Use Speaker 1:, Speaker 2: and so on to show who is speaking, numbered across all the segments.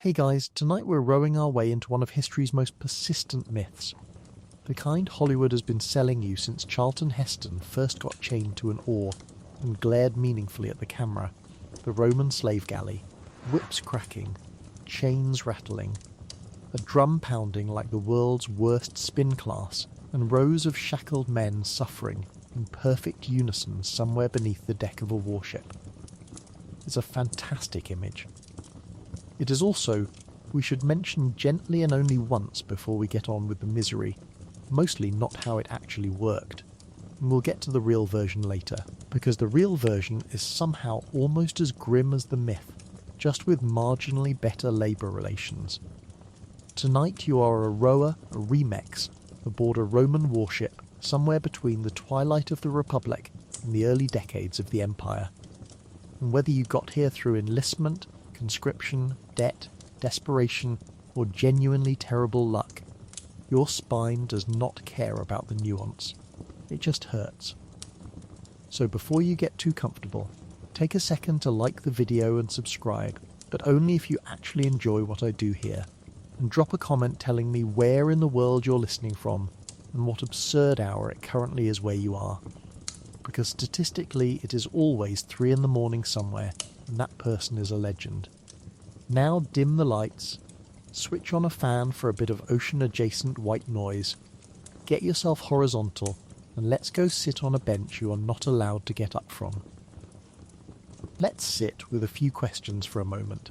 Speaker 1: Hey guys, tonight we're rowing our way into one of history's most persistent myths. The kind Hollywood has been selling you since Charlton Heston first got chained to an oar and glared meaningfully at the camera. The Roman slave galley. Whips cracking, chains rattling, a drum pounding like the world's worst spin class, and rows of shackled men suffering in perfect unison somewhere beneath the deck of a warship. It's a fantastic image. It is also, we should mention gently and only once before we get on with the misery, mostly not how it actually worked. And we'll get to the real version later, because the real version is somehow almost as grim as the myth, just with marginally better labour relations. Tonight you are a rower, a remex, aboard a Roman warship somewhere between the twilight of the Republic and the early decades of the Empire. And whether you got here through enlistment, conscription, debt, desperation, or genuinely terrible luck, your spine does not care about the nuance. It just hurts. So before you get too comfortable, take a second to like the video and subscribe, but only if you actually enjoy what I do here, and drop a comment telling me where in the world you're listening from and what absurd hour it currently is where you are. Because statistically it is always 3 in the morning somewhere, and that person is a legend. Now dim the lights, switch on a fan for a bit of ocean-adjacent white noise, get yourself horizontal, and let's go sit on a bench you are not allowed to get up from. Let's sit with a few questions for a moment,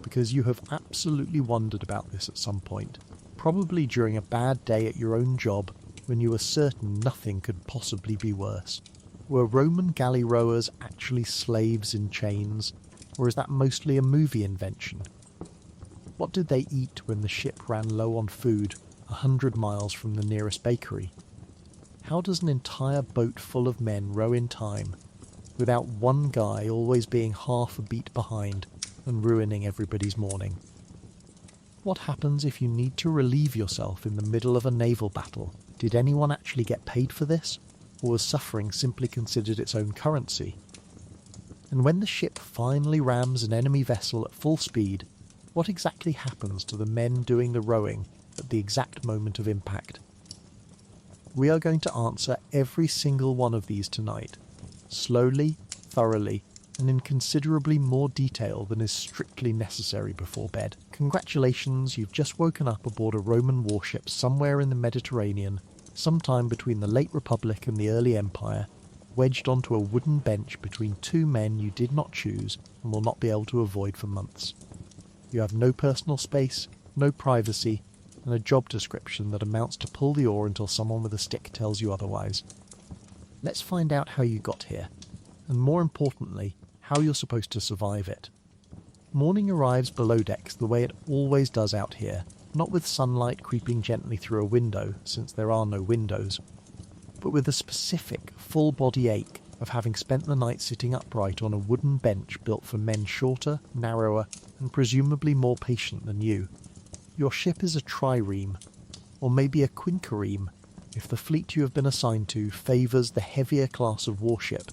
Speaker 1: because you have absolutely wondered about this at some point, probably during a bad day at your own job when you were certain nothing could possibly be worse. Were Roman galley rowers actually slaves in chains, or is that mostly a movie invention? What did they eat when the ship ran low on food 100 miles from the nearest bakery? How does an entire boat full of men row in time, without one guy always being half a beat behind and ruining everybody's morning? What happens if you need to relieve yourself in the middle of a naval battle? Did anyone actually get paid for this? Or was suffering simply considered its own currency? And when the ship finally rams an enemy vessel at full speed, what exactly happens to the men doing the rowing at the exact moment of impact? We are going to answer every single one of these tonight, slowly, thoroughly, and in considerably more detail than is strictly necessary before bed. Congratulations, you've just woken up aboard a Roman warship somewhere in the Mediterranean, sometime between the late Republic and the early Empire, wedged onto a wooden bench between two men you did not choose and will not be able to avoid for months. You have no personal space, no privacy, and a job description that amounts to pull the oar until someone with a stick tells you otherwise. Let's find out how you got here, and more importantly, how you're supposed to survive it. Morning arrives below decks the way it always does out here, not with sunlight creeping gently through a window, since there are no windows, but with a specific, full-body ache of having spent the night sitting upright on a wooden bench built for men shorter, narrower, and presumably more patient than you. Your ship is a trireme, or maybe a quinquereme, if the fleet you have been assigned to favours the heavier class of warship,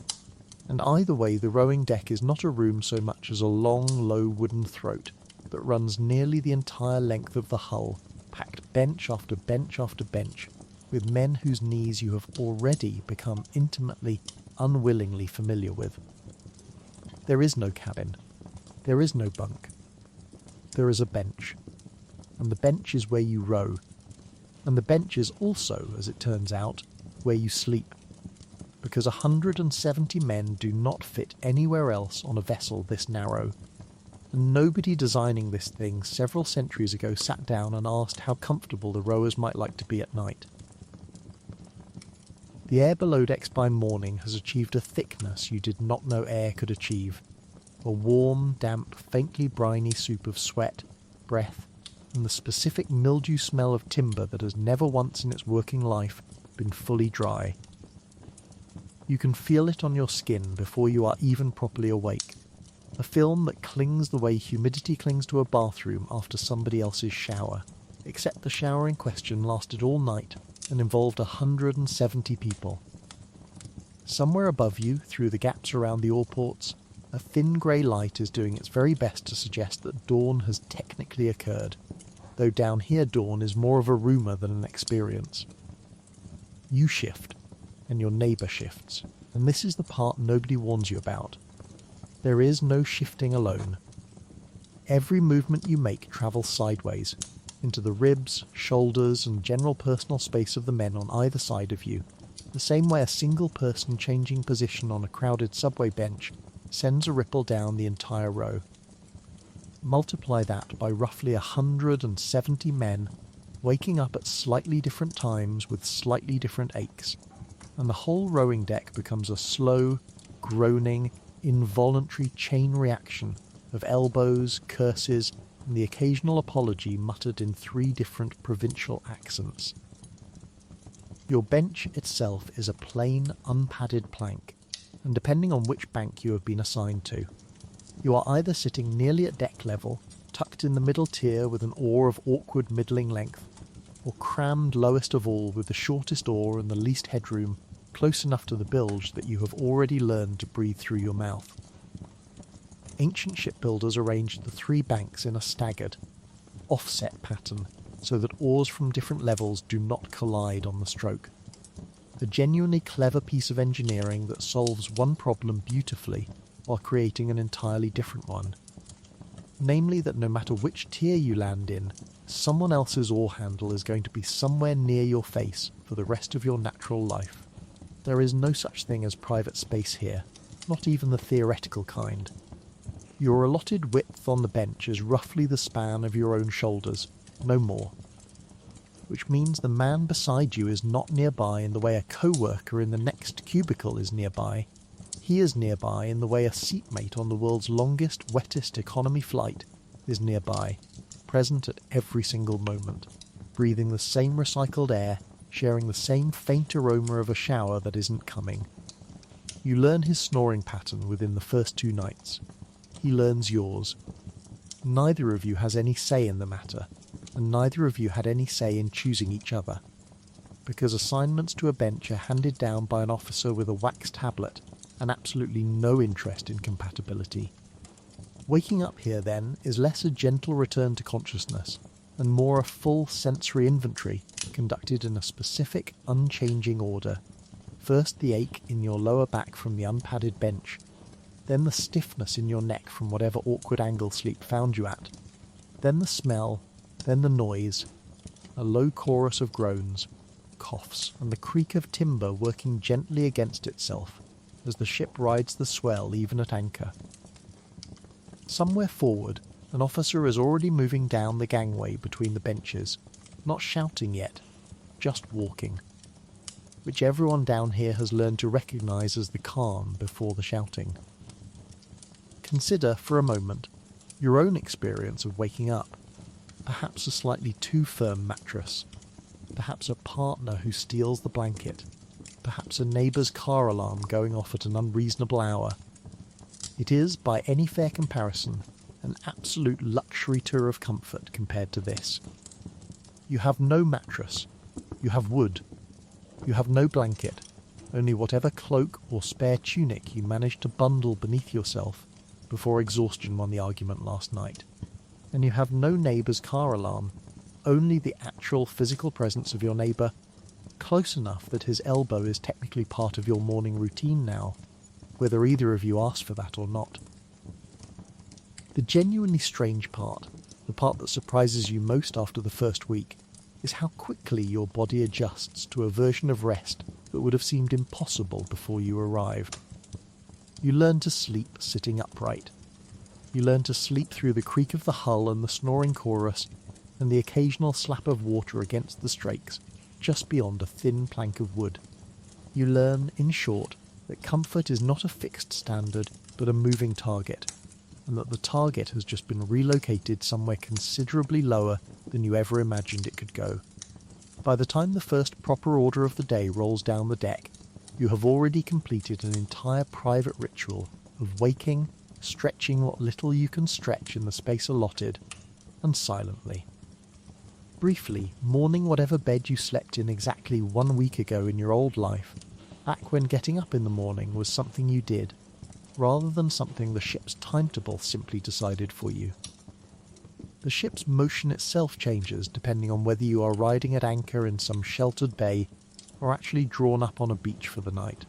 Speaker 1: and either way the rowing deck is not a room so much as a long, low wooden throat that runs nearly the entire length of the hull, packed bench after bench after bench, with men whose knees you have already become intimately, unwillingly familiar with. There is no cabin. There is no bunk. There is a bench. And the bench is where you row. And the bench is also, as it turns out, where you sleep. Because 170 men do not fit anywhere else on a vessel this narrow. And nobody designing this thing several centuries ago sat down and asked how comfortable the rowers might like to be at night. The air below decks by morning has achieved a thickness you did not know air could achieve. A warm, damp, faintly briny soup of sweat, breath, and the specific mildew smell of timber that has never once in its working life been fully dry. You can feel it on your skin before you are even properly awake. A film that clings the way humidity clings to a bathroom after somebody else's shower, except the shower in question lasted all night and involved 170 people. Somewhere above you, through the gaps around the oar ports, A thin grey light is doing its very best to suggest that dawn has technically occurred, though down here dawn is more of a rumour than an experience. You shift, and your neighbour shifts, and this is the part nobody warns you about. There is no shifting alone. Every movement you make travels sideways, into the ribs, shoulders and general personal space of the men on either side of you, the same way a single person changing position on a crowded subway bench sends a ripple down the entire row. Multiply that by roughly 170 men waking up at slightly different times with slightly different aches, and the whole rowing deck becomes a slow, groaning, involuntary chain reaction of elbows, curses, and the occasional apology muttered in 3 different provincial accents. Your bench itself is a plain, unpadded plank, and depending on which bank you have been assigned to, you are either sitting nearly at deck level, tucked in the middle tier with an oar of awkward middling length, or crammed lowest of all with the shortest oar and the least headroom, close enough to the bilge that you have already learned to breathe through your mouth. Ancient shipbuilders arranged the 3 banks in a staggered, offset pattern so that oars from different levels do not collide on the stroke. A genuinely clever piece of engineering that solves one problem beautifully while creating an entirely different one. Namely that no matter which tier you land in, someone else's oar handle is going to be somewhere near your face for the rest of your natural life. There is no such thing as private space here, not even the theoretical kind. Your allotted width on the bench is roughly the span of your own shoulders, no more. Which means the man beside you is not nearby in the way a co-worker in the next cubicle is nearby. He is nearby in the way a seatmate on the world's longest, wettest economy flight is nearby, present at every single moment, breathing the same recycled air, sharing the same faint aroma of a shower that isn't coming. You learn his snoring pattern within the first 2 nights. He learns yours. Neither of you has any say in the matter, and neither of you had any say in choosing each other, because assignments to a bench are handed down by an officer with a wax tablet and absolutely no interest in compatibility. Waking up here, then, is less a gentle return to consciousness, and more a full sensory inventory conducted in a specific, unchanging order. First the ache in your lower back from the unpadded bench, then the stiffness in your neck from whatever awkward angle sleep found you at, then the smell, then the noise, a low chorus of groans, coughs, and the creak of timber working gently against itself as the ship rides the swell even at anchor. Somewhere forward, an officer is already moving down the gangway between the benches, not shouting yet, just walking, which everyone down here has learned to recognise as the calm before the shouting. Consider, for a moment, your own experience of waking up. Perhaps a slightly too firm mattress, perhaps a partner who steals the blanket, perhaps a neighbour's car alarm going off at an unreasonable hour. It is, by any fair comparison, an absolute luxury tour of comfort compared to this. You have no mattress, you have wood, you have no blanket, only whatever cloak or spare tunic you managed to bundle beneath yourself before exhaustion won the argument last night. And you have no neighbour's car alarm, only the actual physical presence of your neighbour, close enough that his elbow is technically part of your morning routine now, whether either of you asked for that or not. The genuinely strange part, the part that surprises you most after the first week, is how quickly your body adjusts to a version of rest that would have seemed impossible before you arrived. You learn to sleep sitting upright. You learn to sleep through the creak of the hull and the snoring chorus and the occasional slap of water against the strakes just beyond a thin plank of wood. You learn, in short, that comfort is not a fixed standard but a moving target, and that the target has just been relocated somewhere considerably lower than you ever imagined it could go. By the time the first proper order of the day rolls down the deck, you have already completed an entire private ritual of waking, stretching what little you can stretch in the space allotted, and silently. Briefly, mourning whatever bed you slept in exactly 1 week ago in your old life, back when getting up in the morning was something you did. rather than something the ship's timetable simply decided for you. The ship's motion itself changes depending on whether you are riding at anchor in some sheltered bay or actually drawn up on a beach for the night,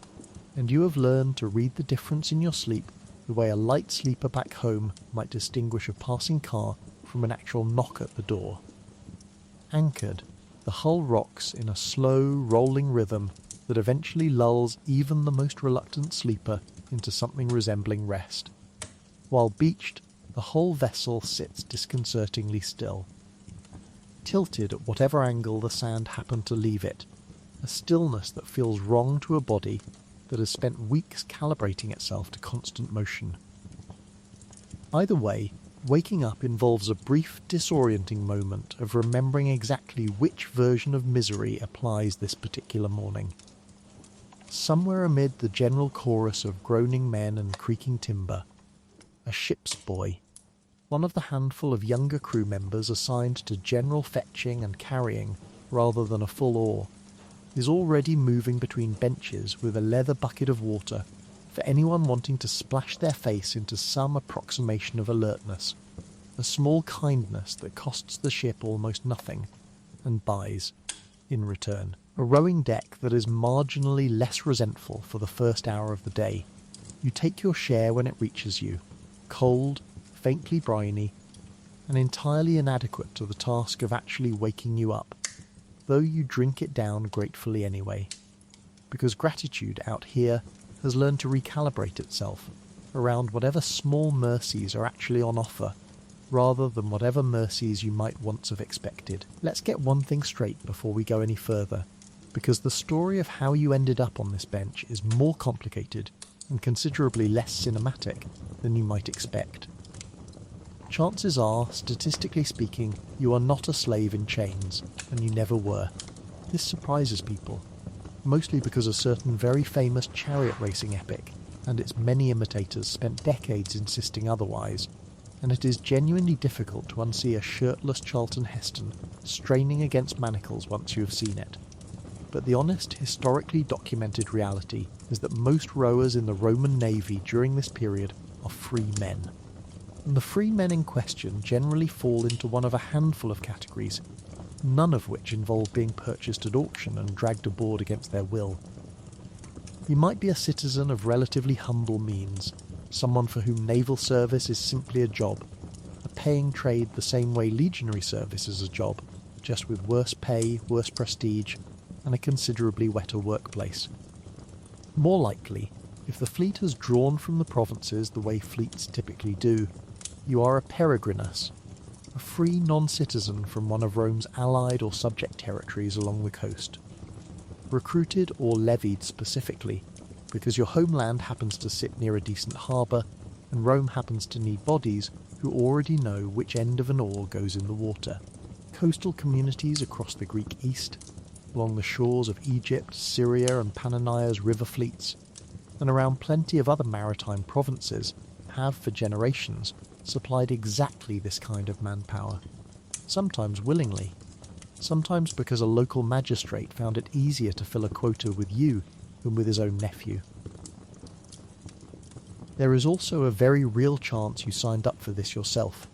Speaker 1: and you have learned to read the difference in your sleep the way a light sleeper back home might distinguish a passing car from an actual knock at the door. Anchored, the hull rocks in a slow, rolling rhythm that eventually lulls even the most reluctant sleeper into something resembling rest. While beached, the whole vessel sits disconcertingly still, tilted at whatever angle the sand happened to leave it, a stillness that feels wrong to a body that has spent weeks calibrating itself to constant motion. Either way, waking up involves a brief, disorienting moment of remembering exactly which version of misery applies this particular morning. Somewhere amid the general chorus of groaning men and creaking timber, a ship's boy, one of the handful of younger crew members assigned to general fetching and carrying rather than a full oar, is already moving between benches with a leather bucket of water for anyone wanting to splash their face into some approximation of alertness, a small kindness that costs the ship almost nothing and buys, in return, a rowing deck that is marginally less resentful for the first hour of the day. You take your share when it reaches you, cold, faintly briny, and entirely inadequate to the task of actually waking you up, though you drink it down gratefully anyway, because gratitude out here has learned to recalibrate itself around whatever small mercies are actually on offer, rather than whatever mercies you might once have expected. Let's get one thing straight before we go any further, because the story of how you ended up on this bench is more complicated and considerably less cinematic than you might expect. Chances are, statistically speaking, you are not a slave in chains, and you never were. This surprises people, mostly because a certain very famous chariot racing epic and its many imitators spent decades insisting otherwise, and it is genuinely difficult to unsee a shirtless Charlton Heston straining against manacles once you have seen it. But the honest, historically documented reality is that most rowers in the Roman navy during this period are free men. And the free men in question generally fall into one of a handful of categories, none of which involve being purchased at auction and dragged aboard against their will. You might be a citizen of relatively humble means, someone for whom naval service is simply a job, a paying trade the same way legionary service is a job, just with worse pay, worse prestige, and a considerably wetter workplace. More likely, if the fleet has drawn from the provinces the way fleets typically do, you are a peregrinus, a free non-citizen from one of Rome's allied or subject territories along the coast. Recruited or levied specifically, because your homeland happens to sit near a decent harbour, and Rome happens to need bodies who already know which end of an oar goes in the water. Coastal communities across the Greek East, along the shores of Egypt, Syria and Pannonia's river fleets, and around plenty of other maritime provinces have for generations supplied exactly this kind of manpower, sometimes willingly, sometimes because a local magistrate found it easier to fill a quota with you than with his own nephew. There is also a very real chance you signed up for this yourself,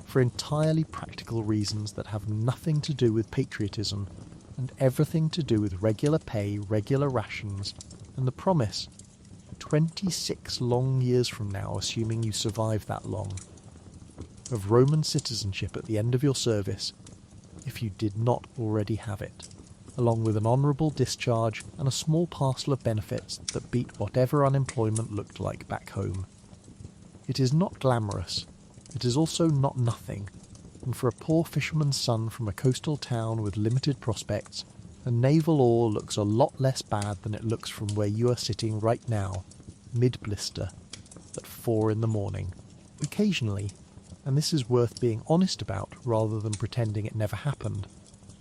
Speaker 1: for entirely practical reasons that have nothing to do with patriotism and everything to do with regular pay, regular rations, and the promise, 26 long years from now, assuming you survive that long, of Roman citizenship at the end of your service, if you did not already have it, along with an honourable discharge and a small parcel of benefits that beat whatever unemployment looked like back home. It is not glamorous, it is also not nothing, and for a poor fisherman's son from a coastal town with limited prospects, a naval oar looks a lot less bad than it looks from where you are sitting right now, mid-blister, at 4 in the morning. Occasionally, and this is worth being honest about rather than pretending it never happened,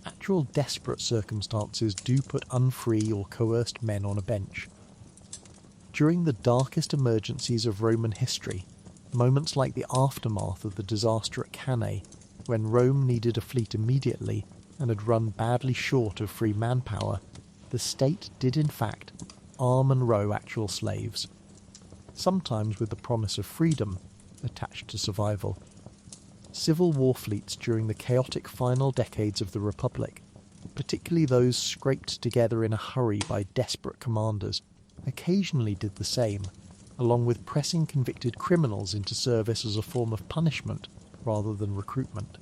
Speaker 1: actual desperate circumstances do put unfree or coerced men on a bench. During the darkest emergencies of Roman history, moments like the aftermath of the disaster at Cannae, when Rome needed a fleet immediately and had run badly short of free manpower, the state did in fact arm and row actual slaves. sometimes with the promise of freedom attached to survival. Civil war fleets during the chaotic final decades of the Republic, particularly those scraped together in a hurry by desperate commanders, occasionally did the same, along with pressing convicted criminals into service as a form of punishment rather than recruitment.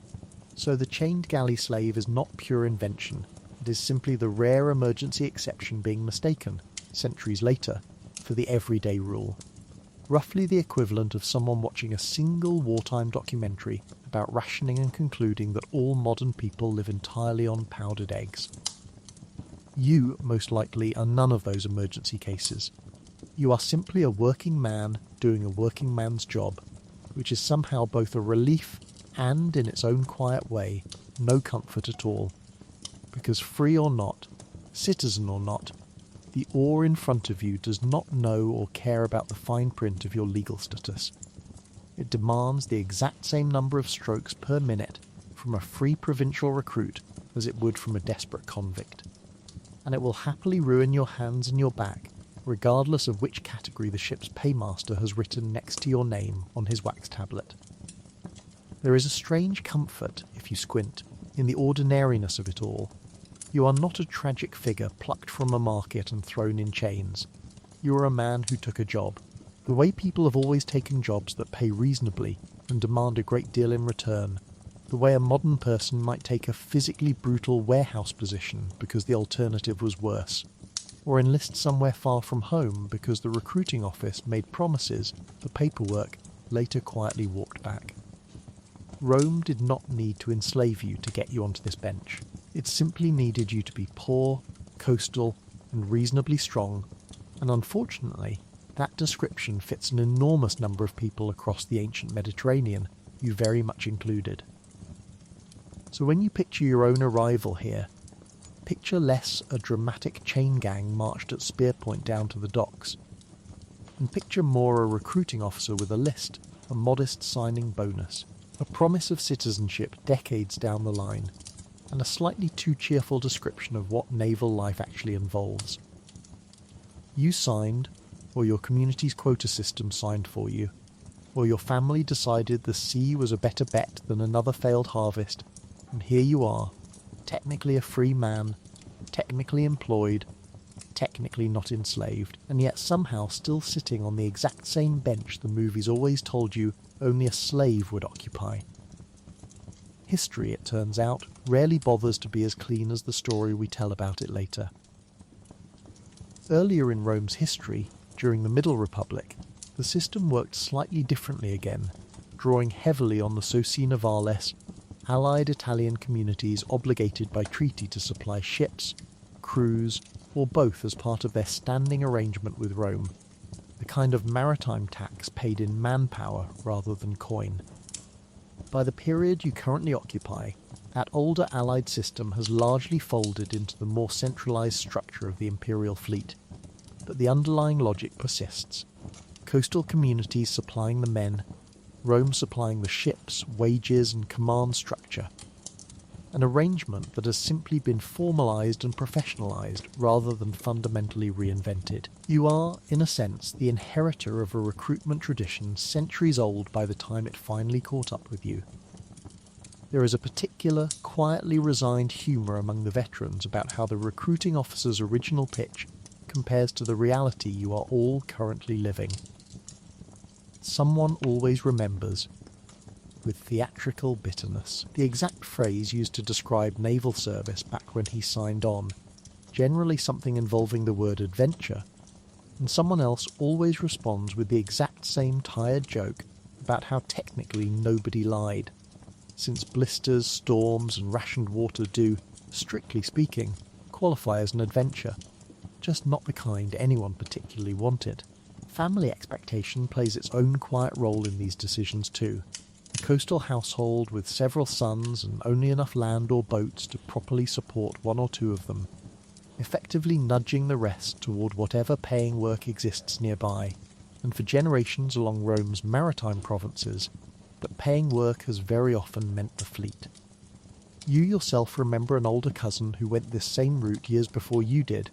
Speaker 1: So the chained galley slave is not pure invention, it is simply the rare emergency exception being mistaken, centuries later, for the everyday rule. Roughly the equivalent of someone watching a single wartime documentary about rationing and concluding that all modern people live entirely on powdered eggs. You, most likely, are none of those emergency cases. You are simply a working man doing a working man's job, which is somehow both a relief and, in its own quiet way, no comfort at all. Because free or not, citizen or not, the oar in front of you does not know or care about the fine print of your legal status. It demands the exact same number of strokes per minute from a free provincial recruit as it would from a desperate convict. And it will happily ruin your hands and your back, regardless of which category the ship's paymaster has written next to your name on his wax tablet. There is a strange comfort, if you squint, in the ordinariness of it all. You are not a tragic figure plucked from a market and thrown in chains. You are a man who took a job. The way people have always taken jobs that pay reasonably and demand a great deal in return. The way a modern person might take a physically brutal warehouse position because the alternative was worse. Or enlist somewhere far from home because the recruiting office made promises the paperwork later quietly walked back. Rome did not need to enslave you to get you onto this bench. It simply needed you to be poor, coastal, and reasonably strong, and unfortunately, that description fits an enormous number of people across the ancient Mediterranean, you very much included. So when you picture your own arrival here, picture less a dramatic chain gang marched at spear point down to the docks, and picture more a recruiting officer with a list, a modest signing bonus, a promise of citizenship decades down the line, and a slightly too cheerful description of what naval life actually involves. You signed, or your community's quota system signed for you, or your family decided the sea was a better bet than another failed harvest, and here you are, technically a free man, technically employed, technically not enslaved, and yet somehow still sitting on the exact same bench the movies always told you only a slave would occupy. History, it turns out, rarely bothers to be as clean as the story we tell about it later. Earlier in Rome's history, during the Middle Republic, the system worked slightly differently again, drawing heavily on the Soci Navales, allied Italian communities obligated by treaty to supply ships, crews, or both as part of their standing arrangement with Rome, the kind of maritime tax paid in manpower rather than coin. By the period you currently occupy, that older allied system has largely folded into the more centralised structure of the imperial fleet, but the underlying logic persists. Coastal communities supplying the men, Rome supplying the ships, wages and command structure. An arrangement that has simply been formalised and professionalised rather than fundamentally reinvented. You are, in a sense, the inheritor of a recruitment tradition centuries old by the time it finally caught up with you. There is a particular, quietly resigned humour among the veterans about how the recruiting officer's original pitch compares to the reality you are all currently living. Someone always remembers, with theatrical bitterness, the exact phrase used to describe naval service back when he signed on, generally something involving the word adventure, and someone else always responds with the exact same tired joke about how technically nobody lied, since blisters, storms and rationed water do, strictly speaking, qualify as an adventure, just not the kind anyone particularly wanted. Family expectation plays its own quiet role in these decisions too. A coastal household with several sons and only enough land or boats to properly support one or two of them, effectively nudging the rest toward whatever paying work exists nearby, and for generations along Rome's maritime provinces, that paying work has very often meant the fleet. You yourself remember an older cousin who went this same route years before you did,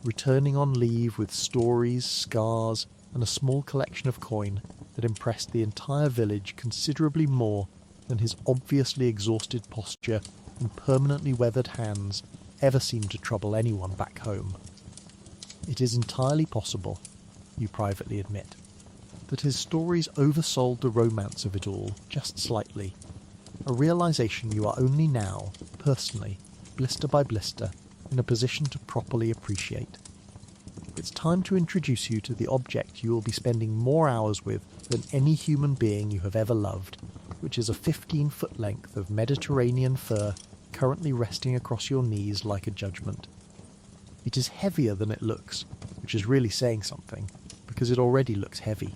Speaker 1: returning on leave with stories, scars, and a small collection of coin that impressed the entire village considerably more than his obviously exhausted posture and permanently weathered hands ever seemed to trouble anyone back home. It is entirely possible, you privately admit, that his stories oversold the romance of it all just slightly, a realization you are only now, personally, blister by blister, in a position to properly appreciate. It's time to introduce you to the object you will be spending more hours with than any human being you have ever loved, which is a 15-foot length of Mediterranean fur currently resting across your knees like a judgment. It is heavier than it looks, which is really saying something, because it already looks heavy.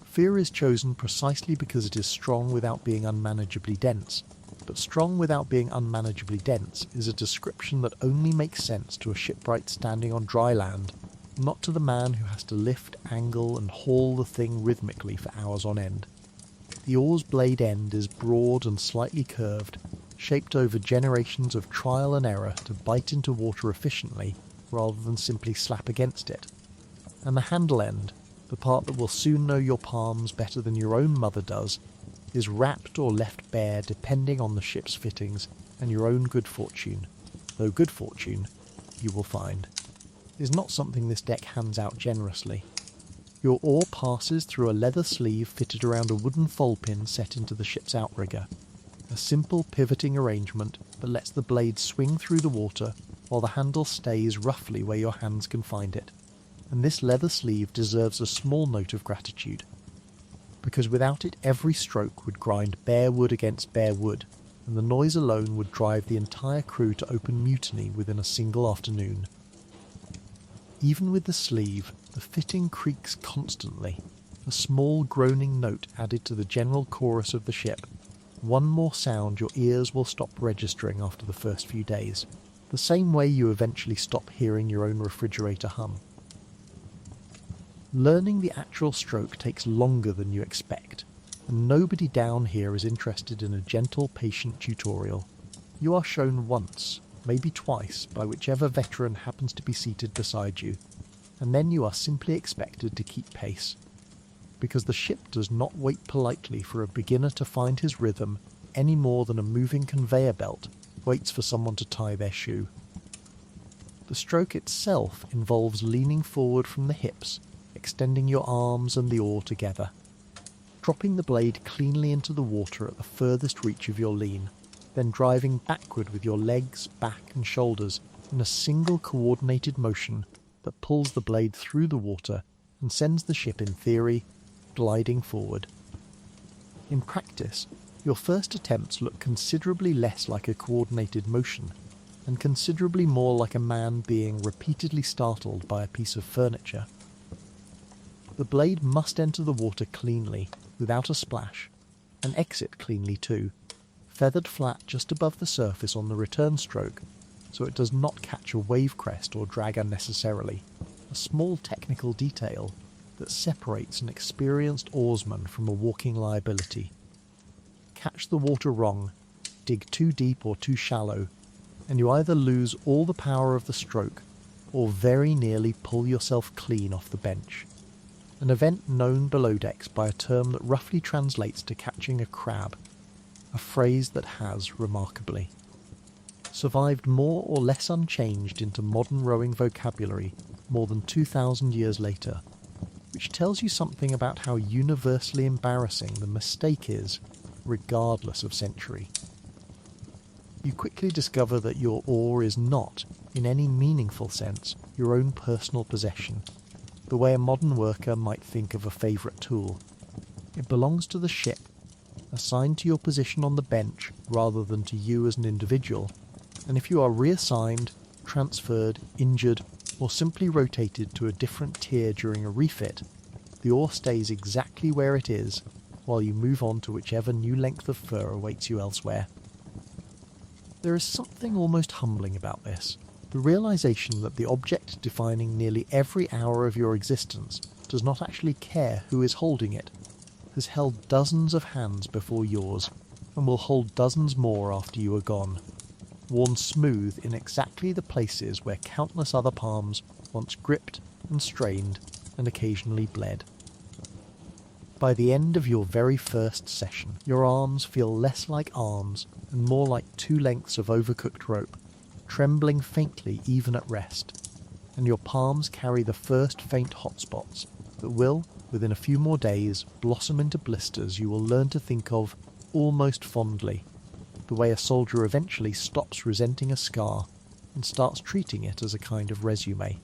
Speaker 1: Fear is chosen precisely because it is strong without being unmanageably dense, but strong without being unmanageably dense is a description that only makes sense to a shipwright standing on dry land, not to the man who has to lift, angle and haul the thing rhythmically for hours on end. The oar's blade end is broad and slightly curved, shaped over generations of trial and error to bite into water efficiently rather than simply slap against it. And the handle end, the part that will soon know your palms better than your own mother does, is wrapped or left bare depending on the ship's fittings and your own good fortune, though good fortune, you will find, is not something this deck hands out generously. Your oar passes through a leather sleeve fitted around a wooden thole pin set into the ship's outrigger, a simple pivoting arrangement that lets the blade swing through the water while the handle stays roughly where your hands can find it. And this leather sleeve deserves a small note of gratitude, because without it every stroke would grind bare wood against bare wood, and the noise alone would drive the entire crew to open mutiny within a single afternoon. Even with the sleeve, the fitting creaks constantly, a small groaning note added to the general chorus of the ship, one more sound your ears will stop registering after the first few days, the same way you eventually stop hearing your own refrigerator hum. Learning the actual stroke takes longer than you expect, and nobody down here is interested in a gentle, patient tutorial. You are shown once, maybe twice, by whichever veteran happens to be seated beside you, and then you are simply expected to keep pace, because the ship does not wait politely for a beginner to find his rhythm any more than a moving conveyor belt waits for someone to tie their shoe. The stroke itself involves leaning forward from the hips, extending your arms and the oar together, dropping the blade cleanly into the water at the furthest reach of your lean, then driving backward with your legs, back and shoulders in a single coordinated motion that pulls the blade through the water and sends the ship, in theory, gliding forward. In practice, your first attempts look considerably less like a coordinated motion, and considerably more like a man being repeatedly startled by a piece of furniture. The blade must enter the water cleanly, without a splash, and exit cleanly too, feathered flat just above the surface on the return stroke, so it does not catch a wave crest or drag unnecessarily, a small technical detail that separates an experienced oarsman from a walking liability. Catch the water wrong, dig too deep or too shallow, and you either lose all the power of the stroke, or very nearly pull yourself clean off the bench. An event known below decks by a term that roughly translates to catching a crab, a phrase that has, remarkably, survived more or less unchanged into modern rowing vocabulary more than 2,000 years later, which tells you something about how universally embarrassing the mistake is, regardless of century. You quickly discover that your oar is not, in any meaningful sense, your own personal possession, the way a modern worker might think of a favourite tool. It belongs to the ship, assigned to your position on the bench rather than to you as an individual, and if you are reassigned, transferred, injured, or simply rotated to a different tier during a refit, the oar stays exactly where it is while you move on to whichever new length of fur awaits you elsewhere. There is something almost humbling about this. The realization that the object defining nearly every hour of your existence does not actually care who is holding it, has held dozens of hands before yours, and will hold dozens more after you are gone, worn smooth in exactly the places where countless other palms once gripped and strained and occasionally bled. By the end of your very first session, your arms feel less like arms and more like 2 lengths of overcooked rope, trembling faintly even at rest, and your palms carry the first faint hotspots that will, within a few more days, blossom into blisters you will learn to think of almost fondly, the way a soldier eventually stops resenting a scar and starts treating it as a kind of resume.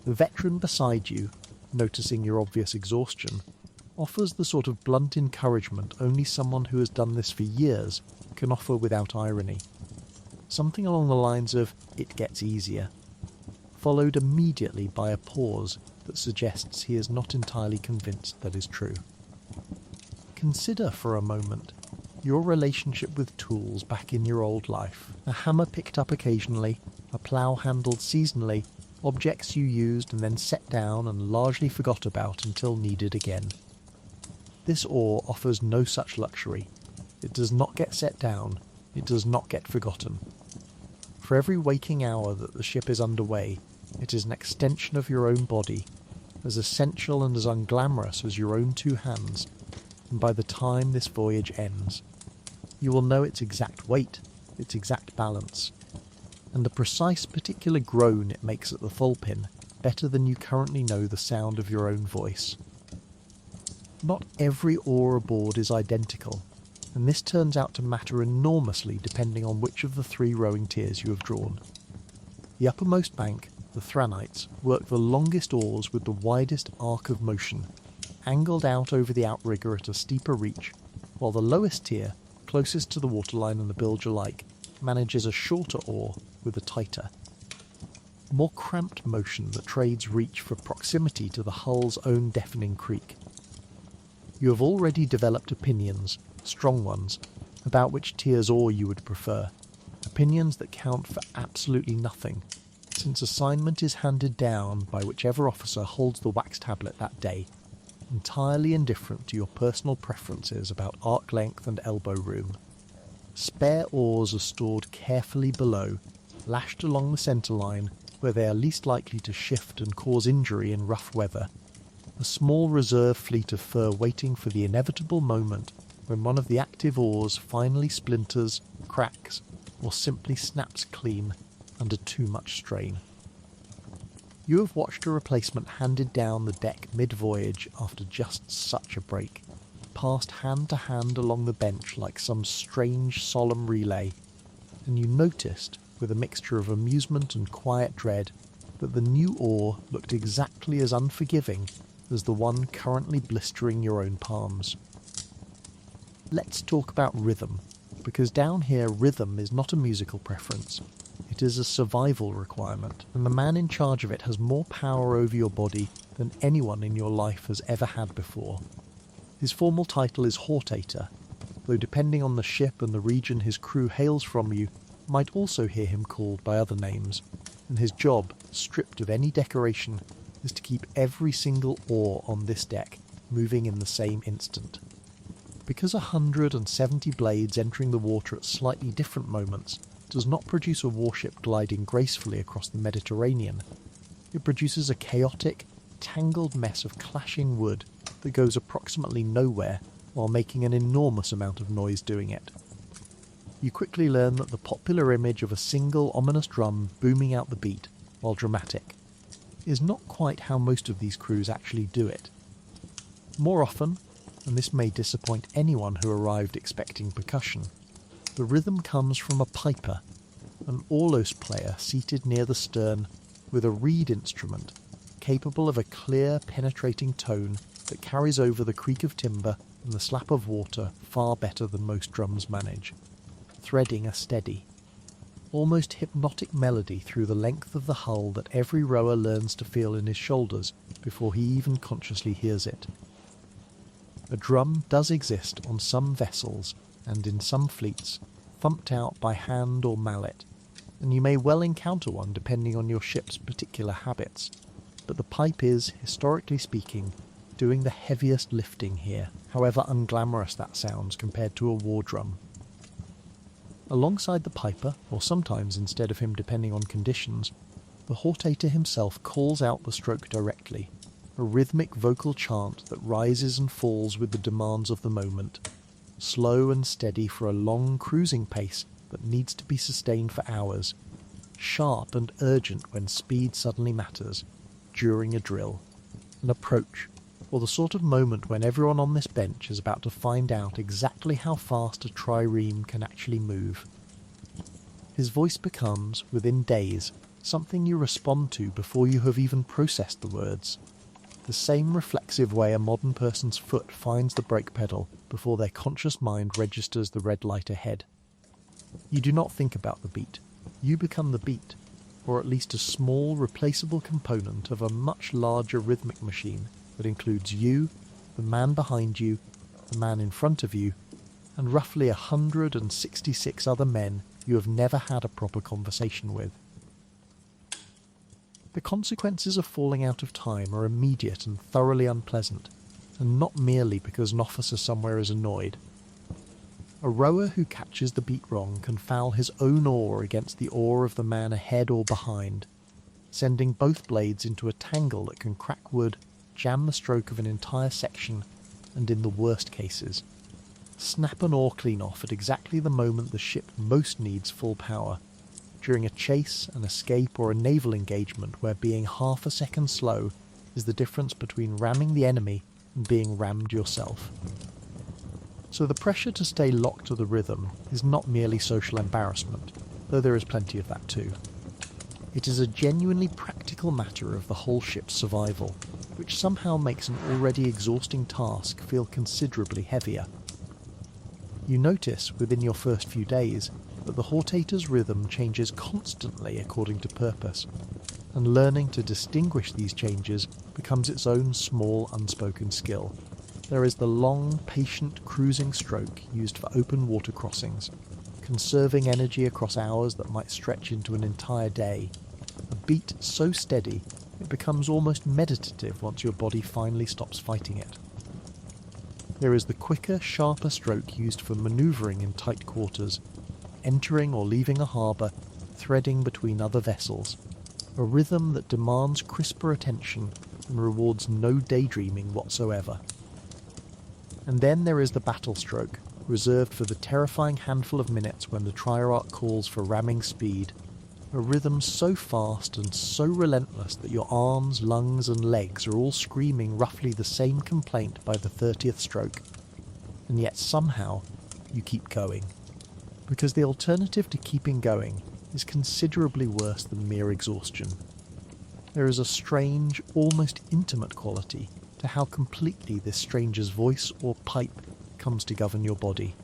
Speaker 1: The veteran beside you, noticing your obvious exhaustion, offers the sort of blunt encouragement only someone who has done this for years can offer without irony. Something along the lines of, "It gets easier," followed immediately by a pause that suggests he is not entirely convinced that is true. Consider for a moment your relationship with tools back in your old life. A hammer picked up occasionally, a plough handled seasonally, objects you used and then set down and largely forgot about until needed again. This oar offers no such luxury. It does not get set down, it does not get forgotten. For every waking hour that the ship is underway, it is an extension of your own body, as essential and as unglamorous as your own 2 hands, and by the time this voyage ends, you will know its exact weight, its exact balance, and the precise particular groan it makes at the thole-pin better than you currently know the sound of your own voice. Not every oar aboard is identical, and this turns out to matter enormously depending on which of the 3 rowing tiers you have drawn. The uppermost bank, the Thranites, work the longest oars with the widest arc of motion, angled out over the outrigger at a steeper reach, while the lowest tier, closest to the waterline and the bilge alike, manages a shorter oar with a tighter, more cramped motion that trades reach for proximity to the hull's own deafening creak. You have already developed opinions, strong ones, about which tier's oar you would prefer, opinions that count for absolutely nothing, since assignment is handed down by whichever officer holds the wax tablet that day, entirely indifferent to your personal preferences about arc length and elbow room. Spare oars are stored carefully below, lashed along the centre line where they are least likely to shift and cause injury in rough weather, a small reserve fleet of fur waiting for the inevitable moment when one of the active oars finally splinters, cracks, or simply snaps clean under too much strain. You have watched a replacement handed down the deck mid-voyage after just such a break, passed hand to hand along the bench like some strange solemn relay, and you noticed, with a mixture of amusement and quiet dread, that the new oar looked exactly as unforgiving as the one currently blistering your own palms. Let's talk about rhythm, because down here rhythm is not a musical preference. It is a survival requirement, and the man in charge of it has more power over your body than anyone in your life has ever had before. His formal title is Hortator, though depending on the ship and the region his crew hails from, you might also hear him called by other names, and his job, stripped of any decoration, is to keep every single oar on this deck moving in the same instant. Because 170 blades entering the water at slightly different moments does not produce a warship gliding gracefully across the Mediterranean, it produces a chaotic, tangled mess of clashing wood that goes approximately nowhere while making an enormous amount of noise doing it. You quickly learn that the popular image of a single ominous drum booming out the beat, while dramatic, is not quite how most of these crews actually do it. More often, and this may disappoint anyone who arrived expecting percussion, the rhythm comes from a piper, an oarless player seated near the stern with a reed instrument capable of a clear, penetrating tone that carries over the creak of timber and the slap of water far better than most drums manage, threading a steady, almost hypnotic melody through the length of the hull that every rower learns to feel in his shoulders before he even consciously hears it. A drum does exist on some vessels and in some fleets, thumped out by hand or mallet, and you may well encounter one depending on your ship's particular habits, but the pipe is, historically speaking, doing the heaviest lifting here, however unglamorous that sounds compared to a war drum. Alongside the piper, or sometimes instead of him depending on conditions, the Hortator himself calls out the stroke directly, a rhythmic vocal chant that rises and falls with the demands of the moment, slow and steady for a long cruising pace that needs to be sustained for hours, sharp and urgent when speed suddenly matters, during a drill, an approach, or the sort of moment when everyone on this bench is about to find out exactly how fast a trireme can actually move. His voice becomes, within days, something you respond to before you have even processed the words. The same reflexive way a modern person's foot finds the brake pedal before their conscious mind registers the red light ahead. You do not think about the beat. You become the beat, or at least a small, replaceable component of a much larger rhythmic machine that includes you, the man behind you, the man in front of you, and roughly 166 other men you have never had a proper conversation with. The consequences of falling out of time are immediate and thoroughly unpleasant, and not merely because an officer somewhere is annoyed. A rower who catches the beat wrong can foul his own oar against the oar of the man ahead or behind, sending both blades into a tangle that can crack wood, jam the stroke of an entire section, and in the worst cases, snap an oar clean off at exactly the moment the ship most needs full power, during a chase, an escape, or a naval engagement where being half a second slow is the difference between ramming the enemy and being rammed yourself. So the pressure to stay locked to the rhythm is not merely social embarrassment, though there is plenty of that too. It is a genuinely practical matter of the whole ship's survival, which somehow makes an already exhausting task feel considerably heavier. You notice, within your first few days, that the Hortator's rhythm changes constantly according to purpose, and learning to distinguish these changes becomes its own small unspoken skill. There is the long, patient cruising stroke used for open water crossings, conserving energy across hours that might stretch into an entire day, a beat so steady it becomes almost meditative once your body finally stops fighting it. There is the quicker, sharper stroke used for manoeuvring in tight quarters, entering or leaving a harbour, threading between other vessels, a rhythm that demands crisper attention and rewards no daydreaming whatsoever. And then there is the battle stroke, reserved for the terrifying handful of minutes when the triarch calls for ramming speed, a rhythm so fast and so relentless that your arms, lungs and legs are all screaming roughly the same complaint by the 30th stroke, and yet somehow you keep going. Because the alternative to keeping going is considerably worse than mere exhaustion. There is a strange, almost intimate quality to how completely this stranger's voice or pipe comes to govern your body.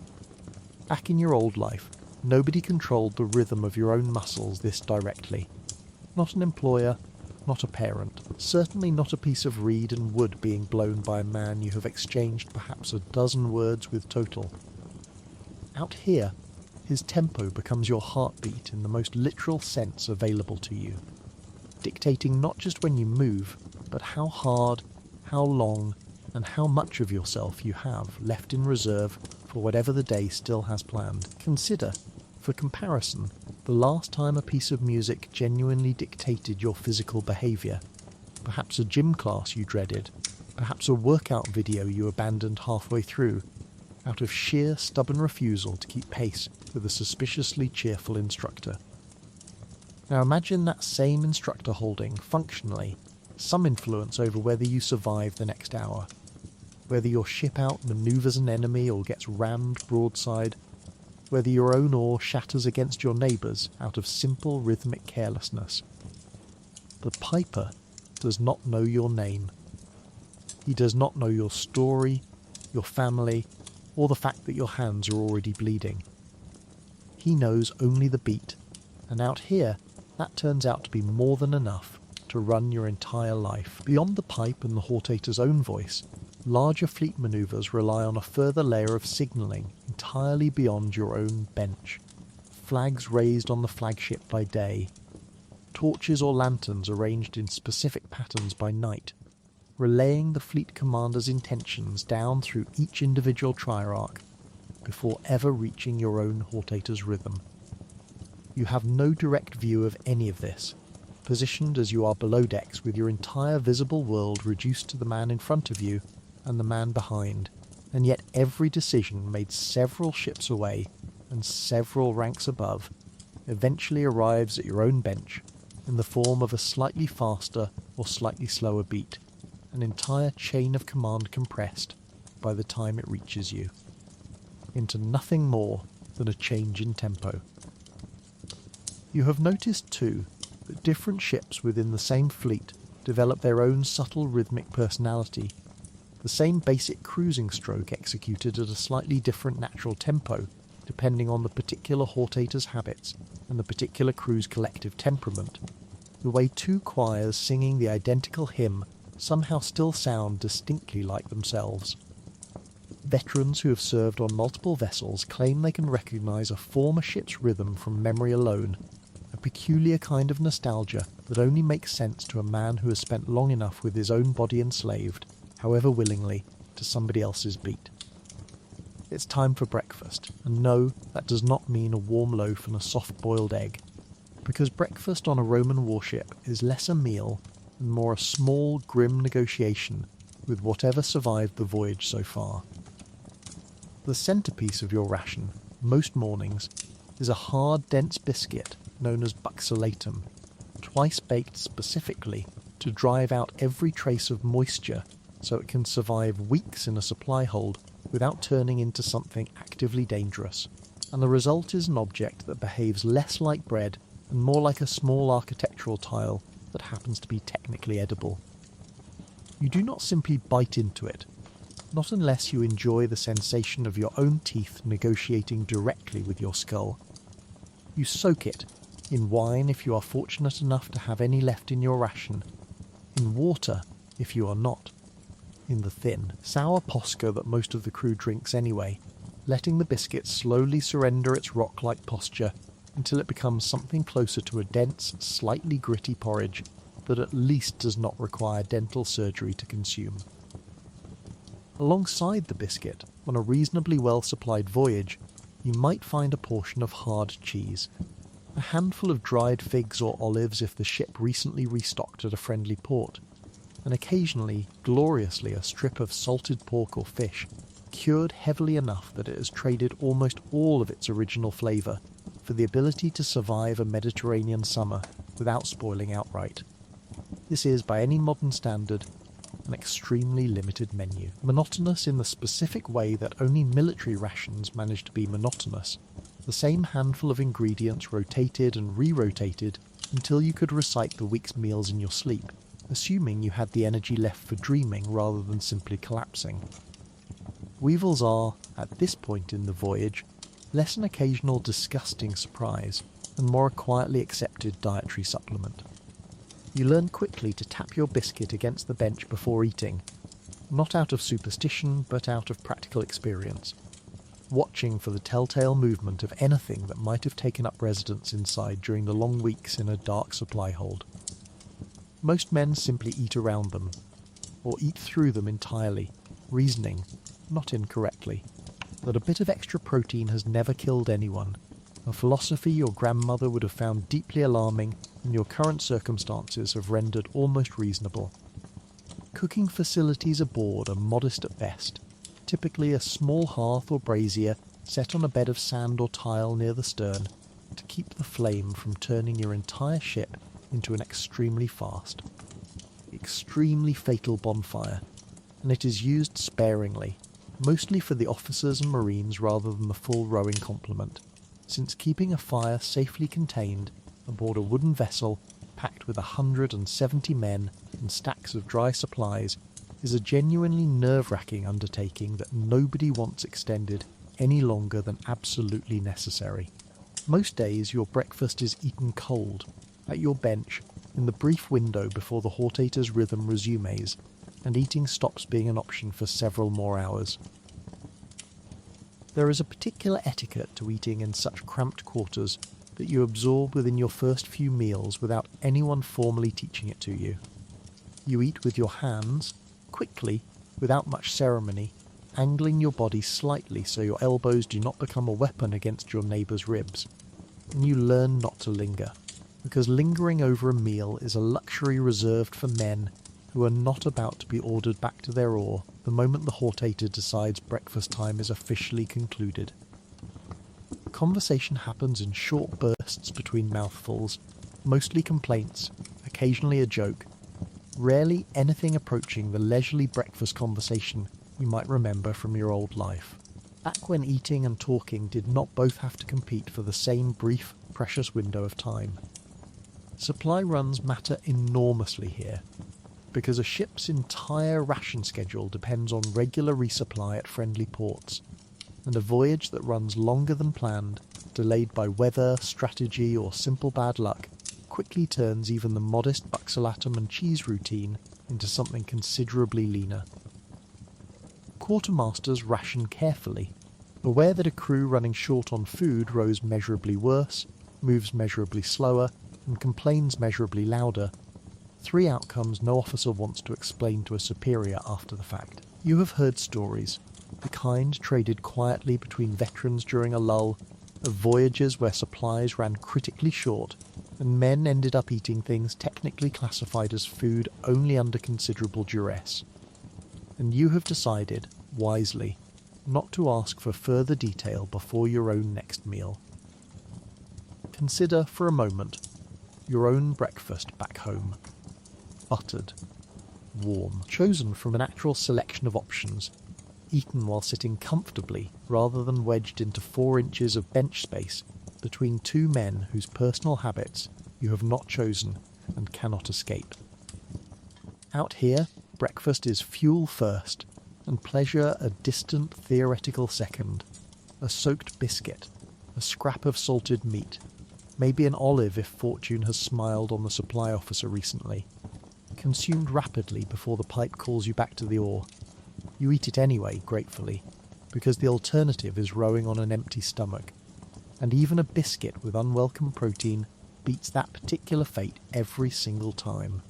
Speaker 1: Back in your old life, nobody controlled the rhythm of your own muscles this directly. Not an employer, not a parent, certainly not a piece of reed and wood being blown by a man you have exchanged perhaps a dozen words with total. Out here, his tempo becomes your heartbeat in the most literal sense available to you, dictating not just when you move, but how hard, how long, and how much of yourself you have left in reserve for whatever the day still has planned. Consider, for comparison, the last time a piece of music genuinely dictated your physical behaviour. Perhaps a gym class you dreaded, perhaps a workout video you abandoned halfway through, out of sheer stubborn refusal to keep pace with a suspiciously cheerful instructor. Now imagine that same instructor holding, functionally, some influence over whether you survive the next hour, whether your ship out manoeuvres an enemy or gets rammed broadside, whether your own oar shatters against your neighbour's out of simple rhythmic carelessness. The piper does not know your name. He does not know your story, your family, or the fact that your hands are already bleeding. He knows only the beat, and out here, that turns out to be more than enough to run your entire life. Beyond the pipe and the Hortator's own voice, larger fleet manoeuvres rely on a further layer of signalling entirely beyond your own bench. Flags raised on the flagship by day, torches or lanterns arranged in specific patterns by night, relaying the fleet commander's intentions down through each individual triarch before ever reaching your own Hortator's rhythm. You have no direct view of any of this, positioned as you are below decks with your entire visible world reduced to the man in front of you and the man behind, and yet every decision made several ships away and several ranks above eventually arrives at your own bench in the form of a slightly faster or slightly slower beat, an entire chain of command compressed by the time it reaches you, into nothing more than a change in tempo. You have noticed too that different ships within the same fleet develop their own subtle rhythmic personality, the same basic cruising stroke executed at a slightly different natural tempo depending on the particular Hortator's habits and the particular crew's collective temperament, the way two choirs singing the identical hymn somehow still sound distinctly like themselves. Veterans who have served on multiple vessels claim they can recognise a former ship's rhythm from memory alone, a peculiar kind of nostalgia that only makes sense to a man who has spent long enough with his own body enslaved, however willingly, to somebody else's beat. It's time for breakfast, and no, that does not mean a warm loaf and a soft-boiled egg, because breakfast on a Roman warship is less a meal and more a small, grim negotiation with whatever survived the voyage so far. The centrepiece of your ration, most mornings, is a hard, dense biscuit known as buxolatum, twice baked specifically to drive out every trace of moisture so it can survive weeks in a supply hold without turning into something actively dangerous, and the result is an object that behaves less like bread and more like a small architectural tile that happens to be technically edible. You do not simply bite into it, not unless you enjoy the sensation of your own teeth negotiating directly with your skull. You soak it, in wine if you are fortunate enough to have any left in your ration, in water if you are not, in the thin, sour posca that most of the crew drinks anyway, letting the biscuit slowly surrender its rock-like posture until it becomes something closer to a dense, slightly gritty porridge that at least does not require dental surgery to consume. Alongside the biscuit, on a reasonably well-supplied voyage, you might find a portion of hard cheese, a handful of dried figs or olives if the ship recently restocked at a friendly port, and occasionally, gloriously, a strip of salted pork or fish, cured heavily enough that it has traded almost all of its original flavour for the ability to survive a Mediterranean summer without spoiling outright. This is, by any modern standard, an extremely limited menu, monotonous in the specific way that only military rations manage to be monotonous, the same handful of ingredients rotated and re-rotated until you could recite the week's meals in your sleep, assuming you had the energy left for dreaming rather than simply collapsing. Weevils are, at this point in the voyage, less an occasional disgusting surprise and more a quietly accepted dietary supplement. You learn quickly to tap your biscuit against the bench before eating, not out of superstition but out of practical experience, watching for the telltale movement of anything that might have taken up residence inside during the long weeks in a dark supply hold. Most men simply eat around them, or eat through them entirely, reasoning, not incorrectly, that a bit of extra protein has never killed anyone, a philosophy your grandmother would have found deeply alarming and your current circumstances have rendered almost reasonable. Cooking facilities aboard are modest at best, typically a small hearth or brazier set on a bed of sand or tile near the stern to keep the flame from turning your entire ship into an extremely fast, extremely fatal bonfire, and it is used sparingly, mostly for the officers and marines rather than the full rowing complement, since keeping a fire safely contained aboard a wooden vessel packed with 170 men and stacks of dry supplies is a genuinely nerve-wracking undertaking that nobody wants extended any longer than absolutely necessary. Most days your breakfast is eaten cold, at your bench, in the brief window before the Hortator's rhythm resumes, and eating stops being an option for several more hours. There is a particular etiquette to eating in such cramped quarters that you absorb within your first few meals without anyone formally teaching it to you. You eat with your hands, quickly, without much ceremony, angling your body slightly so your elbows do not become a weapon against your neighbour's ribs, and you learn not to linger. because lingering over a meal is a luxury reserved for men who are not about to be ordered back to their oar the moment the hortator decides breakfast time is officially concluded. Conversation happens in short bursts between mouthfuls, mostly complaints, occasionally a joke, rarely anything approaching the leisurely breakfast conversation you might remember from your old life. Back when eating and talking did not both have to compete for the same brief, precious window of time. Supply runs matter enormously here, because a ship's entire ration schedule depends on regular resupply at friendly ports, and a voyage that runs longer than planned, delayed by weather, strategy, or simple bad luck, quickly turns even the modest buxalatum and cheese routine into something considerably leaner. Quartermasters ration carefully, aware that a crew running short on food rows measurably worse, moves measurably slower, and complains measurably louder. 3 outcomes no officer wants to explain to a superior after the fact. You have heard stories, the kind traded quietly between veterans during a lull, of voyages where supplies ran critically short, and men ended up eating things technically classified as food only under considerable duress. And you have decided, wisely, not to ask for further detail before your own next meal. Consider, for a moment, your own breakfast back home. Buttered, warm, chosen from a natural selection of options, eaten while sitting comfortably rather than wedged into 4 inches of bench space between 2 men whose personal habits you have not chosen and cannot escape. Out here, breakfast is fuel first, and pleasure a distant theoretical second. A soaked biscuit, a scrap of salted meat, maybe an olive if fortune has smiled on the supply officer recently. Consumed rapidly before the pipe calls you back to the oar. You eat it anyway, gratefully, because the alternative is rowing on an empty stomach, and even a biscuit with unwelcome protein beats that particular fate every single time.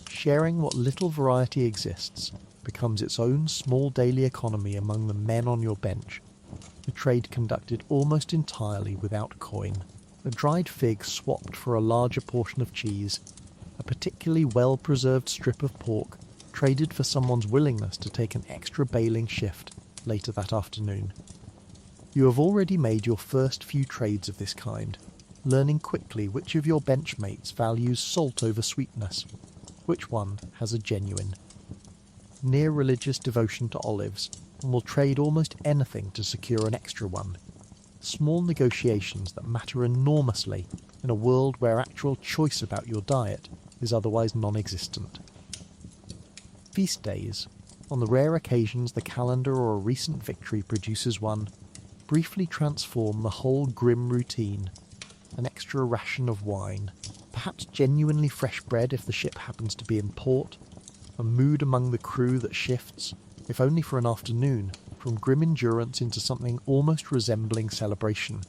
Speaker 1: Sharing what little variety exists becomes its own small daily economy among the men on your bench, a trade conducted almost entirely without coin. A dried fig swapped for a larger portion of cheese, a particularly well-preserved strip of pork traded for someone's willingness to take an extra bailing shift later that afternoon. You have already made your first few trades of this kind, learning quickly which of your benchmates values salt over sweetness, which one has a genuine, near-religious devotion to olives, and will trade almost anything to secure an extra one. Small negotiations that matter enormously in a world where actual choice about your diet is otherwise non-existent. Feast days, on the rare occasions the calendar or a recent victory produces one, briefly transform the whole grim routine. An extra ration of wine, perhaps genuinely fresh bread if the ship happens to be in port, a mood among the crew that shifts, if only for an afternoon, from grim endurance into something almost resembling celebration.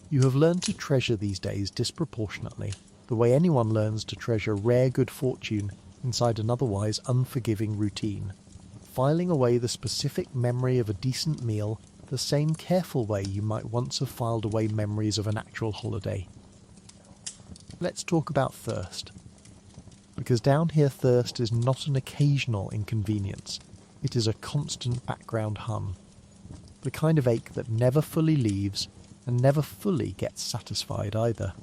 Speaker 1: You have learned to treasure these days disproportionately, the way anyone learns to treasure rare good fortune inside an otherwise unforgiving routine, filing away the specific memory of a decent meal the same careful way you might once have filed away memories of an actual holiday. Let's talk about thirst. Because down here thirst is not an occasional inconvenience, it is a constant background hum. The kind of ache that never fully leaves and never fully gets satisfied either.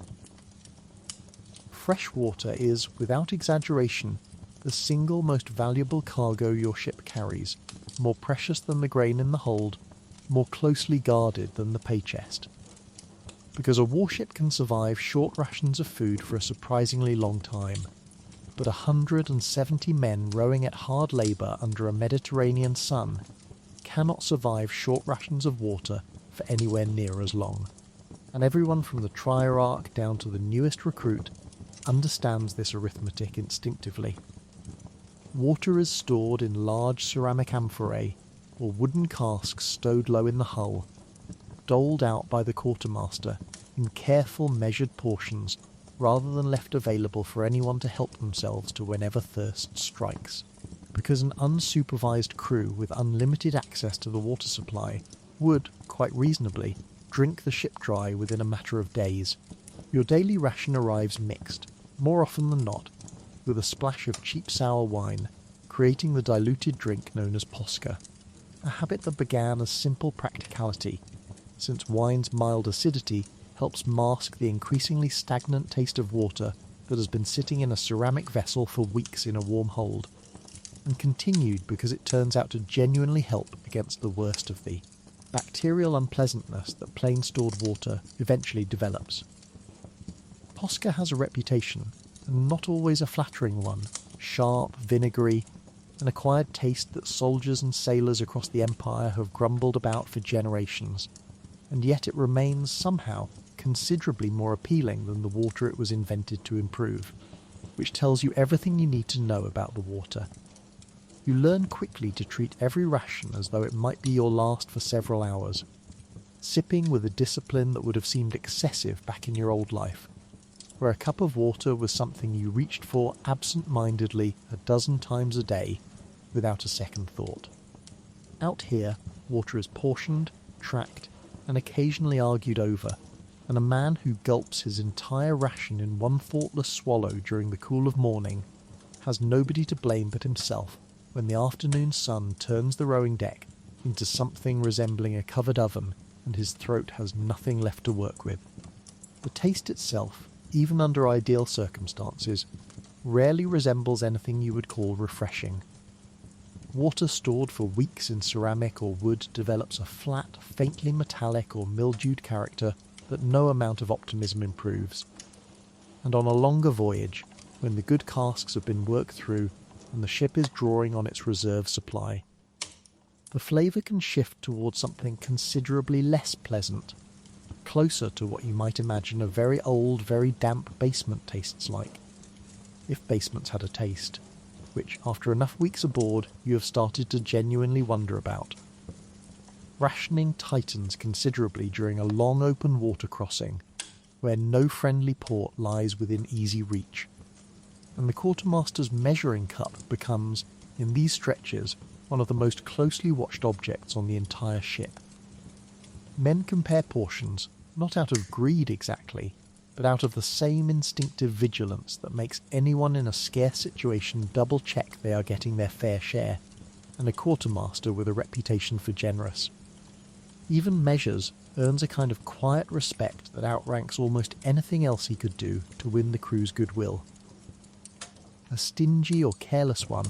Speaker 1: Fresh water is, without exaggeration, the single most valuable cargo your ship carries, more precious than the grain in the hold, more closely guarded than the pay chest. Because a warship can survive short rations of food for a surprisingly long time, but 170 men rowing at hard labour under a Mediterranean sun cannot survive short rations of water for anywhere near as long. And everyone from the trierarch down to the newest recruit understands this arithmetic instinctively. Water is stored in large ceramic amphorae or wooden casks stowed low in the hull, doled out by the quartermaster in careful measured portions rather than left available for anyone to help themselves to whenever thirst strikes. Because an unsupervised crew with unlimited access to the water supply would, quite reasonably, drink the ship dry within a matter of days, Your daily ration arrives mixed, more often than not, with a splash of cheap sour wine, creating the diluted drink known as posca, a habit that began as simple practicality, since wine's mild acidity helps mask the increasingly stagnant taste of water that has been sitting in a ceramic vessel for weeks in a warm hold, and continued because it turns out to genuinely help against the worst of the bacterial unpleasantness that plain stored water eventually develops. Posca has a reputation, and not always a flattering one, sharp, vinegary, an acquired taste that soldiers and sailors across the empire have grumbled about for generations, and yet it remains somehow considerably more appealing than the water it was invented to improve, which tells you everything you need to know about the water. You learn quickly to treat every ration as though it might be your last for several hours, sipping with a discipline that would have seemed excessive back in your old life, where a cup of water was something you reached for absent-mindedly a dozen times a day without a second thought. Out here, water is portioned, tracked, and occasionally argued over, and a man who gulps his entire ration in one thoughtless swallow during the cool of morning has nobody to blame but himself when the afternoon sun turns the rowing deck into something resembling a covered oven and his throat has nothing left to work with. The taste itself, even under ideal circumstances, rarely resembles anything you would call refreshing. Water stored for weeks in ceramic or wood develops a flat, faintly metallic or mildewed character that no amount of optimism improves. And on a longer voyage, when the good casks have been worked through and the ship is drawing on its reserve supply, the flavour can shift towards something considerably less pleasant, closer to what you might imagine a very old, very damp basement tastes like, if basements had a taste, which after enough weeks aboard you have started to genuinely wonder about. Rationing tightens considerably during a long open water crossing, where no friendly port lies within easy reach, and the quartermaster's measuring cup becomes, in these stretches, one of the most closely watched objects on the entire ship. Men compare portions, not out of greed exactly, but out of the same instinctive vigilance that makes anyone in a scarce situation double-check they are getting their fair share, and a quartermaster with a reputation for generous. Even Measures earns a kind of quiet respect that outranks almost anything else he could do to win the crew's goodwill. A stingy or careless one,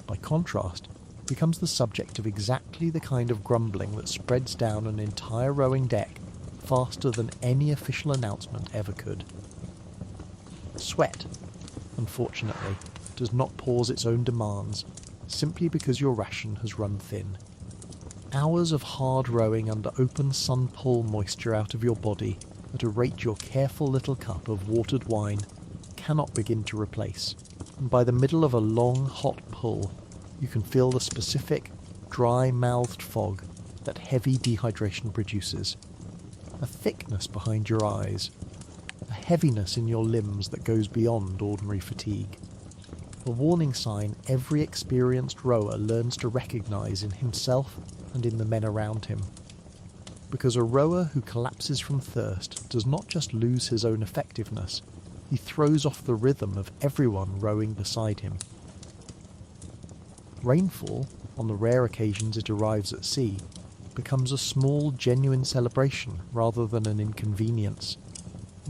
Speaker 1: by contrast, becomes the subject of exactly the kind of grumbling that spreads down an entire rowing deck faster than any official announcement ever could. Sweat, unfortunately, does not pause its own demands simply because your ration has run thin. Hours of hard rowing under open sun pull moisture out of your body at a rate your careful little cup of watered wine cannot begin to replace, and by the middle of a long hot pull you can feel the specific dry-mouthed fog that heavy dehydration produces, a thickness behind your eyes, a heaviness in your limbs that goes beyond ordinary fatigue, a warning sign every experienced rower learns to recognise in himself and in the men around him. Because a rower who collapses from thirst does not just lose his own effectiveness, he throws off the rhythm of everyone rowing beside him. Rainfall, on the rare occasions it arrives at sea, becomes a small, genuine celebration rather than an inconvenience.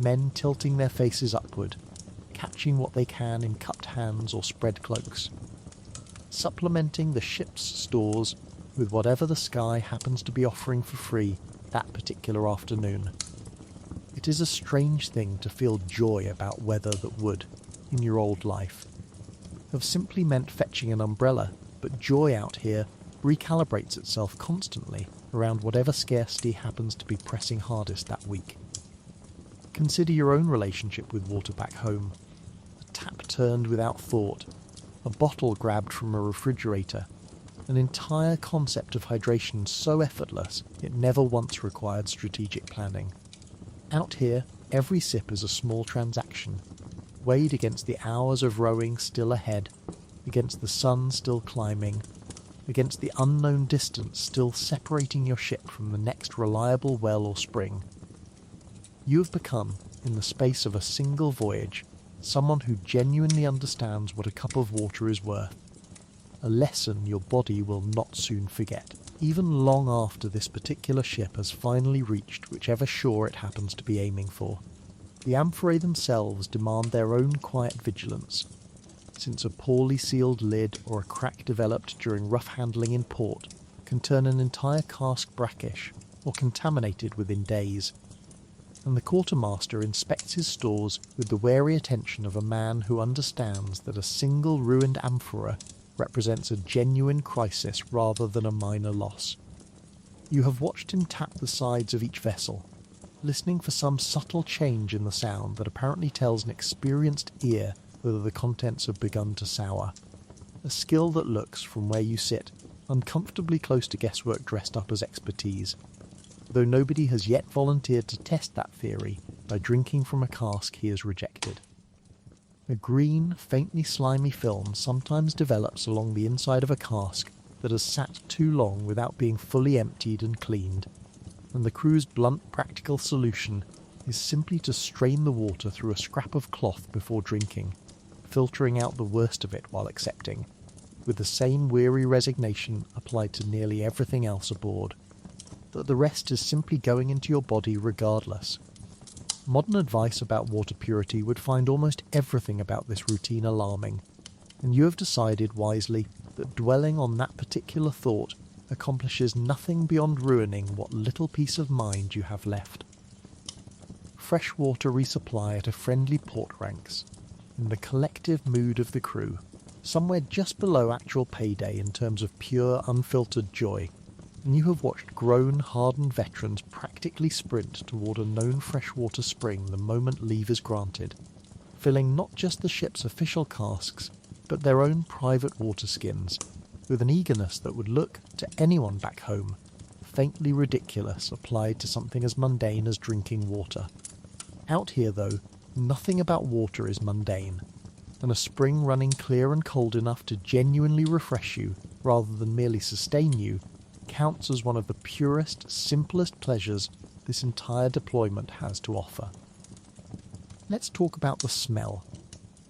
Speaker 1: Men tilting their faces upward, catching what they can in cupped hands or spread cloaks, supplementing the ship's stores with whatever the sky happens to be offering for free that particular afternoon. It is a strange thing to feel joy about weather that would, in your old life, have simply meant fetching an umbrella, but joy out here recalibrates itself constantly around whatever scarcity happens to be pressing hardest that week. Consider your own relationship with water back home. A tap turned without thought, a bottle grabbed from a refrigerator, an entire concept of hydration so effortless it never once required strategic planning. Out here, every sip is a small transaction, weighed against the hours of rowing still ahead, against the sun still climbing, against the unknown distance still separating your ship from the next reliable well or spring. You have become, in the space of a single voyage, someone who genuinely understands what a cup of water is worth. A lesson your body will not soon forget, even long after this particular ship has finally reached whichever shore it happens to be aiming for. The amphorae themselves demand their own quiet vigilance, since a poorly sealed lid or a crack developed during rough handling in port can turn an entire cask brackish or contaminated within days. And the quartermaster inspects his stores with the wary attention of a man who understands that a single ruined amphora represents a genuine crisis rather than a minor loss. You have watched him tap the sides of each vessel, listening for some subtle change in the sound that apparently tells an experienced ear whether the contents have begun to sour. A skill that looks, from where you sit, uncomfortably close to guesswork dressed up as expertise, though nobody has yet volunteered to test that theory by drinking from a cask he has rejected. A green, faintly slimy film sometimes develops along the inside of a cask that has sat too long without being fully emptied and cleaned, and the crew's blunt practical solution is simply to strain the water through a scrap of cloth before drinking, filtering out the worst of it while accepting, with the same weary resignation applied to nearly everything else aboard, that the rest is simply going into your body regardless. Modern advice about water purity would find almost everything about this routine alarming, and you have decided wisely that dwelling on that particular thought accomplishes nothing beyond ruining what little peace of mind you have left. Fresh water resupply at a friendly port ranks, in the collective mood of the crew, somewhere just below actual payday in terms of pure, unfiltered joy, and you have watched grown, hardened veterans practically sprint toward a known freshwater spring the moment leave is granted, filling not just the ship's official casks, but their own private water skins, with an eagerness that would look, to anyone back home, faintly ridiculous applied to something as mundane as drinking water. Out here, though, nothing about water is mundane, and a spring running clear and cold enough to genuinely refresh you, rather than merely sustain you, counts as one of the purest, simplest pleasures this entire deployment has to offer. Let's talk about the smell,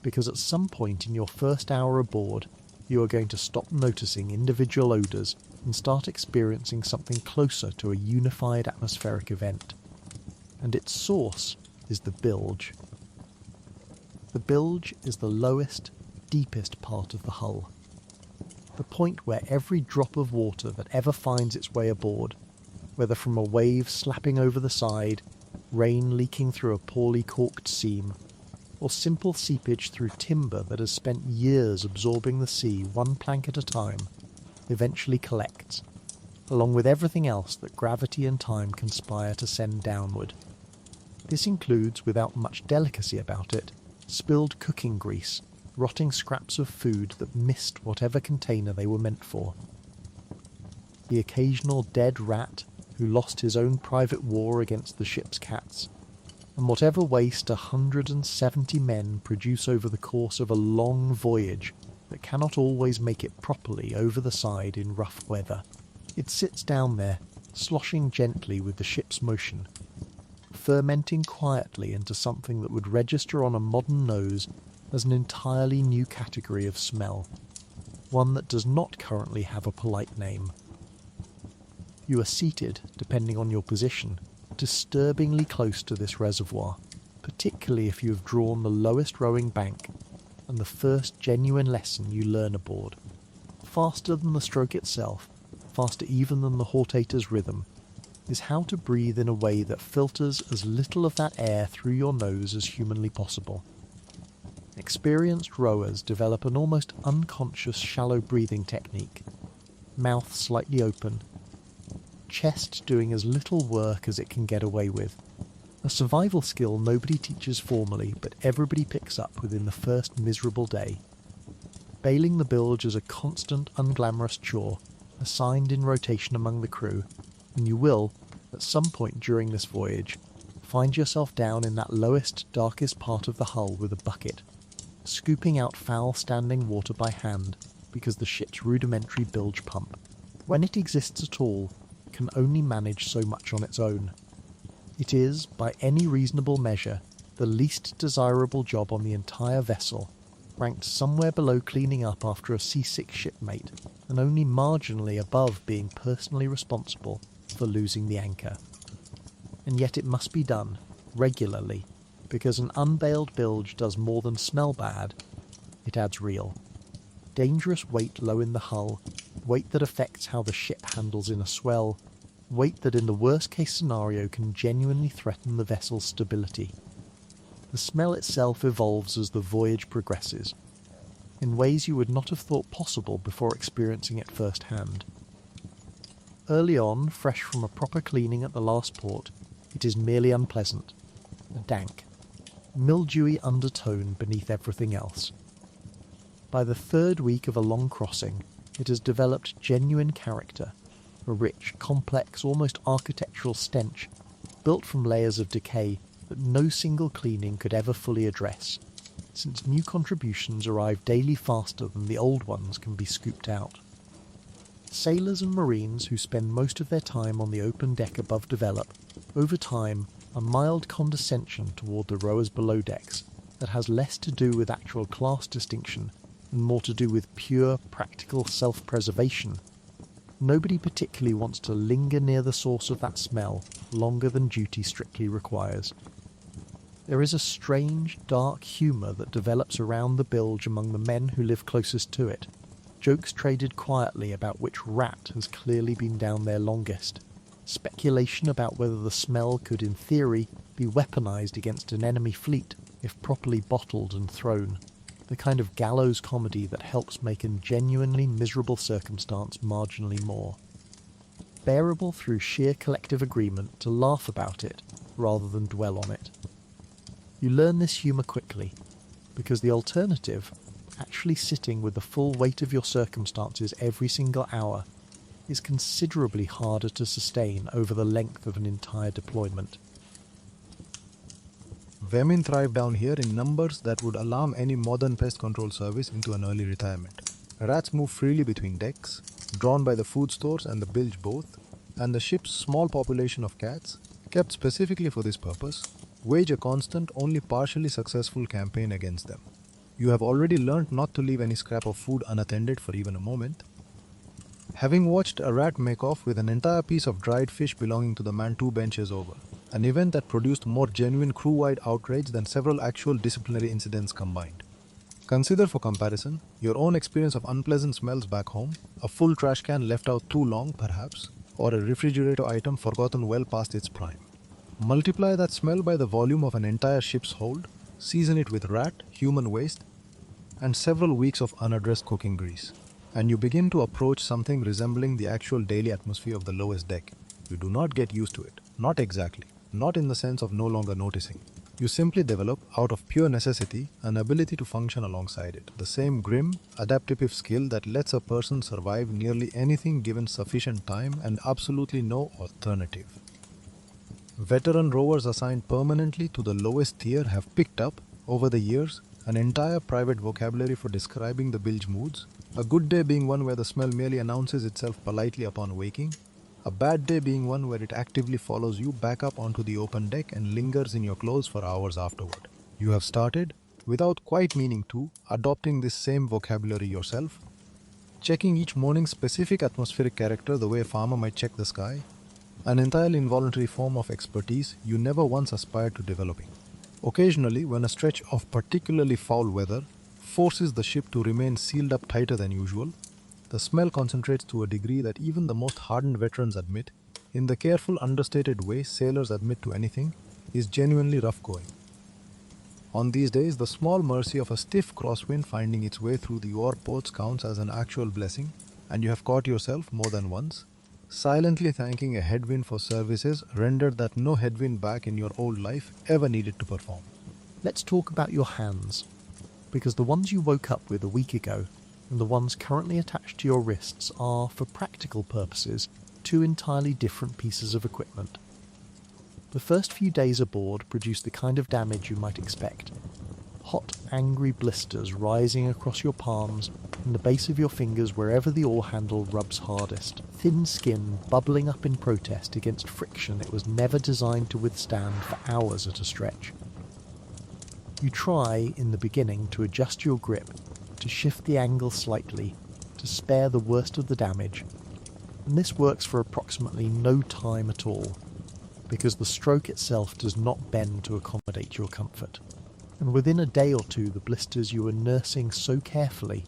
Speaker 1: because at some point in your first hour aboard, you are going to stop noticing individual odours and start experiencing something closer to a unified atmospheric event. And its source is the bilge. The bilge is the lowest, deepest part of the hull. The point where every drop of water that ever finds its way aboard, whether from a wave slapping over the side, rain leaking through a poorly caulked seam, or simple seepage through timber that has spent years absorbing the sea one plank at a time, eventually collects, along with everything else that gravity and time conspire to send downward. This includes, without much delicacy about it, spilled cooking grease, rotting scraps of food that missed whatever container they were meant for, the occasional dead rat who lost his own private war against the ship's cats, and whatever waste 170 men produce over the course of a long voyage that cannot always make it properly over the side in rough weather. It sits down there, sloshing gently with the ship's motion, fermenting quietly into something that would register on a modern nose as an entirely new category of smell, one that does not currently have a polite name. You are seated, depending on your position, disturbingly close to this reservoir, particularly if you have drawn the lowest rowing bank and the first genuine lesson you learn aboard. Faster than the stroke itself, faster even than the hortator's rhythm, is how to breathe in a way that filters as little of that air through your nose as humanly possible. Experienced rowers develop an almost unconscious shallow breathing technique, mouth slightly open, chest doing as little work as it can get away with. A survival skill nobody teaches formally, but everybody picks up within the first miserable day. Bailing the bilge is a constant, unglamorous chore, assigned in rotation among the crew, and you will, at some point during this voyage, find yourself down in that lowest, darkest part of the hull with a bucket, scooping out foul-standing water by hand because the ship's rudimentary bilge pump, when it exists at all, can only manage so much on its own. It is, by any reasonable measure, the least desirable job on the entire vessel, ranked somewhere below cleaning up after a seasick shipmate, and only marginally above being personally responsible for losing the anchor. And yet it must be done, regularly, because an unbailed bilge does more than smell bad, it adds real. Dangerous weight low in the hull, weight that affects how the ship handles in a swell, weight that in the worst case scenario can genuinely threaten the vessel's stability. The smell itself evolves as the voyage progresses, in ways you would not have thought possible before experiencing it firsthand. Early on, fresh from a proper cleaning at the last port, it is merely unpleasant, dank, mildewy undertone beneath everything else. By the third week of a long crossing, it has developed genuine character, a rich, complex, almost architectural stench, built from layers of decay that no single cleaning could ever fully address, since new contributions arrive daily faster than the old ones can be scooped out. Sailors and marines who spend most of their time on the open deck above develop, over time, a mild condescension toward the rowers below decks that has less to do with actual class distinction and more to do with pure, practical self-preservation. Nobody particularly wants to linger near the source of that smell longer than duty strictly requires. There is a strange, dark humour that develops around the bilge among the men who live closest to it, jokes traded quietly about which rat has clearly been down there longest, speculation about whether the smell could in theory be weaponised against an enemy fleet if properly bottled and thrown, the kind of gallows comedy that helps make a genuinely miserable circumstance marginally more bearable through sheer collective agreement to laugh about it rather than dwell on it. You learn this humour quickly, because the alternative, actually sitting with the full weight of your circumstances every single hour, is considerably harder to sustain over the length of an entire deployment.
Speaker 2: Vermin thrive down here in numbers that would alarm any modern pest control service into an early retirement. Rats move freely between decks, drawn by the food stores and the bilge both, and the ship's small population of cats, kept specifically for this purpose, wage a constant, only partially successful campaign against them. You have already learned not to leave any scrap of food unattended for even a moment. Having watched a rat make off with an entire piece of dried fish belonging to the man 2 benches over, an event that produced more genuine crew-wide outrage than several actual disciplinary incidents combined. Consider for comparison your own experience of unpleasant smells back home, a full trash can left out too long perhaps, or a refrigerator item forgotten well past its prime. Multiply that smell by the volume of an entire ship's hold, season it with rat, human waste, and several weeks of unaddressed cooking grease, and you begin to approach something resembling the actual daily atmosphere of the lowest deck. You do not get used to it, not exactly, not in the sense of no longer noticing. You simply develop, out of pure necessity, an ability to function alongside it, the same grim, adaptive skill that lets a person survive nearly anything given sufficient time and absolutely no alternative. Veteran rowers assigned permanently to the lowest tier have picked up, over the years, an entire private vocabulary for describing the bilge moods, a good day being one where the smell merely announces itself politely upon waking, a bad day being one where it actively follows you back up onto the open deck and lingers in your clothes for hours afterward. You have started, without quite meaning to, adopting this same vocabulary yourself, checking each morning's specific atmospheric character the way a farmer might check the sky, an entirely involuntary form of expertise you never once aspired to developing. Occasionally, when a stretch of particularly foul weather forces the ship to remain sealed up tighter than usual, the smell concentrates to a degree that even the most hardened veterans admit, in the careful, understated way sailors admit to anything, is genuinely rough going. On these days, the small mercy of a stiff crosswind finding its way through the oar ports counts as an actual blessing, and you have caught yourself more than once, silently thanking a headwind for services rendered that no headwind back in your old life ever needed to perform.
Speaker 1: Let's talk about your hands, because the ones you woke up with a week ago and the ones currently attached to your wrists are, for practical purposes, 2 entirely different pieces of equipment. The first few days aboard produce the kind of damage you might expect. Hot, angry blisters rising across your palms and the base of your fingers wherever the oar handle rubs hardest. Thin skin bubbling up in protest against friction it was never designed to withstand for hours at a stretch. You try, in the beginning, to adjust your grip, to shift the angle slightly, to spare the worst of the damage, and this works for approximately no time at all, because the stroke itself does not bend to accommodate your comfort. And within a day or two, the blisters you were nursing so carefully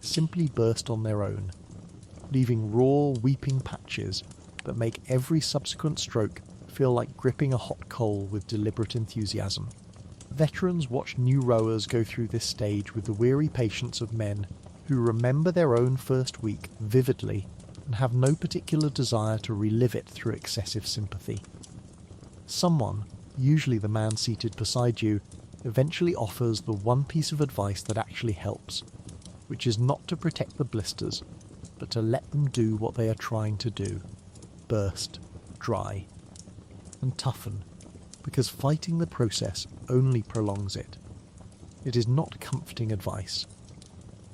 Speaker 1: simply burst on their own, leaving raw, weeping patches that make every subsequent stroke feel like gripping a hot coal with deliberate enthusiasm. Veterans watch new rowers go through this stage with the weary patience of men who remember their own first week vividly and have no particular desire to relive it through excessive sympathy. Someone, usually the man seated beside you, eventually offers the one piece of advice that actually helps, which is not to protect the blisters, but to let them do what they are trying to do: burst, dry, and toughen, because fighting the process only prolongs it. It is not comforting advice.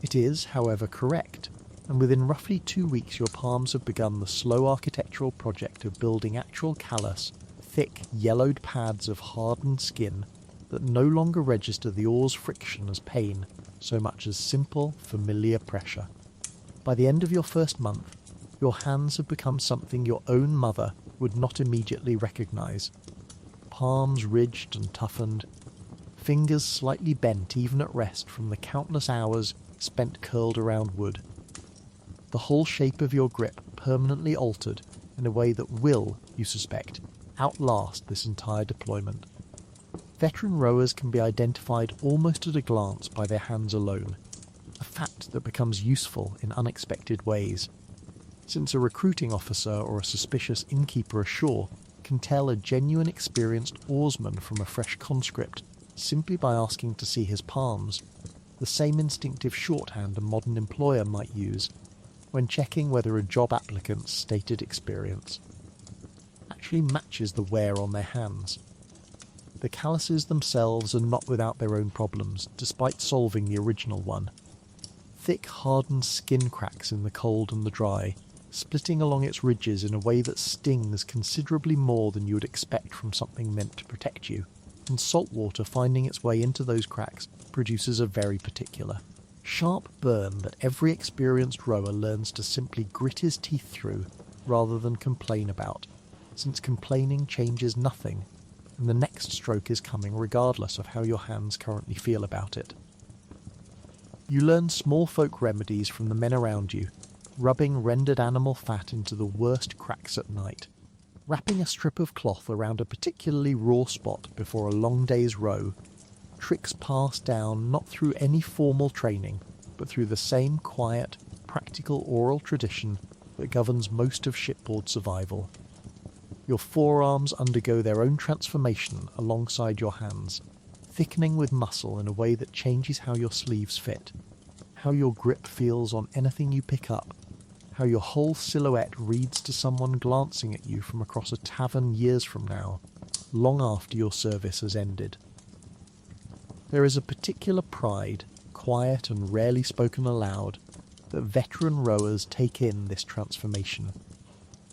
Speaker 1: It is, however, correct, and within roughly 2 weeks your palms have begun the slow architectural project of building actual callous, thick, yellowed pads of hardened skin that no longer register the oar's friction as pain so much as simple, familiar pressure. By the end of your first month, your hands have become something your own mother would not immediately recognise. Palms ridged and toughened, fingers slightly bent even at rest from the countless hours spent curled around wood. The whole shape of your grip permanently altered in a way that will, you suspect, outlast this entire deployment. Veteran rowers can be identified almost at a glance by their hands alone, a fact that becomes useful in unexpected ways, since a recruiting officer or a suspicious innkeeper ashore can tell a genuine experienced oarsman from a fresh conscript simply by asking to see his palms, the same instinctive shorthand a modern employer might use when checking whether a job applicant's stated experience actually matches the wear on their hands. The calluses themselves are not without their own problems, despite solving the original one. Thick, hardened skin cracks in the cold and the dry, splitting along its ridges in a way that stings considerably more than you would expect from something meant to protect you, and salt water finding its way into those cracks produces a very particular, sharp burn that every experienced rower learns to simply grit his teeth through rather than complain about, since complaining changes nothing, and the next stroke is coming regardless of how your hands currently feel about it. You learn small folk remedies from the men around you, rubbing rendered animal fat into the worst cracks at night, wrapping a strip of cloth around a particularly raw spot before a long day's row, tricks passed down not through any formal training, but through the same quiet, practical oral tradition that governs most of shipboard survival. Your forearms undergo their own transformation alongside your hands, thickening with muscle in a way that changes how your sleeves fit, how your grip feels on anything you pick up, how your whole silhouette reads to someone glancing at you from across a tavern years from now, long after your service has ended. There is a particular pride, quiet and rarely spoken aloud, that veteran rowers take in this transformation.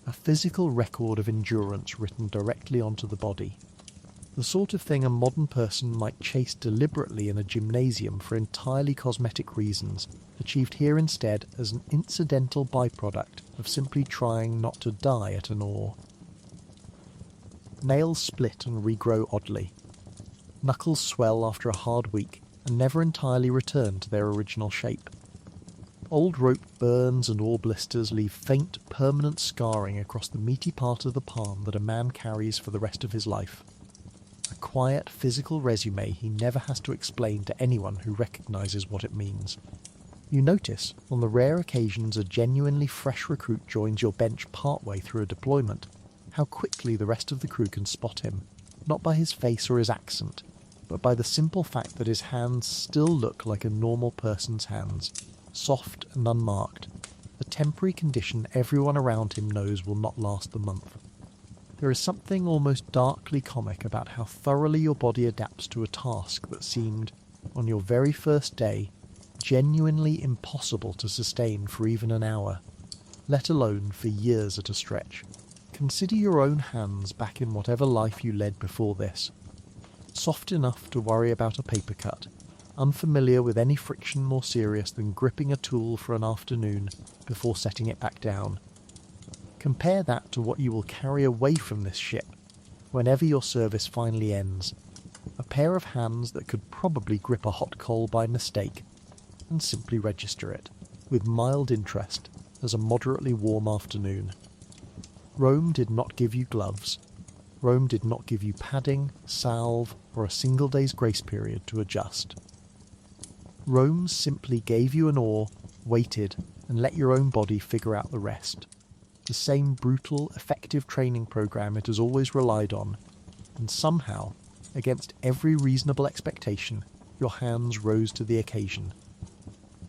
Speaker 1: A physical record of endurance written directly onto the body. The sort of thing a modern person might chase deliberately in a gymnasium for entirely cosmetic reasons, achieved here instead as an incidental byproduct of simply trying not to die at an oar. Nails split and regrow oddly. Knuckles swell after a hard week and never entirely return to their original shape. Old rope burns and oar blisters leave faint, permanent scarring across the meaty part of the palm that a man carries for the rest of his life. A quiet, physical resume he never has to explain to anyone who recognises what it means. You notice, on the rare occasions a genuinely fresh recruit joins your bench partway through a deployment, how quickly the rest of the crew can spot him, not by his face or his accent, but by the simple fact that his hands still look like a normal person's hands, soft and unmarked, a temporary condition everyone around him knows will not last the month. There is something almost darkly comic about how thoroughly your body adapts to a task that seemed, on your very first day, genuinely impossible to sustain for even an hour, let alone for years at a stretch. Consider your own hands back in whatever life you led before this. soft enough to worry about a paper cut, unfamiliar with any friction more serious than gripping a tool for an afternoon before setting it back down. Compare that to what you will carry away from this ship whenever your service finally ends. A pair of hands that could probably grip a hot coal by mistake and simply register it, with mild interest, as a moderately warm afternoon. Rome did not give you gloves. Rome did not give you padding, salve, or a single day's grace period to adjust. Rome simply gave you an oar, waited, and let your own body figure out the rest. The same brutal, effective training program it has always relied on, and somehow, against every reasonable expectation, your hands rose to the occasion.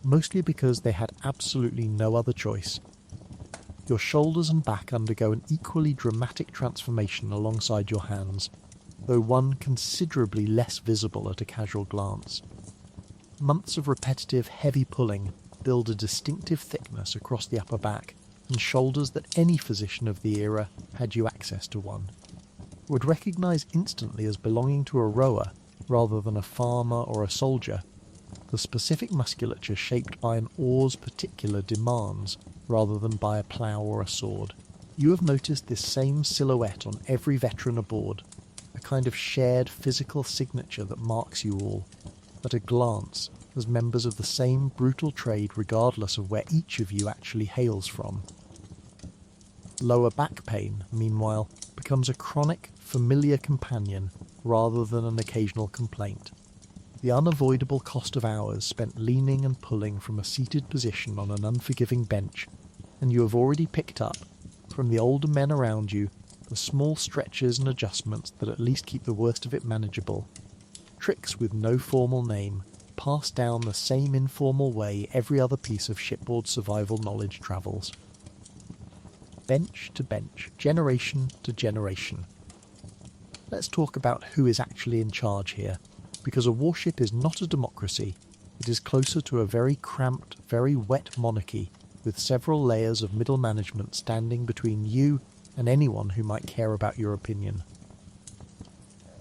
Speaker 1: Mostly because they had absolutely no other choice. Your shoulders and back undergo an equally dramatic transformation alongside your hands, though one considerably less visible at a casual glance. Months of repetitive, heavy pulling build a distinctive thickness across the upper back and shoulders that any physician of the era, had you access to one, would recognise instantly as belonging to a rower rather than a farmer or a soldier, the specific musculature shaped by an oar's particular demands rather than by a plough or a sword. You have noticed this same silhouette on every veteran aboard, a kind of shared physical signature that marks you all, at a glance, as members of the same brutal trade regardless of where each of you actually hails from. Lower back pain, meanwhile, becomes a chronic, familiar companion rather than an occasional complaint. The unavoidable cost of hours spent leaning and pulling from a seated position on an unforgiving bench, and you have already picked up, from the older men around you, the small stretches and adjustments that at least keep the worst of it manageable. Tricks with no formal name, passed down the same informal way every other piece of shipboard survival knowledge travels. Bench to bench, generation to generation. Let's talk about who is actually in charge here, because a warship is not a democracy. It is closer to a very cramped, very wet monarchy, with several layers of middle management standing between you and anyone who might care about your opinion.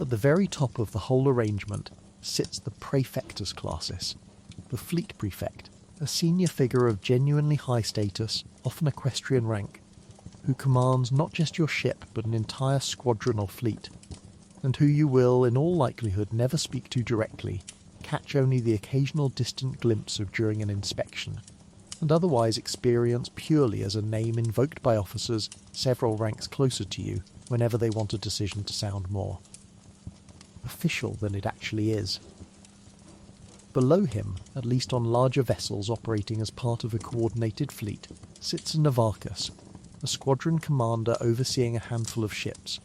Speaker 1: At the very top of the whole arrangement sits the praefectus classis, the fleet prefect, a senior figure of genuinely high status, often equestrian rank, who commands not just your ship but an entire squadron or fleet, and who you will, in all likelihood, never speak to directly, catch only the occasional distant glimpse of during an inspection, and otherwise experience purely as a name invoked by officers several ranks closer to you whenever they want a decision to sound more official than it actually is. Below him, at least on larger vessels operating as part of a coordinated fleet, sits a navarchus, a squadron commander overseeing a handful of ships,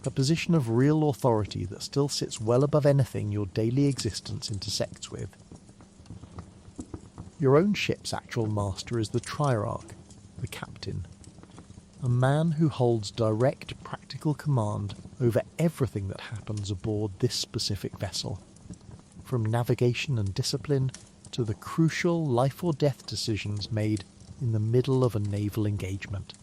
Speaker 1: a position of real authority that still sits well above anything your daily existence intersects with. Your own ship's actual master is the triarch, the captain, a man who holds direct practical command over everything that happens aboard this specific vessel, from navigation and discipline to the crucial life or death decisions made in the middle of a naval engagement.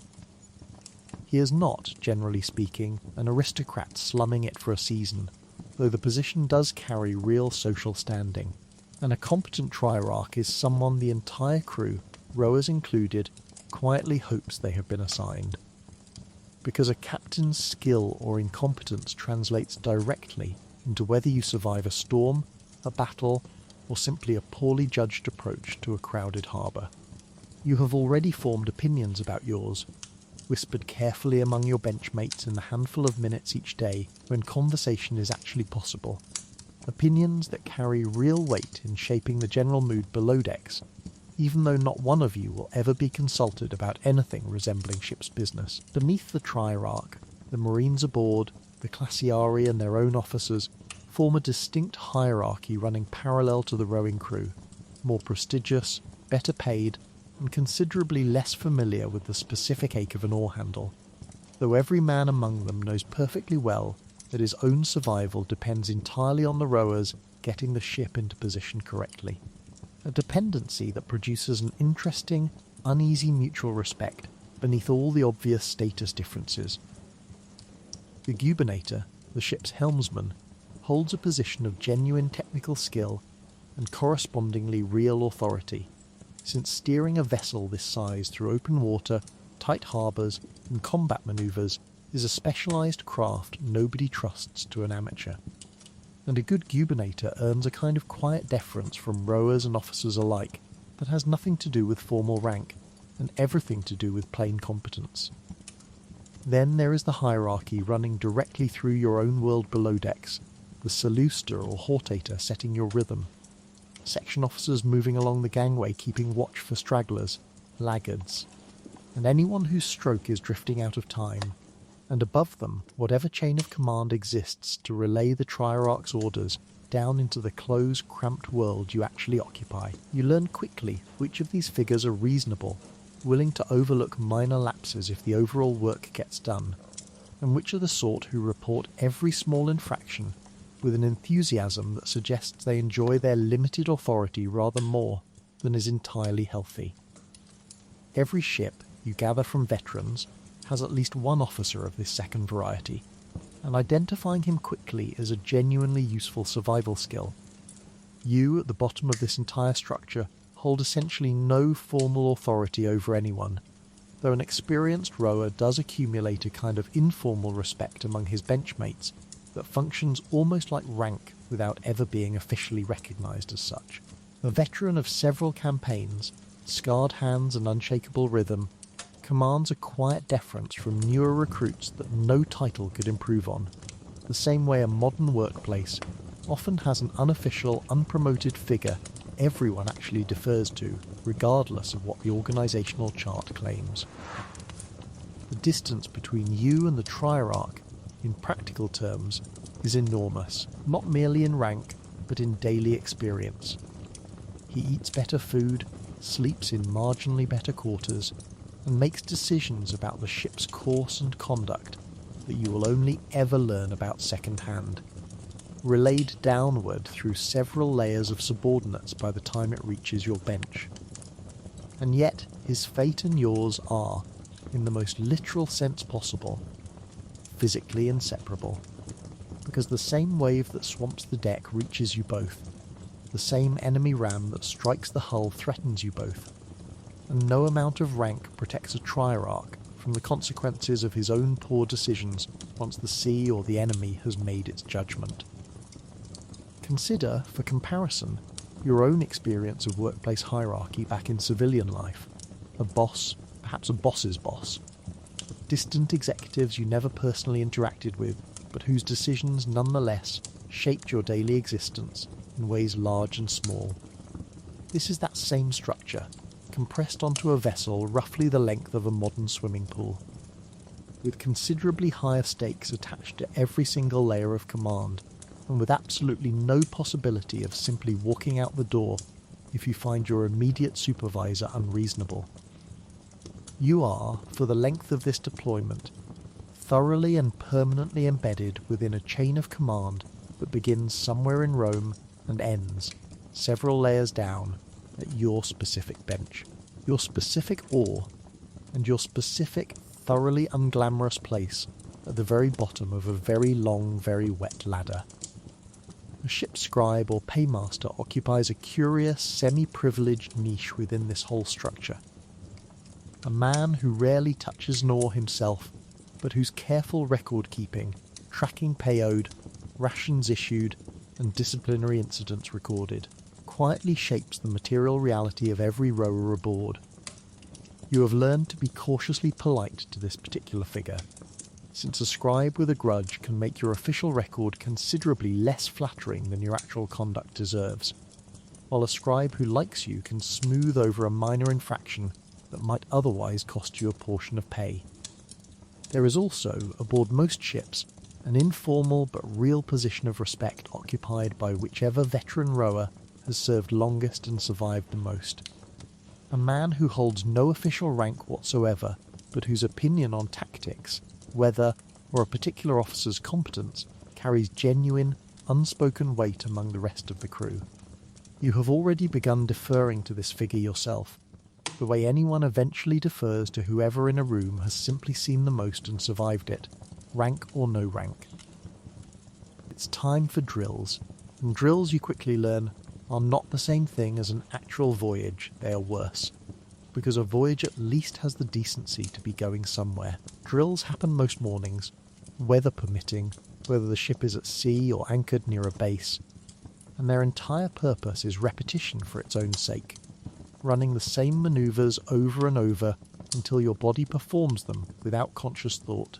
Speaker 1: He is not, generally speaking, an aristocrat slumming it for a season, though the position does carry real social standing, and a competent triarch is someone the entire crew, rowers included, quietly hopes they have been assigned. Because a captain's skill or incompetence translates directly into whether you survive a storm, a battle, or simply a poorly judged approach to a crowded harbour. You have already formed opinions about yours, whispered carefully among your benchmates in the handful of minutes each day when conversation is actually possible. Opinions that carry real weight in shaping the general mood below decks, even though not one of you will ever be consulted about anything resembling ship's business. Beneath the triarch, the marines aboard, the classiari and their own officers, form a distinct hierarchy running parallel to the rowing crew, more prestigious, better paid, and considerably less familiar with the specific ache of an oar handle, though every man among them knows perfectly well that his own survival depends entirely on the rowers getting the ship into position correctly. A dependency that produces an interesting, uneasy mutual respect beneath all the obvious status differences. The gubernator, the ship's helmsman, holds a position of genuine technical skill and correspondingly real authority, since steering a vessel this size through open water, tight harbours and combat manoeuvres is a specialised craft nobody trusts to an amateur. And a good gubernator earns a kind of quiet deference from rowers and officers alike that has nothing to do with formal rank and everything to do with plain competence. Then there is the hierarchy running directly through your own world below decks, the salooster or hortator setting your rhythm, section officers moving along the gangway keeping watch for stragglers, laggards, and anyone whose stroke is drifting out of time, and above them whatever chain of command exists to relay the Triarch's orders down into the closed, cramped world you actually occupy. You learn quickly which of these figures are reasonable, willing to overlook minor lapses if the overall work gets done, and which are the sort who report every small infraction with an enthusiasm that suggests they enjoy their limited authority rather more than is entirely healthy. Every ship, you gather from veterans, has at least one officer of this second variety, and identifying him quickly is a genuinely useful survival skill. You, at the bottom of this entire structure, hold essentially no formal authority over anyone, though an experienced rower does accumulate a kind of informal respect among his benchmates that functions almost like rank without ever being officially recognised as such. A veteran of several campaigns, scarred hands and unshakable rhythm, commands a quiet deference from newer recruits that no title could improve on, the same way a modern workplace often has an unofficial, unpromoted figure everyone actually defers to, regardless of what the organisational chart claims. The distance between you and the Triarch, in practical terms, is enormous, not merely in rank, but in daily experience. He eats better food, sleeps in marginally better quarters, and makes decisions about the ship's course and conduct that you will only ever learn about second-hand, relayed downward through several layers of subordinates by the time it reaches your bench. And yet his fate and yours are, in the most literal sense possible, physically inseparable, because the same wave that swamps the deck reaches you both, the same enemy ram that strikes the hull threatens you both, and no amount of rank protects a Triarch from the consequences of his own poor decisions once the sea or the enemy has made its judgment. Consider, for comparison, your own experience of workplace hierarchy back in civilian life. A boss, perhaps a boss's boss. Distant executives you never personally interacted with, but whose decisions nonetheless shaped your daily existence in ways large and small. This is that same structure, compressed onto a vessel roughly the length of a modern swimming pool, with considerably higher stakes attached to every single layer of command, and with absolutely no possibility of simply walking out the door if you find your immediate supervisor unreasonable. You are, for the length of this deployment, thoroughly and permanently embedded within a chain of command that begins somewhere in Rome and ends, several layers down, at your specific bench, your specific oar, and your specific, thoroughly unglamorous place at the very bottom of a very long, very wet ladder. A ship scribe or paymaster occupies a curious, semi-privileged niche within this whole structure. A man who rarely touches an oar himself, but whose careful record-keeping, tracking pay owed, rations issued, and disciplinary incidents recorded, quietly shapes the material reality of every rower aboard. You have learned to be cautiously polite to this particular figure, since a scribe with a grudge can make your official record considerably less flattering than your actual conduct deserves, while a scribe who likes you can smooth over a minor infraction that might otherwise cost you a portion of pay. There is also, aboard most ships, an informal but real position of respect occupied by whichever veteran rower has served longest and survived the most. A man who holds no official rank whatsoever, but whose opinion on tactics, weather, or a particular officer's competence carries genuine, unspoken weight among the rest of the crew. You have already begun deferring to this figure yourself, the way anyone eventually defers to whoever in a room has simply seen the most and survived it, rank or no rank. It's time for drills, and drills, you quickly learn, are not the same thing as an actual voyage. They are worse, because a voyage at least has the decency to be going somewhere. Drills happen most mornings, weather permitting, whether the ship is at sea or anchored near a base, and their entire purpose is repetition for its own sake, running the same manoeuvres over and over until your body performs them without conscious thought.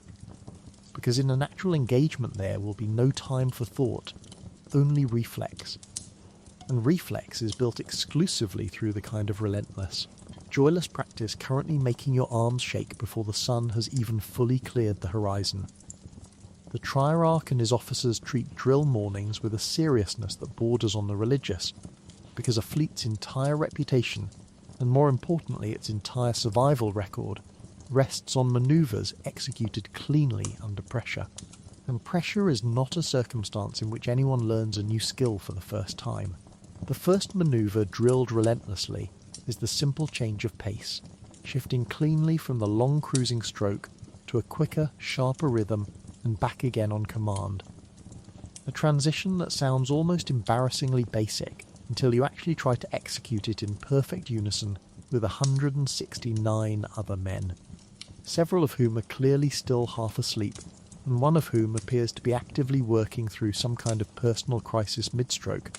Speaker 1: Because in an actual engagement there will be no time for thought, only reflex. And reflex is built exclusively through the kind of relentless, joyless practice currently making your arms shake before the sun has even fully cleared the horizon. The Triarch and his officers treat drill mornings with a seriousness that borders on the religious, because a fleet's entire reputation, and more importantly its entire survival record, rests on manoeuvres executed cleanly under pressure. And pressure is not a circumstance in which anyone learns a new skill for the first time. The first manoeuvre drilled relentlessly is the simple change of pace, shifting cleanly from the long cruising stroke to a quicker, sharper rhythm and back again on command. A transition that sounds almost embarrassingly basic until you actually try to execute it in perfect unison with 169 other men, several of whom are clearly still half asleep, and one of whom appears to be actively working through some kind of personal crisis mid-stroke.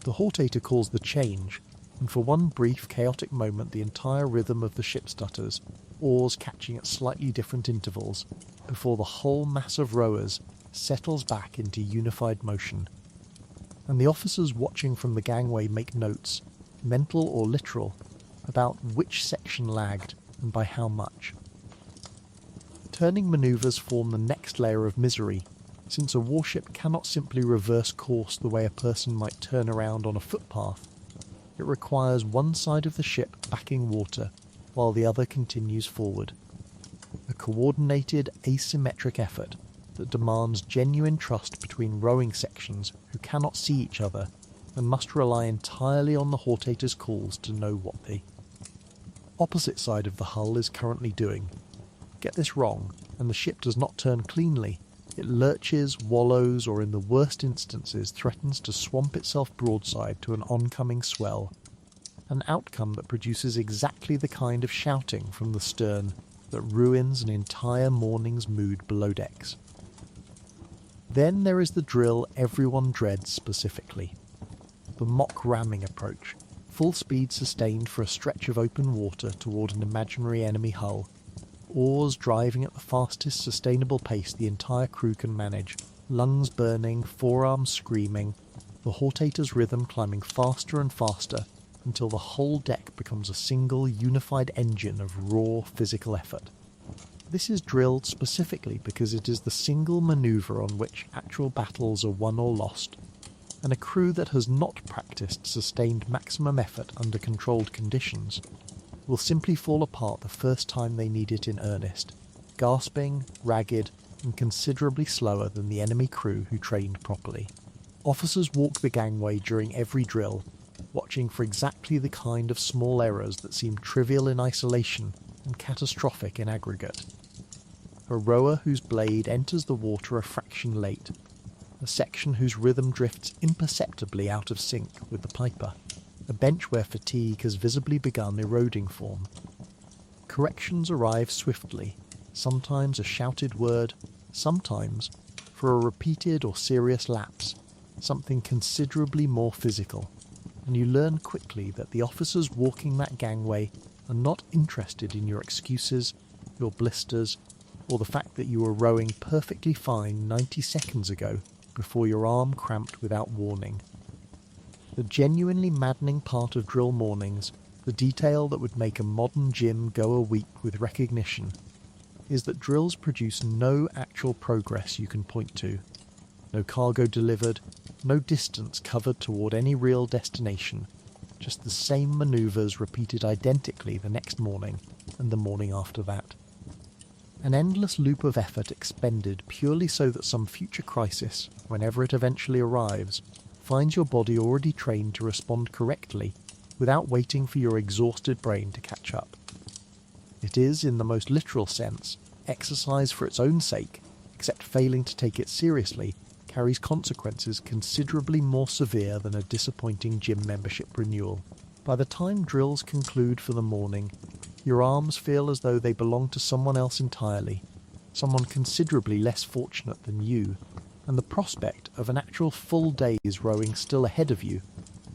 Speaker 1: The Hortator calls the change, and for one brief chaotic moment the entire rhythm of the ship stutters, oars catching at slightly different intervals, before the whole mass of rowers settles back into unified motion. And the officers watching from the gangway make notes, mental or literal, about which section lagged and by how much. Turning manoeuvres form the next layer of misery, since a warship cannot simply reverse course the way a person might turn around on a footpath. It requires one side of the ship backing water while the other continues forward. A coordinated, asymmetric effort that demands genuine trust between rowing sections who cannot see each other and must rely entirely on the Hortator's calls to know what the opposite side of the hull is currently doing. Get this wrong, and the ship does not turn cleanly. It lurches, wallows, or in the worst instances threatens to swamp itself broadside to an oncoming swell, an outcome that produces exactly the kind of shouting from the stern that ruins an entire morning's mood below decks. Then there is the drill everyone dreads specifically. The mock ramming approach, full speed sustained for a stretch of open water toward an imaginary enemy hull, oars driving at the fastest sustainable pace the entire crew can manage, lungs burning, forearms screaming, the Hortator's rhythm climbing faster and faster until the whole deck becomes a single unified engine of raw physical effort. This is drilled specifically because it is the single manoeuvre on which actual battles are won or lost, and a crew that has not practiced sustained maximum effort under controlled conditions will simply fall apart the first time they need it in earnest, gasping, ragged, and considerably slower than the enemy crew who trained properly. Officers walk the gangway during every drill, watching for exactly the kind of small errors that seem trivial in isolation and catastrophic in aggregate. A rower whose blade enters the water a fraction late, a section whose rhythm drifts imperceptibly out of sync with the piper, a bench where fatigue has visibly begun eroding form. Corrections arrive swiftly, sometimes a shouted word, sometimes, for a repeated or serious lapse, something considerably more physical, and you learn quickly that the officers walking that gangway are not interested in your excuses, your blisters, or the fact that you were rowing perfectly fine 90 seconds ago before your arm cramped without warning. The genuinely maddening part of drill mornings, the detail that would make a modern gym go a week with recognition, is that drills produce no actual progress you can point to. No cargo delivered, no distance covered toward any real destination, just the same manoeuvres repeated identically the next morning and the morning after that. An endless loop of effort expended purely so that some future crisis, whenever it eventually arrives, finds your body already trained to respond correctly without waiting for your exhausted brain to catch up. It is, in the most literal sense, exercise for its own sake, except failing to take it seriously, carries consequences considerably more severe than a disappointing gym membership renewal. By the time drills conclude for the morning, your arms feel as though they belong to someone else entirely, someone considerably less fortunate than you, and the prospect of an actual full day's rowing still ahead of you,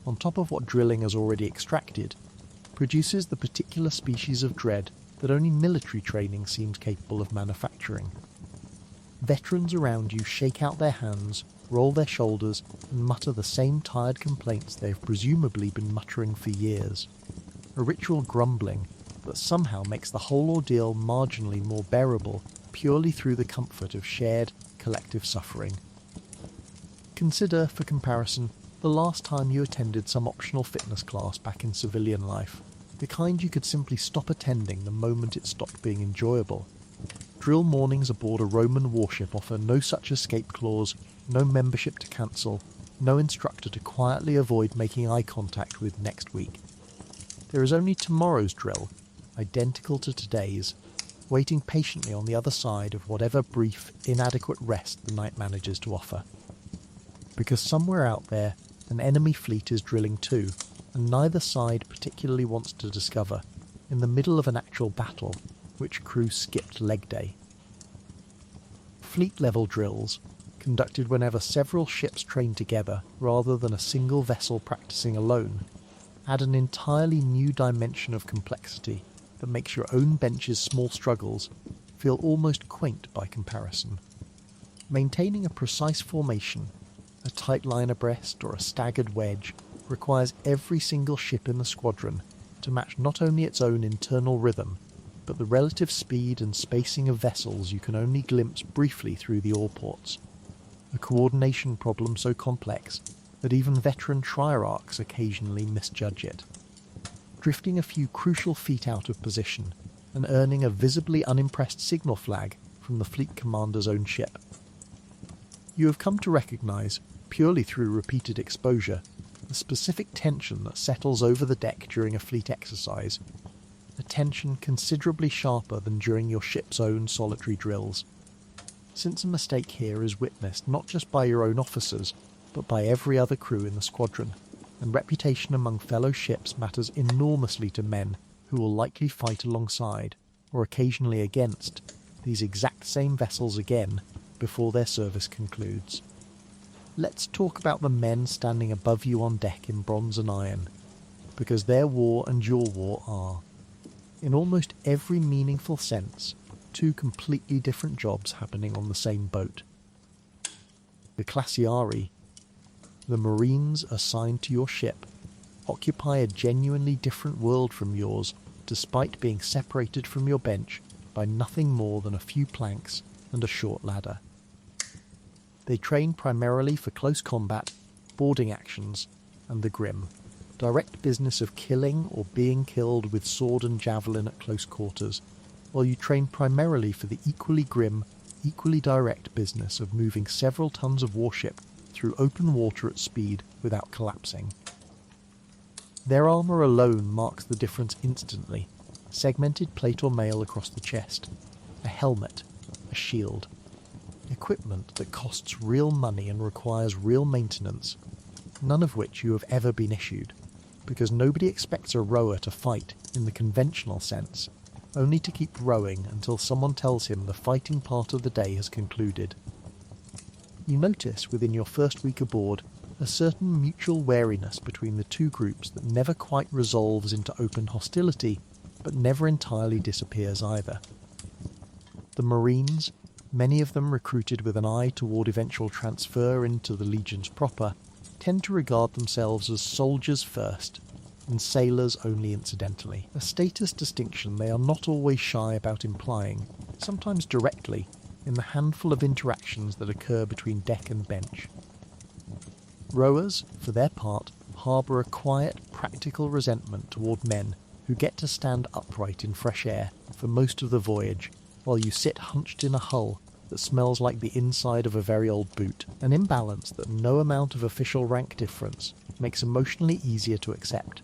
Speaker 1: on top of what drilling has already extracted, produces the particular species of dread that only military training seems capable of manufacturing. Veterans around you shake out their hands, roll their shoulders, and mutter the same tired complaints they've presumably been muttering for years. A ritual grumbling that somehow makes the whole ordeal marginally more bearable purely through the comfort of shared, collective suffering. Consider, for comparison, the last time you attended some optional fitness class back in civilian life, the kind you could simply stop attending the moment it stopped being enjoyable. Drill mornings aboard a Roman warship offer no such escape clause, no membership to cancel, no instructor to quietly avoid making eye contact with next week. There is only tomorrow's drill, identical to today's, waiting patiently on the other side of whatever brief, inadequate rest the night manages to offer. Because somewhere out there, an enemy fleet is drilling too, and neither side particularly wants to discover, in the middle of an actual battle, which crew skipped leg day. Fleet-level drills, conducted whenever several ships train together rather than a single vessel practicing alone, add an entirely new dimension of complexity that makes your own bench's small struggles feel almost quaint by comparison. Maintaining a precise formation, a tight line abreast or a staggered wedge, requires every single ship in the squadron to match not only its own internal rhythm, but the relative speed and spacing of vessels you can only glimpse briefly through the oar ports. A coordination problem so complex that even veteran triarchs occasionally misjudge it. Drifting a few crucial feet out of position and earning a visibly unimpressed signal flag from the fleet commander's own ship. You have come to recognise, purely through repeated exposure, the specific tension that settles over the deck during a fleet exercise, a tension considerably sharper than during your ship's own solitary drills. Since a mistake here is witnessed not just by your own officers, but by every other crew in the squadron, and reputation among fellow ships matters enormously to men who will likely fight alongside, or occasionally against, these exact same vessels again before their service concludes. Let's talk about the men standing above you on deck in bronze and iron, because their war and your war are, in almost every meaningful sense, two completely different jobs happening on the same boat. The Classiari, the Marines assigned to your ship, occupy a genuinely different world from yours, despite being separated from your bench by nothing more than a few planks and a short ladder. They train primarily for close combat, boarding actions, and the grim, direct business of killing or being killed with sword and javelin at close quarters, while you train primarily for the equally grim, equally direct business of moving several tons of warship through open water at speed without collapsing. Their armour alone marks the difference instantly: segmented plate or mail across the chest, a helmet, a shield, equipment that costs real money and requires real maintenance, none of which you have ever been issued, because nobody expects a rower to fight in the conventional sense, only to keep rowing until someone tells him the fighting part of the day has concluded. You notice within your first week aboard a certain mutual wariness between the two groups that never quite resolves into open hostility, but never entirely disappears either. The Marines, many of them recruited with an eye toward eventual transfer into the legions proper, tend to regard themselves as soldiers first, and sailors only incidentally, a status distinction they are not always shy about implying, sometimes directly, in the handful of interactions that occur between deck and bench. Rowers, for their part, harbour a quiet, practical resentment toward men who get to stand upright in fresh air for most of the voyage, while you sit hunched in a hull that smells like the inside of a very old boot, an imbalance that no amount of official rank difference makes emotionally easier to accept.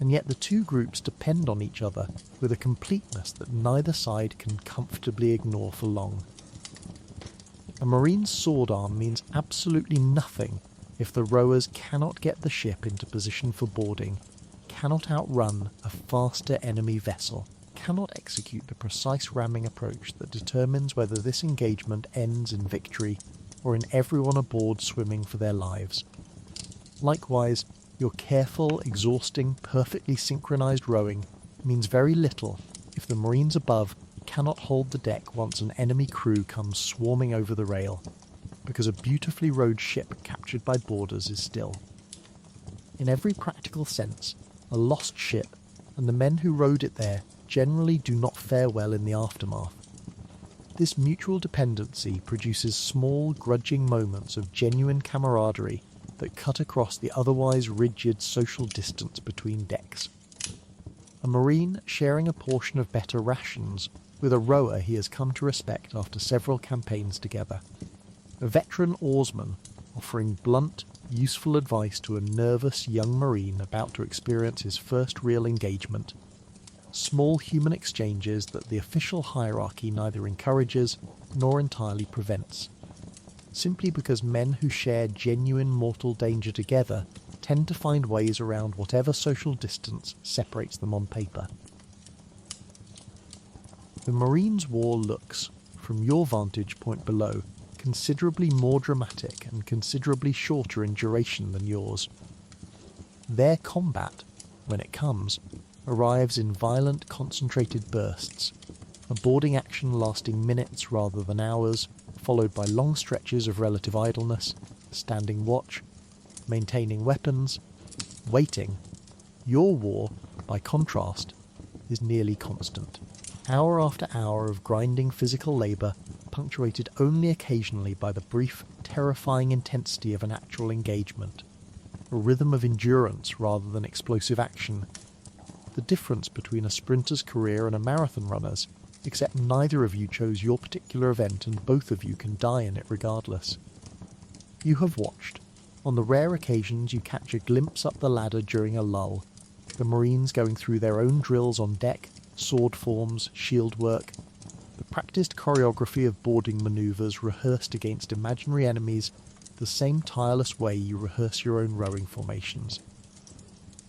Speaker 1: And yet the two groups depend on each other with a completeness that neither side can comfortably ignore for long. A marine's sword arm means absolutely nothing if the rowers cannot get the ship into position for boarding, cannot outrun a faster enemy vessel, cannot execute the precise ramming approach that determines whether this engagement ends in victory or in everyone aboard swimming for their lives. Likewise, your careful, exhausting, perfectly synchronized rowing means very little if the marines above cannot hold the deck once an enemy crew comes swarming over the rail, because a beautifully rowed ship captured by boarders is still. In every practical sense, a lost ship, and the men who rowed it there generally do not fare well in the aftermath. This mutual dependency produces small, grudging moments of genuine camaraderie that cut across the otherwise rigid social distance between decks. A marine sharing a portion of better rations with a rower he has come to respect after several campaigns together. A veteran oarsman offering blunt, useful advice to a nervous young marine about to experience his first real engagement. Small human exchanges that the official hierarchy neither encourages nor entirely prevents, simply because men who share genuine mortal danger together tend to find ways around whatever social distance separates them on paper. The Marines' war looks, from your vantage point below, considerably more dramatic and considerably shorter in duration than yours. Their combat, when it comes, arrives in violent, concentrated bursts, a boarding action lasting minutes rather than hours, followed by long stretches of relative idleness, standing watch, maintaining weapons, waiting. Your war, by contrast, is nearly constant. Hour after hour of grinding physical labour, punctuated only occasionally by the brief, terrifying intensity of an actual engagement, a rhythm of endurance rather than explosive action. The difference between a sprinter's career and a marathon runner's, except neither of you chose your particular event and both of you can die in it regardless. You have watched. On the rare occasions you catch a glimpse up the ladder during a lull, the Marines going through their own drills on deck, sword forms, shield work, the practiced choreography of boarding manoeuvres rehearsed against imaginary enemies the same tireless way you rehearse your own rowing formations.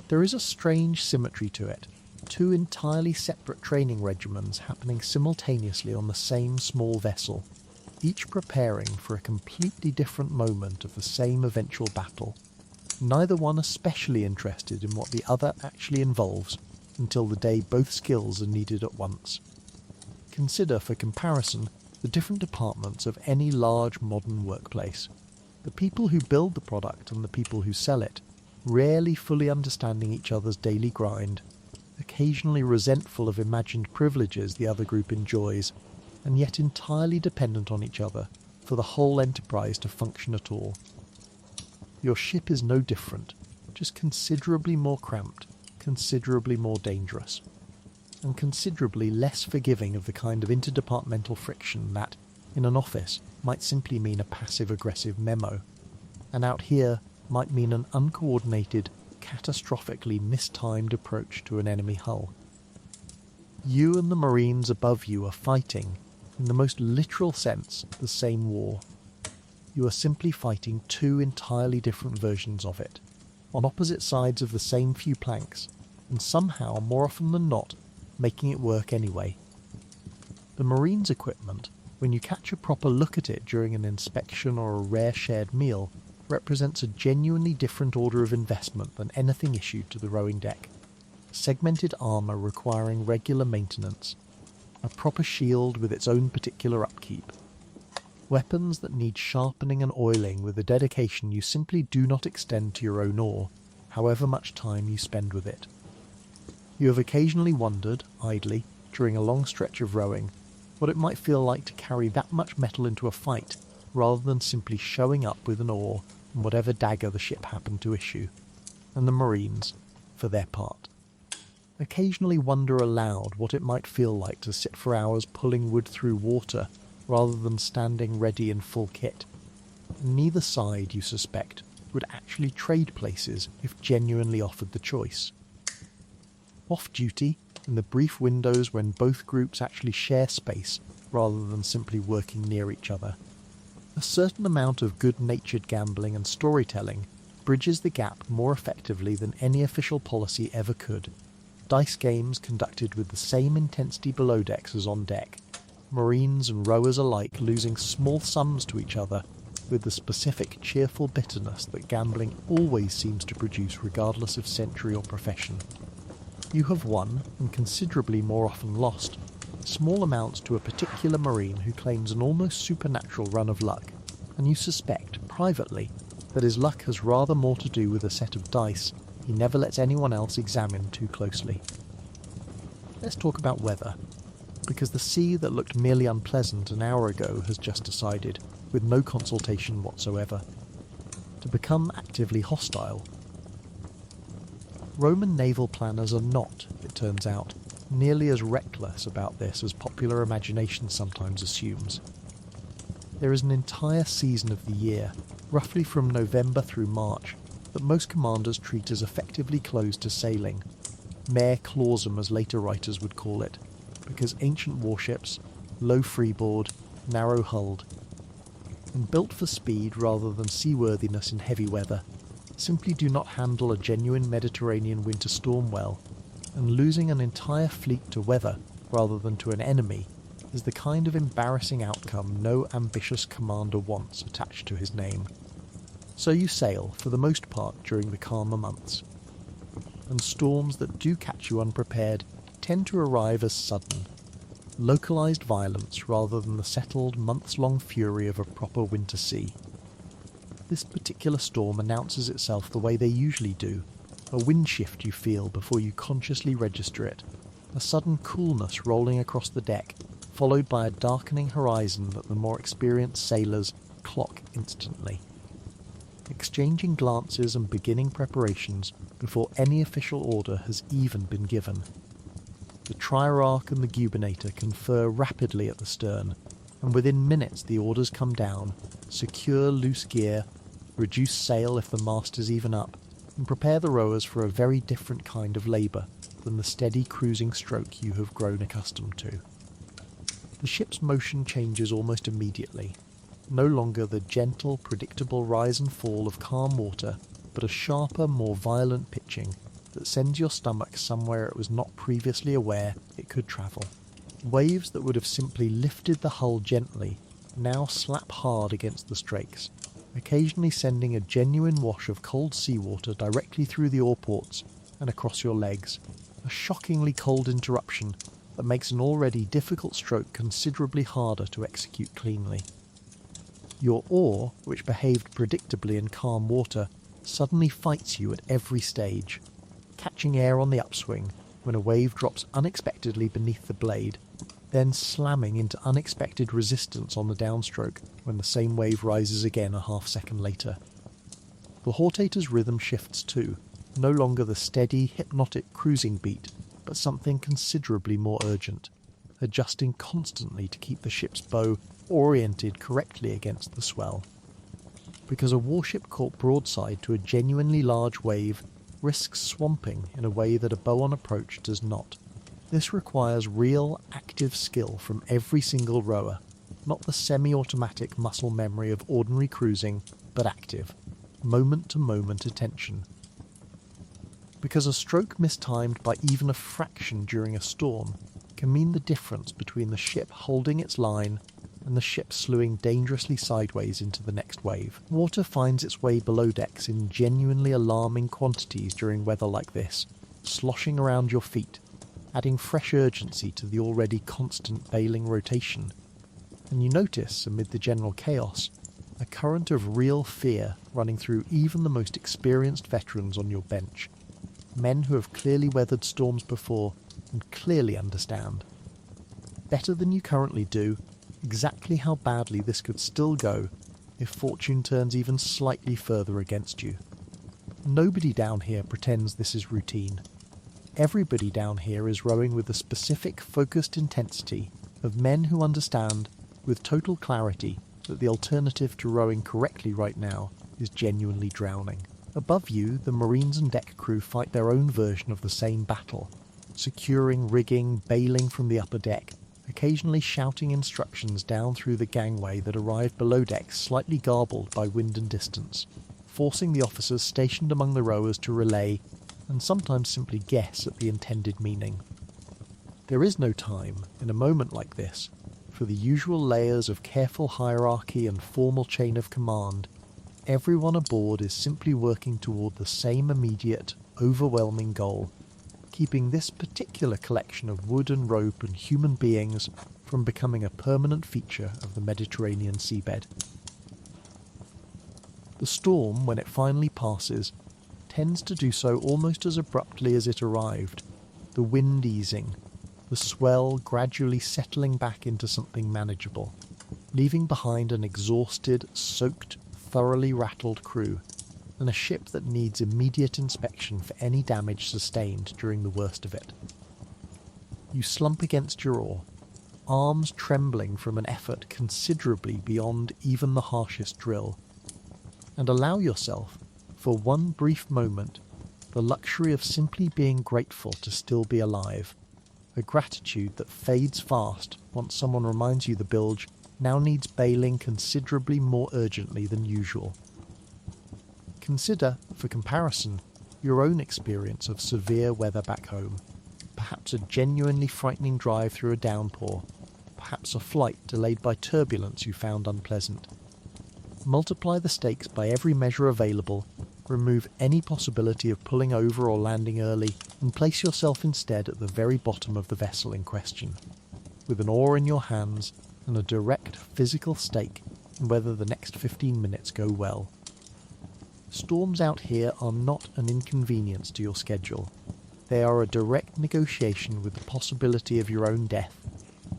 Speaker 1: There is a strange symmetry to it, two entirely separate training regimens happening simultaneously on the same small vessel, each preparing for a completely different moment of the same eventual battle, neither one especially interested in what the other actually involves until the day both skills are needed at once. Consider, for comparison, the different departments of any large modern workplace. The people who build the product and the people who sell it, rarely fully understanding each other's daily grind, occasionally resentful of imagined privileges the other group enjoys, and yet entirely dependent on each other for the whole enterprise to function at all. Your ship is no different, just considerably more cramped, considerably more dangerous, and considerably less forgiving of the kind of interdepartmental friction that, in an office, might simply mean a passive-aggressive memo, and out here might mean an uncoordinated, catastrophically mistimed approach to an enemy hull. You and the Marines above you are fighting, in the most literal sense, the same war. You are simply fighting two entirely different versions of it, on opposite sides of the same few planks, and somehow, more often than not, making it work anyway. The Marines' equipment, when you catch a proper look at it during an inspection or a rare shared meal, represents a genuinely different order of investment than anything issued to the rowing deck. Segmented armour requiring regular maintenance, a proper shield with its own particular upkeep, weapons that need sharpening and oiling with a dedication you simply do not extend to your own oar, however much time you spend with it. You have occasionally wondered, idly, during a long stretch of rowing, what it might feel like to carry that much metal into a fight, rather than simply showing up with an oar and whatever dagger the ship happened to issue. And the Marines, for their part, occasionally wonder aloud what it might feel like to sit for hours pulling wood through water, rather than standing ready in full kit. Neither side, you suspect, would actually trade places if genuinely offered the choice. Off-duty, in the brief windows when both groups actually share space rather than simply working near each other, A certain amount of good-natured gambling and storytelling bridges the gap more effectively than any official policy ever could. Dice games conducted with the same intensity below decks as on deck, Marines and rowers alike losing small sums to each other with the specific cheerful bitterness that gambling always seems to produce regardless of century or profession. You have won, and considerably more often lost, small amounts to a particular Marine who claims an almost supernatural run of luck, and you suspect, privately, that his luck has rather more to do with a set of dice he never lets anyone else examine too closely. Let's talk about weather, because the sea that looked merely unpleasant an hour ago has just decided, with no consultation whatsoever, to become actively hostile. Roman naval planners are not, it turns out, nearly as reckless about this as popular imagination sometimes assumes. There is an entire season of the year, roughly from November through March, that most commanders treat as effectively closed to sailing, mare clausum as later writers would call it, because ancient warships, low freeboard, narrow-hulled, and built for speed rather than seaworthiness in heavy weather, simply do not handle a genuine Mediterranean winter storm well, and losing an entire fleet to weather rather than to an enemy is the kind of embarrassing outcome no ambitious commander wants attached to his name. So you sail, for the most part, during the calmer months, and storms that do catch you unprepared tend to arrive as sudden, localised violence rather than the settled, months-long fury of a proper winter sea. This particular storm announces itself the way they usually do, a wind shift you feel before you consciously register it, a sudden coolness rolling across the deck, followed by a darkening horizon that the more experienced sailors clock instantly. Exchanging glances and beginning preparations before any official order has even been given. The triarch and the gubernator confer rapidly at the stern, and within minutes the orders come down: secure loose gear, reduce sail if the mast is even up, and prepare the rowers for a very different kind of labour than the steady cruising stroke you have grown accustomed to. The ship's motion changes almost immediately. No longer the gentle, predictable rise and fall of calm water, but a sharper, more violent pitching that sends your stomach somewhere it was not previously aware it could travel. Waves that would have simply lifted the hull gently now slap hard against the strakes, occasionally sending a genuine wash of cold seawater directly through the oar ports and across your legs, a shockingly cold interruption that makes an already difficult stroke considerably harder to execute cleanly. Your oar, which behaved predictably in calm water, suddenly fights you at every stage, catching air on the upswing when a wave drops unexpectedly beneath the blade, then slamming into unexpected resistance on the downstroke when the same wave rises again a half-second later. The Hortator's rhythm shifts too, no longer the steady, hypnotic cruising beat, but something considerably more urgent, adjusting constantly to keep the ship's bow oriented correctly against the swell. Because a warship caught broadside to a genuinely large wave risks swamping in a way that a bow on approach does not. This requires real, active skill from every single rower, not the semi-automatic muscle memory of ordinary cruising, but active, moment-to-moment attention. Because a stroke mistimed by even a fraction during a storm can mean the difference between the ship holding its line and the ship slewing dangerously sideways into the next wave. Water finds its way below decks in genuinely alarming quantities during weather like this, sloshing around your feet, adding fresh urgency to the already constant bailing rotation. And you notice, amid the general chaos, a current of real fear running through even the most experienced veterans on your bench, men who have clearly weathered storms before and clearly understand, better than you currently do, exactly how badly this could still go if fortune turns even slightly further against you. Nobody down here pretends this is routine. Everybody down here is rowing with the specific, focused intensity of men who understand, with total clarity, that the alternative to rowing correctly right now is genuinely drowning. Above you, the Marines and deck crew fight their own version of the same battle, securing rigging, bailing from the upper deck, occasionally shouting instructions down through the gangway that arrived below deck slightly garbled by wind and distance, forcing the officers stationed among the rowers to relay, and sometimes simply guess at the intended meaning. There is no time, in a moment like this, for the usual layers of careful hierarchy and formal chain of command. Everyone aboard is simply working toward the same immediate, overwhelming goal, keeping this particular collection of wood and rope and human beings from becoming a permanent feature of the Mediterranean seabed. The storm, when it finally passes, tends to do so almost as abruptly as it arrived, the wind easing, the swell gradually settling back into something manageable, leaving behind an exhausted, soaked, thoroughly rattled crew, and a ship that needs immediate inspection for any damage sustained during the worst of it. You slump against your oar, arms trembling from an effort considerably beyond even the harshest drill, and allow yourself, for one brief moment, the luxury of simply being grateful to still be alive, a gratitude that fades fast once someone reminds you the bilge now needs bailing considerably more urgently than usual. Consider, for comparison, your own experience of severe weather back home, perhaps a genuinely frightening drive through a downpour, perhaps a flight delayed by turbulence you found unpleasant. Multiply the stakes by every measure available, remove any possibility of pulling over or landing early, and place yourself instead at the very bottom of the vessel in question, with an oar in your hands and a direct physical stake in whether the next 15 minutes go well. Storms out here are not an inconvenience to your schedule. They are a direct negotiation with the possibility of your own death,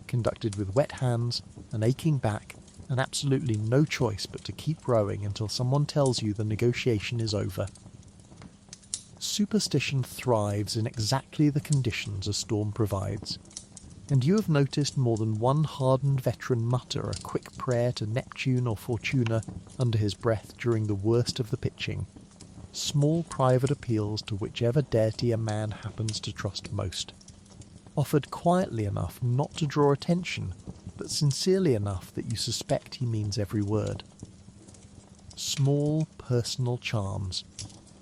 Speaker 1: conducted with wet hands, an aching back, and absolutely no choice but to keep rowing until someone tells you the negotiation is over. Superstition thrives in exactly the conditions a storm provides, and you have noticed more than one hardened veteran mutter a quick prayer to Neptune or Fortuna under his breath during the worst of the pitching, small private appeals to whichever deity a man happens to trust most, offered quietly enough not to draw attention, but sincerely enough that you suspect he means every word. Small personal charms,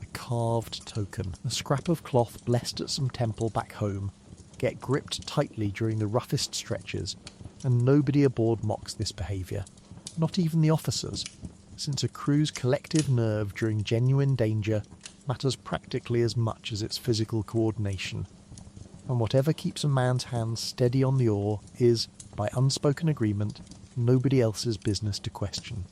Speaker 1: a carved token, a scrap of cloth blessed at some temple back home, get gripped tightly during the roughest stretches, and nobody aboard mocks this behaviour, not even the officers, since a crew's collective nerve during genuine danger matters practically as much as its physical coordination, and whatever keeps a man's hands steady on the oar is, by unspoken agreement, nobody else's business to question.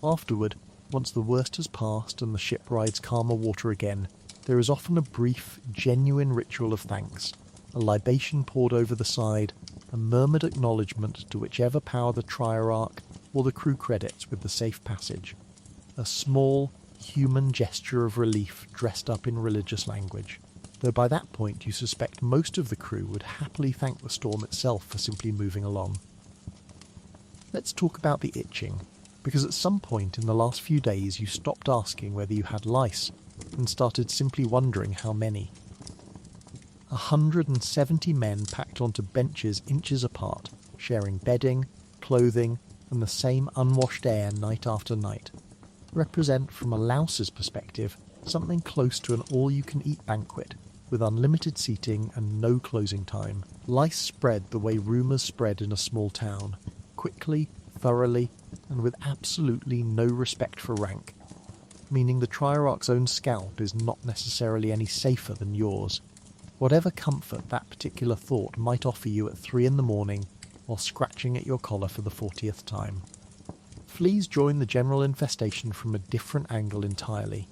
Speaker 1: Afterward, once the worst has passed and the ship rides calmer water again, there is often a brief, genuine ritual of thanks, a libation poured over the side, a murmured acknowledgement to whichever power the triarch or the crew credits with the safe passage, a small, human gesture of relief dressed up in religious language, though by that point you suspect most of the crew would happily thank the storm itself for simply moving along. Let's talk about the itching, because at some point in the last few days you stopped asking whether you had lice, and started simply wondering how many. 170 men packed onto benches inches apart, sharing bedding, clothing, and the same unwashed air night after night, represent from a louse's perspective something close to an all-you-can-eat banquet, with unlimited seating and no closing time. Lice spread the way rumours spread in a small town, quickly, thoroughly, and with absolutely no respect for rank, meaning the triarch's own scalp is not necessarily any safer than yours, whatever comfort that particular thought might offer you at 3 a.m. while scratching at your collar for the 40th time. Fleas join the general infestation from a different angle entirely,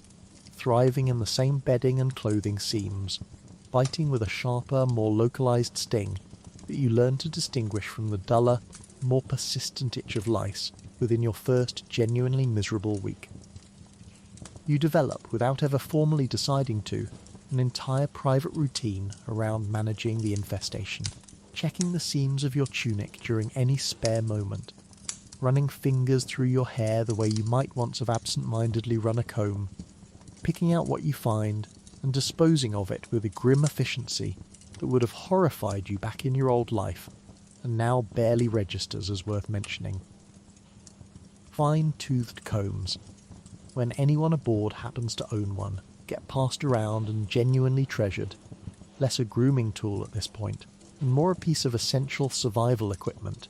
Speaker 1: thriving in the same bedding and clothing seams, biting with a sharper, more localized sting that you learn to distinguish from the duller, more persistent itch of lice within your first genuinely miserable week. You develop, without ever formally deciding to, an entire private routine around managing the infestation, checking the seams of your tunic during any spare moment, running fingers through your hair the way you might once have absent-mindedly run a comb, picking out what you find and disposing of it with a grim efficiency that would have horrified you back in your old life, and now barely registers as worth mentioning. Fine-toothed combs, when anyone aboard happens to own one, get passed around and genuinely treasured, less a grooming tool at this point, and more a piece of essential survival equipment,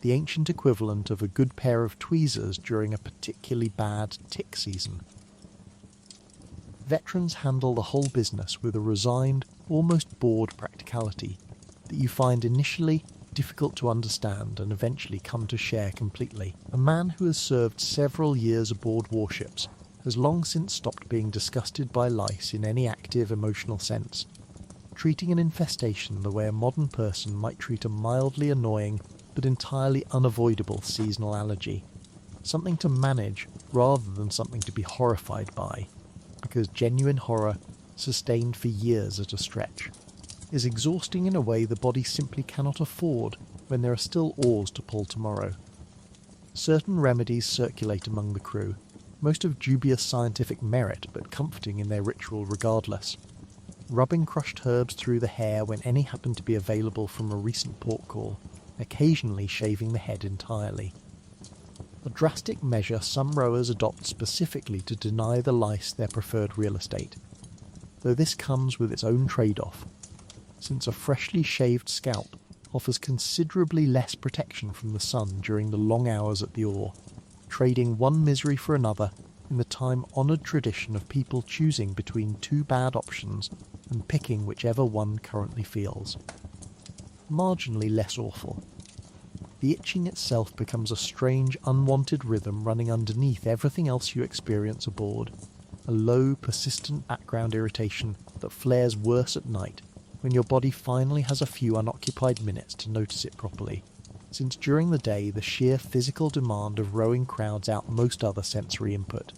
Speaker 1: the ancient equivalent of a good pair of tweezers during a particularly bad tick season. Veterans handle the whole business with a resigned, almost bored practicality that you find initially difficult to understand and eventually come to share completely. A man who has served several years aboard warships has long since stopped being disgusted by lice in any active emotional sense, treating an infestation the way a modern person might treat a mildly annoying but entirely unavoidable seasonal allergy, something to manage rather than something to be horrified by, because genuine horror, sustained for years at a stretch, is exhausting in a way the body simply cannot afford when there are still oars to pull tomorrow. Certain remedies circulate among the crew, most of dubious scientific merit but comforting in their ritual regardless. Rubbing crushed herbs through the hair when any happen to be available from a recent port call, occasionally shaving the head entirely. A drastic measure some rowers adopt specifically to deny the lice their preferred real estate, though this comes with its own trade-off, since a freshly shaved scalp offers considerably less protection from the sun during the long hours at the oar, trading one misery for another in the time-honoured tradition of people choosing between two bad options and picking whichever one currently feels. Marginally less awful. The itching itself becomes a strange, unwanted rhythm running underneath everything else you experience aboard, a low, persistent background irritation that flares worse at night when your body finally has a few unoccupied minutes to notice it properly, since during the day the sheer physical demand of rowing crowds out most other sensory input,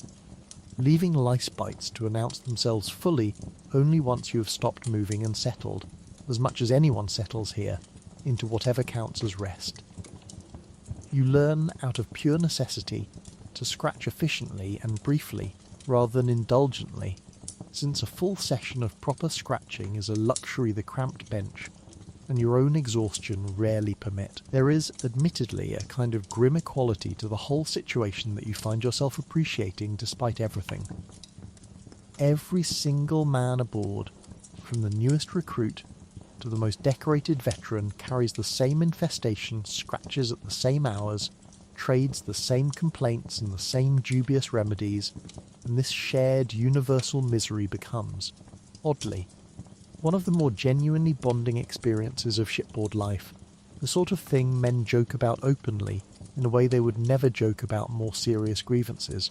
Speaker 1: leaving lice bites to announce themselves fully only once you have stopped moving and settled, as much as anyone settles here, into whatever counts as rest. You learn, out of pure necessity, to scratch efficiently and briefly, rather than indulgently, since a full session of proper scratching is a luxury the cramped bench and your own exhaustion rarely permit. There is, admittedly, a kind of grim equality to the whole situation that you find yourself appreciating despite everything. Every single man aboard, from the newest recruit to the most decorated veteran, carries the same infestation, scratches at the same hours, trades the same complaints and the same dubious remedies, and this shared universal misery becomes, oddly, one of the more genuinely bonding experiences of shipboard life, the sort of thing men joke about openly in a way they would never joke about more serious grievances,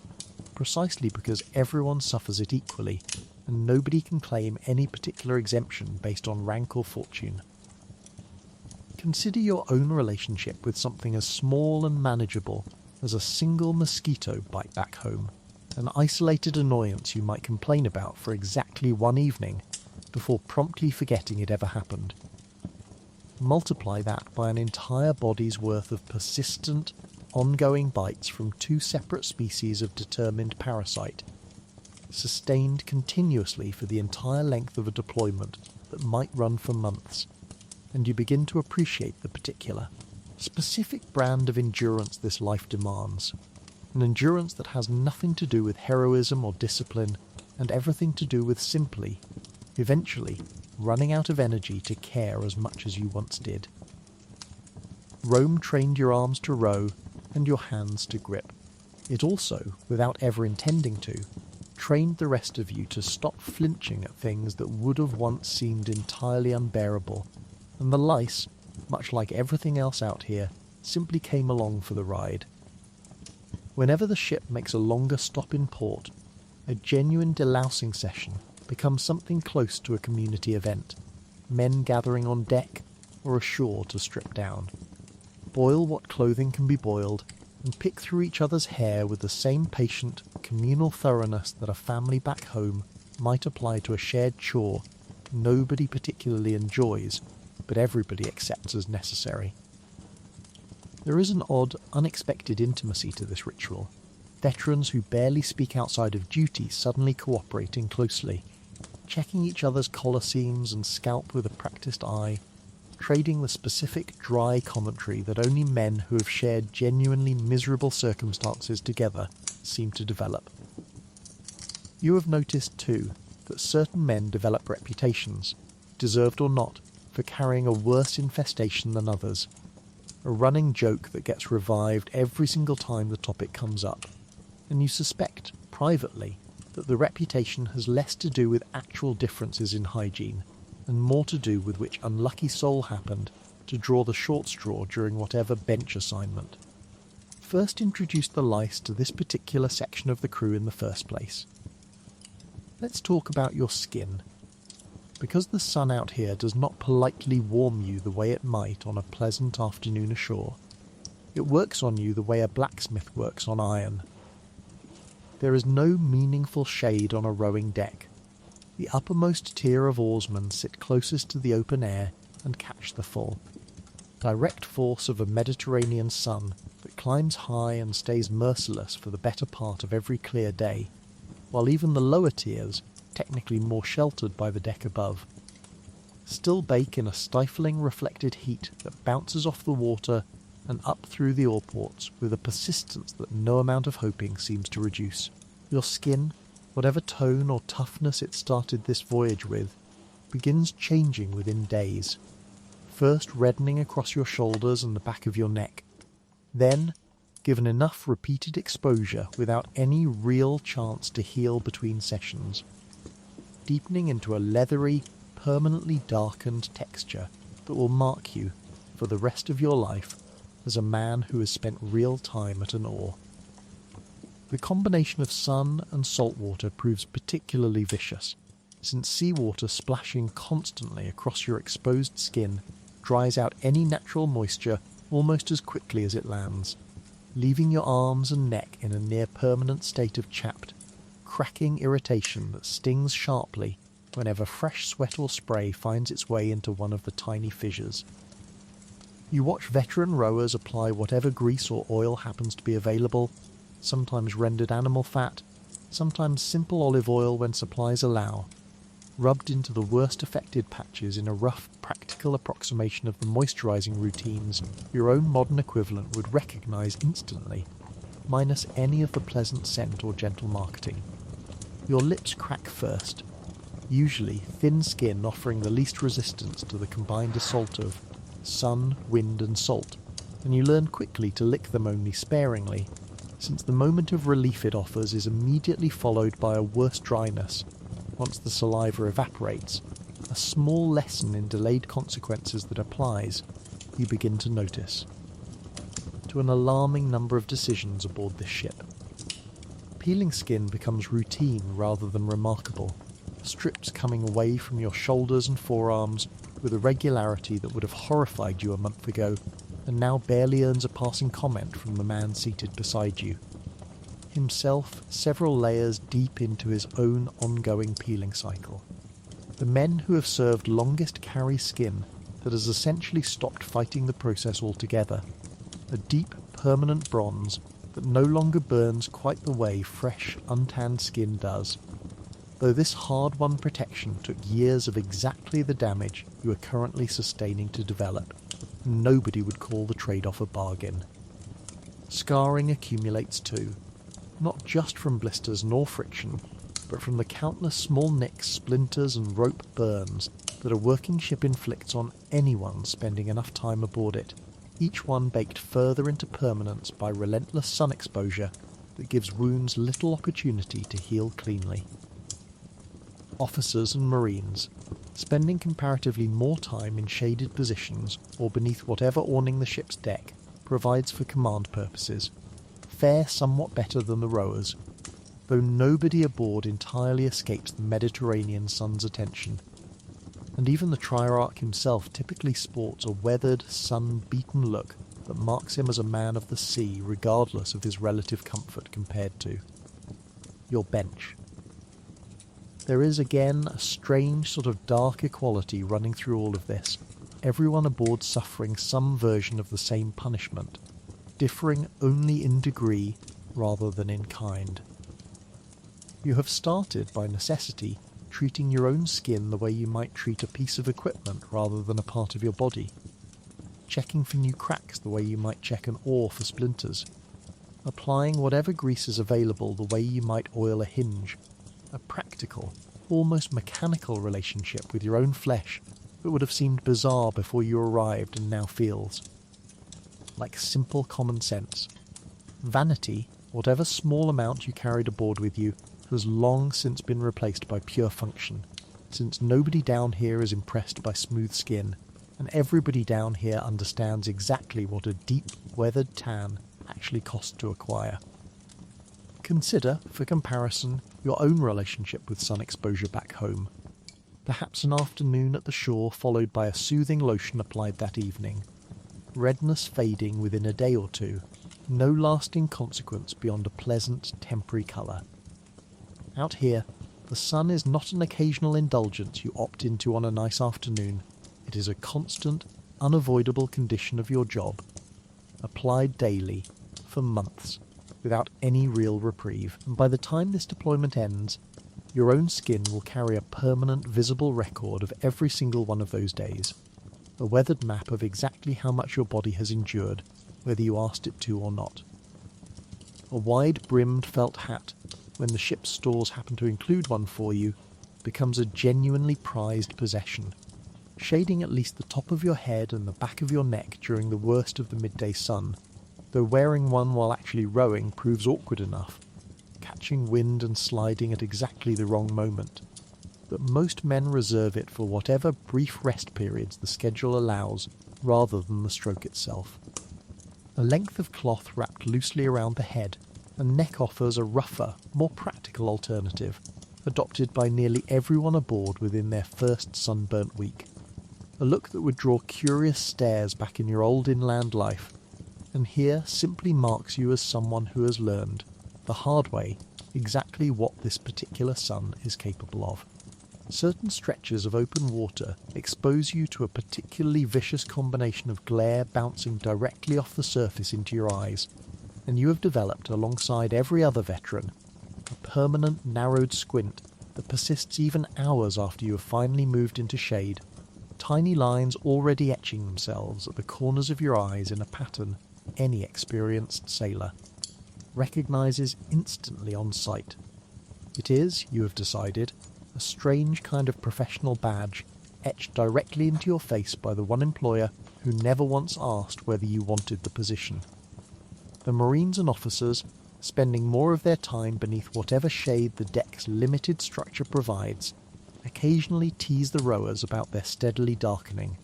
Speaker 1: precisely because everyone suffers it equally, and nobody can claim any particular exemption based on rank or fortune. Consider your own relationship with something as small and manageable as a single mosquito bite back home, an isolated annoyance you might complain about for exactly one evening before promptly forgetting it ever happened. Multiply that by an entire body's worth of persistent, ongoing bites from two separate species of determined parasite, sustained continuously for the entire length of a deployment that might run for months, and you begin to appreciate the particular, specific brand of endurance this life demands, an endurance that has nothing to do with heroism or discipline, and everything to do with simply, eventually, running out of energy to care as much as you once did. Rome trained your arms to row and your hands to grip. It also, without ever intending to, trained the rest of you to stop flinching at things that would have once seemed entirely unbearable, and the lice, much like everything else out here, simply came along for the ride. Whenever the ship makes a longer stop in port, a genuine delousing session becomes something close to a community event, men gathering on deck or ashore to strip down. Boil what clothing can be boiled, and pick through each other's hair with the same patient, communal thoroughness that a family back home might apply to a shared chore nobody particularly enjoys, but everybody accepts as necessary. There is an odd, unexpected intimacy to this ritual, veterans who barely speak outside of duty suddenly cooperating closely, checking each other's collar seams and scalp with a practiced eye, trading the specific dry commentary that only men who have shared genuinely miserable circumstances together seem to develop. You have noticed, too, that certain men develop reputations, deserved or not, for carrying a worse infestation than others. A running joke that gets revived every single time the topic comes up, and you suspect, privately, that the reputation has less to do with actual differences in hygiene, and more to do with which unlucky soul happened to draw the short straw during whatever bench assignment. First introduced the lice to this particular section of the crew in the first place. Let's talk about your skin. Because the sun out here does not politely warm you the way it might on a pleasant afternoon ashore, it works on you the way a blacksmith works on iron. There is no meaningful shade on a rowing deck. The uppermost tier of oarsmen sit closest to the open air and catch the full direct force of a Mediterranean sun that climbs high and stays merciless for the better part of every clear day, while even the lower tiers, technically more sheltered by the deck above, still bake in a stifling reflected heat that bounces off the water and up through the oar ports with a persistence that no amount of hoping seems to reduce. Your skin, whatever tone or toughness it started this voyage with, begins changing within days, first reddening across your shoulders and the back of your neck, then, given enough repeated exposure without any real chance to heal between sessions, deepening into a leathery, permanently darkened texture that will mark you, for the rest of your life, as a man who has spent real time at an oar. The combination of sun and salt water proves particularly vicious, since seawater splashing constantly across your exposed skin dries out any natural moisture almost as quickly as it lands, leaving your arms and neck in a near-permanent state of chapped, cracking irritation that stings sharply whenever fresh sweat or spray finds its way into one of the tiny fissures. You watch veteran rowers apply whatever grease or oil happens to be available, sometimes rendered animal fat, sometimes simple olive oil when supplies allow, rubbed into the worst affected patches in a rough, practical approximation of the moisturising routines your own modern equivalent would recognise instantly, minus any of the pleasant scent or gentle marketing. Your lips crack first, usually thin skin offering the least resistance to the combined assault of sun, wind and salt, and you learn quickly to lick them only sparingly, since the moment of relief it offers is immediately followed by a worse dryness. Once the saliva evaporates, a small lesson in delayed consequences that applies, you begin to notice. To an alarming number of decisions aboard this ship. Peeling skin becomes routine rather than remarkable, strips coming away from your shoulders and forearms with a regularity that would have horrified you a month ago, and now barely earns a passing comment from the man seated beside you. Himself several layers deep into his own ongoing peeling cycle. The men who have served longest carry skin that has essentially stopped fighting the process altogether, a deep, permanent bronze that no longer burns quite the way fresh, untanned skin does, though this hard-won protection took years of exactly the damage you are currently sustaining to develop, and nobody would call the trade-off a bargain. Scarring accumulates too, not just from blisters nor friction, but from the countless small nicks, splinters and rope burns that a working ship inflicts on anyone spending enough time aboard it, each one baked further into permanence by relentless sun exposure that gives wounds little opportunity to heal cleanly. Officers and marines, spending comparatively more time in shaded positions or beneath whatever awning the ship's deck provides for command purposes, fare somewhat better than the rowers, though nobody aboard entirely escapes the Mediterranean sun's attention, and even the Triarch himself typically sports a weathered, sun-beaten look that marks him as a man of the sea regardless of his relative comfort compared to your bench. There is again a strange sort of dark equality running through all of this, everyone aboard suffering some version of the same punishment, differing only in degree rather than in kind. You have started, by necessity, treating your own skin the way you might treat a piece of equipment rather than a part of your body. Checking for new cracks the way you might check an oar for splinters. Applying whatever grease is available the way you might oil a hinge. A practical, almost mechanical relationship with your own flesh that would have seemed bizarre before you arrived and now feels like simple common sense. Vanity, whatever small amount you carried aboard with you, has long since been replaced by pure function, since nobody down here is impressed by smooth skin, and everybody down here understands exactly what a deep, weathered tan actually costs to acquire. Consider, for comparison, your own relationship with sun exposure back home. Perhaps an afternoon at the shore followed by a soothing lotion applied that evening. Redness fading within a day or two. No lasting consequence beyond a pleasant, temporary colour. Out here, the sun is not an occasional indulgence you opt into on a nice afternoon. It is a constant, unavoidable condition of your job. Applied daily, for months, without any real reprieve. And by the time this deployment ends, your own skin will carry a permanent visible record of every single one of those days. A weathered map of exactly how much your body has endured, whether you asked it to or not. A wide-brimmed felt hat, when the ship's stores happen to include one for you, becomes a genuinely prized possession, shading at least the top of your head and the back of your neck during the worst of the midday sun, though wearing one while actually rowing proves awkward enough, catching wind and sliding at exactly the wrong moment, that most men reserve it for whatever brief rest periods the schedule allows rather than the stroke itself. A length of cloth wrapped loosely around the head and neck offers a rougher, more practical alternative, adopted by nearly everyone aboard within their first sunburnt week. A look that would draw curious stares back in your old inland life, and here simply marks you as someone who has learned, the hard way, exactly what this particular sun is capable of. Certain stretches of open water expose you to a particularly vicious combination of glare bouncing directly off the surface into your eyes, and you have developed, alongside every other veteran, a permanent narrowed squint that persists even hours after you have finally moved into shade, tiny lines already etching themselves at the corners of your eyes in a pattern any experienced sailor recognizes instantly on sight. It is, you have decided, a strange kind of professional badge etched directly into your face by the one employer who never once asked whether you wanted the position. The Marines and officers, spending more of their time beneath whatever shade the deck's limited structure provides, occasionally tease the rowers about their steadily darkening.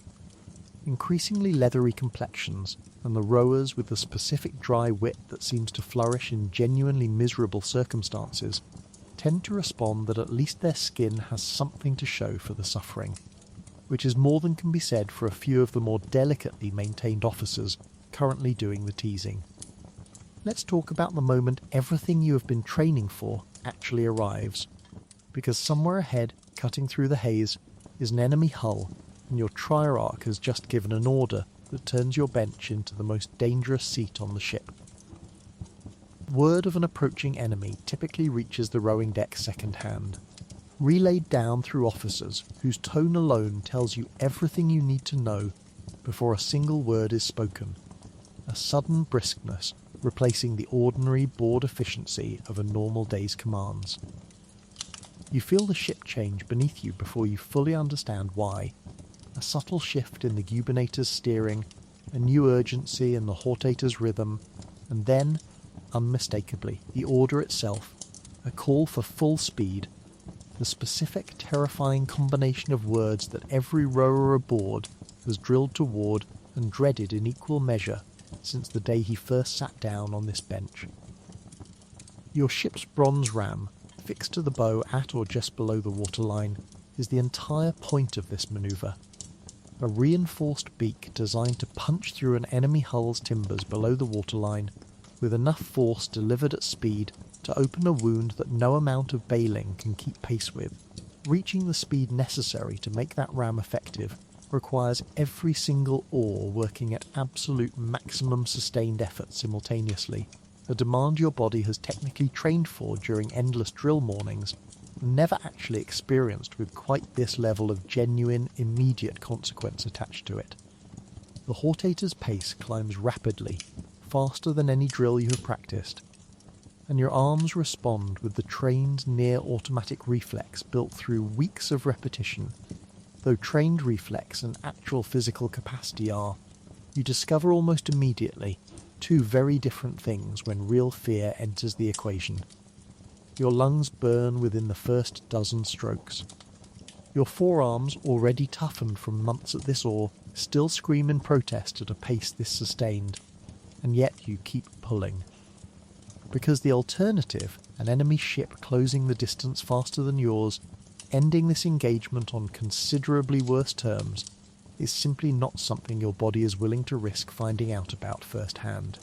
Speaker 1: Increasingly leathery complexions, and the rowers with the specific dry wit that seems to flourish in genuinely miserable circumstances, tend to respond that at least their skin has something to show for the suffering, which is more than can be said for a few of the more delicately maintained officers currently doing the teasing. Let's talk about the moment everything you have been training for actually arrives, because somewhere ahead, cutting through the haze, is an enemy hull, and your triarch has just given an order that turns your bench into the most dangerous seat on the ship. Word of an approaching enemy typically reaches the rowing deck second-hand, relayed down through officers whose tone alone tells you everything you need to know before a single word is spoken. A sudden briskness replacing the ordinary bored efficiency of a normal day's commands. You feel the ship change beneath you before you fully understand why. A subtle shift in the Gubinator's steering, a new urgency in the Hortator's rhythm, and then, unmistakably, the order itself, a call for full speed, the specific, terrifying combination of words that every rower aboard has drilled toward and dreaded in equal measure since the day he first sat down on this bench. Your ship's bronze ram, fixed to the bow at or just below the waterline, is the entire point of this manoeuvre. A reinforced beak designed to punch through an enemy hull's timbers below the waterline, with enough force delivered at speed to open a wound that no amount of bailing can keep pace with. Reaching the speed necessary to make that ram effective requires every single oar working at absolute maximum sustained effort simultaneously, a demand your body has technically trained for during endless drill mornings, and never actually experienced with quite this level of genuine, immediate consequence attached to it. The Hortator's pace climbs rapidly, faster than any drill you have practiced, and your arms respond with the trained near-automatic reflex built through weeks of repetition. Though trained reflex and actual physical capacity are, you discover almost immediately, two very different things when real fear enters the equation. Your lungs burn within the first dozen strokes. Your forearms, already toughened from months at this oar, still scream in protest at a pace this sustained, and yet you keep pulling. Because the alternative, an enemy ship closing the distance faster than yours, ending this engagement on considerably worse terms, is simply not something your body is willing to risk finding out about firsthand.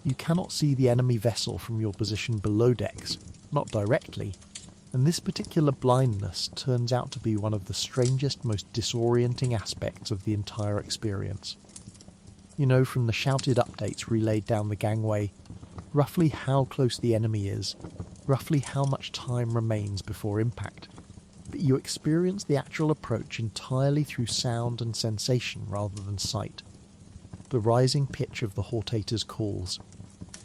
Speaker 1: You cannot see the enemy vessel from your position below decks, not directly, and this particular blindness turns out to be one of the strangest, most disorienting aspects of the entire experience. You know from the shouted updates relayed down the gangway, roughly how close the enemy is, roughly how much time remains before impact, but you experience the actual approach entirely through sound and sensation rather than sight. The rising pitch of the Hortator's calls,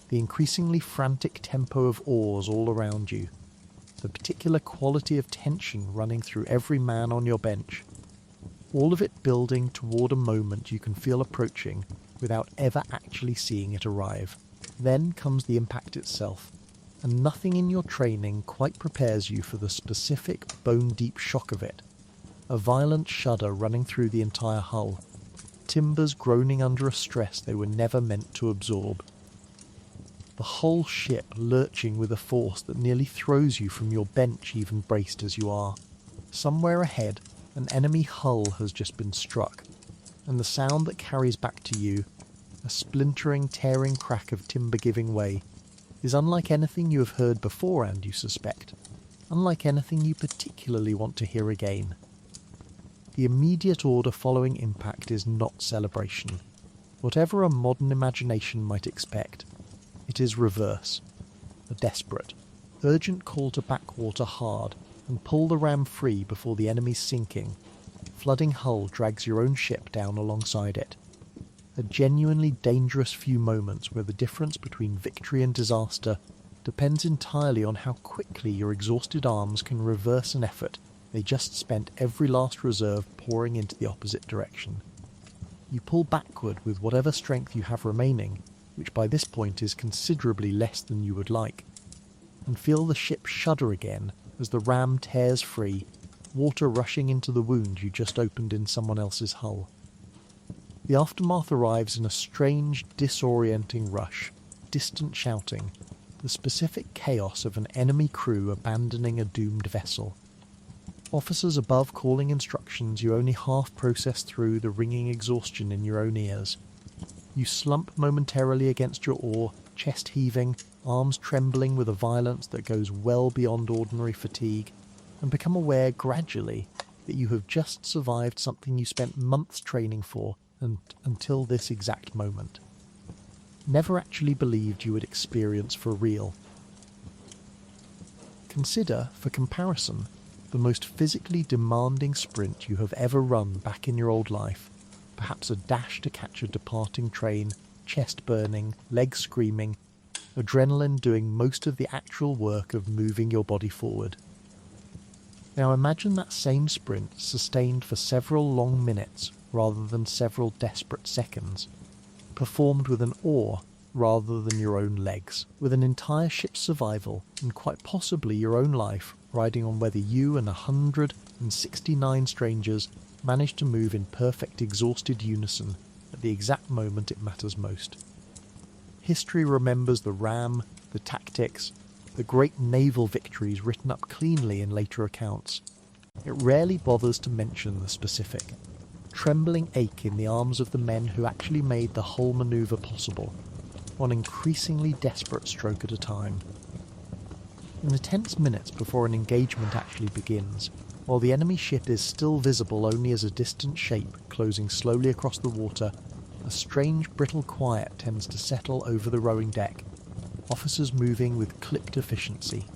Speaker 1: the increasingly frantic tempo of oars all around you, the particular quality of tension running through every man on your bench, all of it building toward a moment you can feel approaching without ever actually seeing it arrive. Then comes the impact itself, and nothing in your training quite prepares you for the specific bone-deep shock of it. A violent shudder running through the entire hull, timbers groaning under a stress they were never meant to absorb. The whole ship lurching with a force that nearly throws you from your bench even braced as you are. Somewhere ahead, an enemy hull has just been struck, and the sound that carries back to you, a splintering, tearing crack of timber giving way, is unlike anything you have heard before and you suspect, unlike anything you particularly want to hear again. The immediate order following impact is not celebration. Whatever a modern imagination might expect, it is reverse. A desperate, urgent call to backwater hard and pull the ram free before the enemy's sinking. Flooding hull drags your own ship down alongside it. A genuinely dangerous few moments where the difference between victory and disaster depends entirely on how quickly your exhausted arms can reverse an effort they just spent every last reserve pouring into the opposite direction. You pull backward with whatever strength you have remaining, which by this point is considerably less than you would like, and feel the ship shudder again as the ram tears free, water rushing into the wound you just opened in someone else's hull. The aftermath arrives in a strange, disorienting rush, distant shouting, the specific chaos of an enemy crew abandoning a doomed vessel. Officers above calling instructions you only half process through the ringing exhaustion in your own ears. You slump momentarily against your oar, chest heaving, arms trembling with a violence that goes well beyond ordinary fatigue, and become aware gradually that you have just survived something you spent months training for until this exact moment. Never actually believed you would experience for real. Consider, for comparison, the most physically demanding sprint you have ever run back in your old life, perhaps a dash to catch a departing train, chest burning, legs screaming, adrenaline doing most of the actual work of moving your body forward. Now imagine that same sprint sustained for several long minutes rather than several desperate seconds, performed with an oar rather than your own legs, with an entire ship's survival and quite possibly your own life riding on whether you and 169 strangers manage to move in perfect exhausted unison at the exact moment it matters most. History remembers the ram, the tactics, the great naval victories written up cleanly in later accounts. It rarely bothers to mention the specific, trembling ache in the arms of the men who actually made the whole manoeuvre possible, one increasingly desperate stroke at a time. In the tense minutes before an engagement actually begins, while the enemy ship is still visible only as a distant shape closing slowly across the water, a strange brittle quiet tends to settle over the rowing deck, officers moving with clipped efficiency.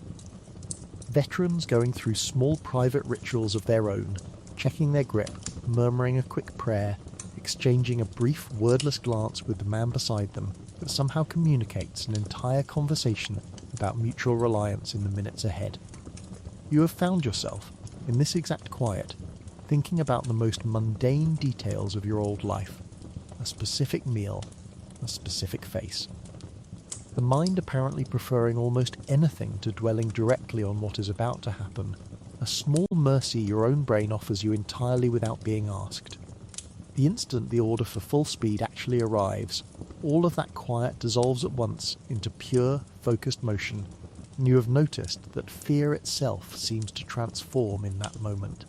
Speaker 1: Veterans going through small private rituals of their own, checking their grip, murmuring a quick prayer, exchanging a brief wordless glance with the man beside them that somehow communicates an entire conversation about mutual reliance in the minutes ahead. You have found yourself, in this exact quiet, thinking about the most mundane details of your old life, a specific meal, a specific face. The mind apparently preferring almost anything to dwelling directly on what is about to happen, a small mercy your own brain offers you entirely without being asked. The instant the order for full speed actually arrives, all of that quiet dissolves at once into pure, focused motion, and you have noticed that fear itself seems to transform in that moment.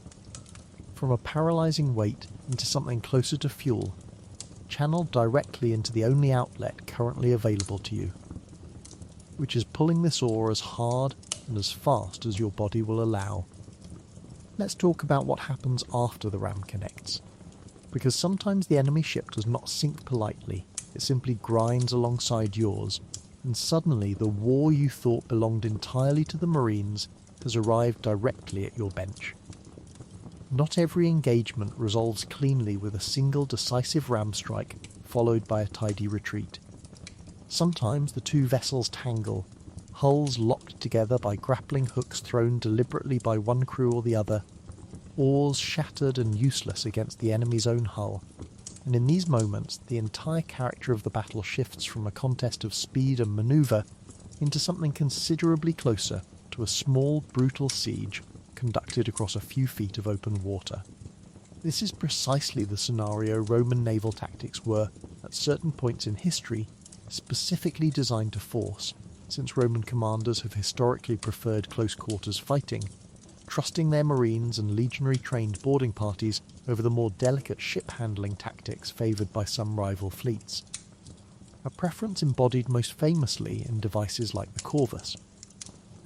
Speaker 1: From a paralysing weight into something closer to fuel, channeled directly into the only outlet currently available to you, which is pulling this oar as hard and as fast as your body will allow. Let's talk about what happens after the ram connects, because sometimes the enemy ship does not sink politely, it simply grinds alongside yours, and suddenly the war you thought belonged entirely to the Marines has arrived directly at your bench. Not every engagement resolves cleanly with a single decisive ram strike followed by a tidy retreat. Sometimes the two vessels tangle, hulls locked together by grappling hooks thrown deliberately by one crew or the other, oars shattered and useless against the enemy's own hull, and in these moments the entire character of the battle shifts from a contest of speed and manoeuvre into something considerably closer to a small, brutal siege conducted across a few feet of open water. This is precisely the scenario Roman naval tactics were, at certain points in history, specifically designed to force, since Roman commanders have historically preferred close-quarters fighting, trusting their marines and legionary-trained boarding parties over the more delicate ship-handling tactics favoured by some rival fleets. A preference embodied most famously in devices like the Corvus,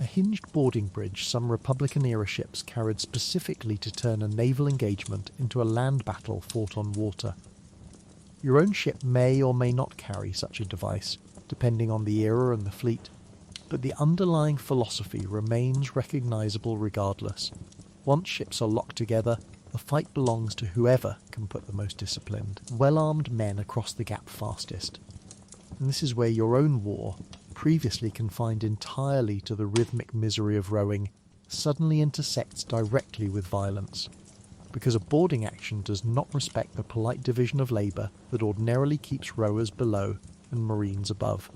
Speaker 1: a hinged boarding bridge some Republican-era ships carried specifically to turn a naval engagement into a land battle fought on water. Your own ship may or may not carry such a device, depending on the era and the fleet, but the underlying philosophy remains recognisable regardless. Once ships are locked together, the fight belongs to whoever can put the most disciplined, well-armed men across the gap fastest. And this is where your own war, previously confined entirely to the rhythmic misery of rowing, suddenly intersects directly with violence, because a boarding action does not respect the polite division of labour that ordinarily keeps rowers below and marines above.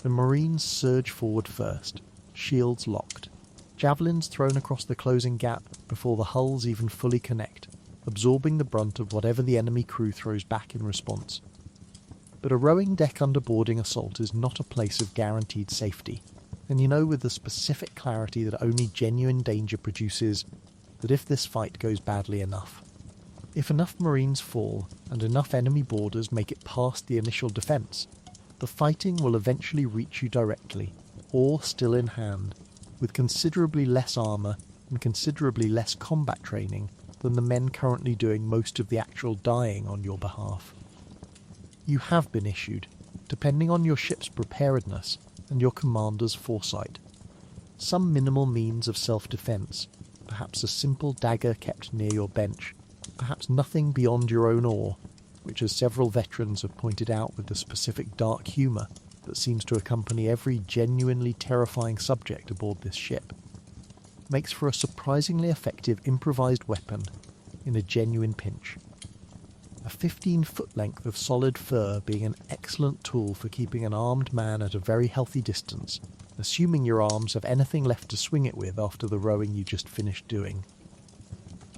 Speaker 1: The marines surge forward first, shields locked, javelins thrown across the closing gap before the hulls even fully connect, absorbing the brunt of whatever the enemy crew throws back in response. But a rowing deck under boarding assault is not a place of guaranteed safety, and you know with the specific clarity that only genuine danger produces that if this fight goes badly enough, if enough marines fall and enough enemy boarders make it past the initial defence, the fighting will eventually reach you directly, or still in hand, with considerably less armour and considerably less combat training than the men currently doing most of the actual dying on your behalf. You have been issued, depending on your ship's preparedness and your commander's foresight, some minimal means of self-defence, perhaps a simple dagger kept near your bench, perhaps nothing beyond your own oar, which as several veterans have pointed out with the specific dark humour that seems to accompany every genuinely terrifying subject aboard this ship, makes for a surprisingly effective improvised weapon in a genuine pinch. A 15-foot length of solid fur being an excellent tool for keeping an armed man at a very healthy distance, assuming your arms have anything left to swing it with after the rowing you just finished doing.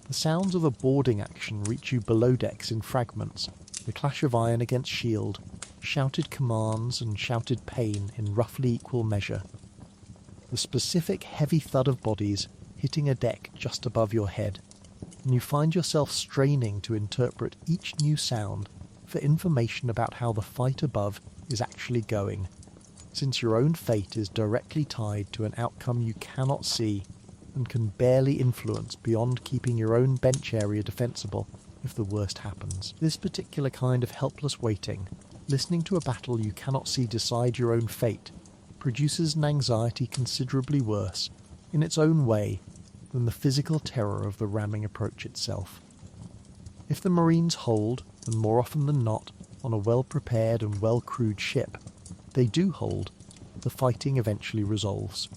Speaker 1: The sounds of a boarding action reach you below decks in fragments, the clash of iron against shield, shouted commands and shouted pain in roughly equal measure. The specific heavy thud of bodies hitting a deck just above your head, and you find yourself straining to interpret each new sound for information about how the fight above is actually going, since your own fate is directly tied to an outcome you cannot see and can barely influence beyond keeping your own bench area defensible if the worst happens. This particular kind of helpless waiting, listening to a battle you cannot see decide your own fate, produces an anxiety considerably worse in its own way, than the physical terror of the ramming approach itself. If the Marines hold, and more often than not, on a well-prepared and well-crewed ship, they do hold, the fighting eventually resolves.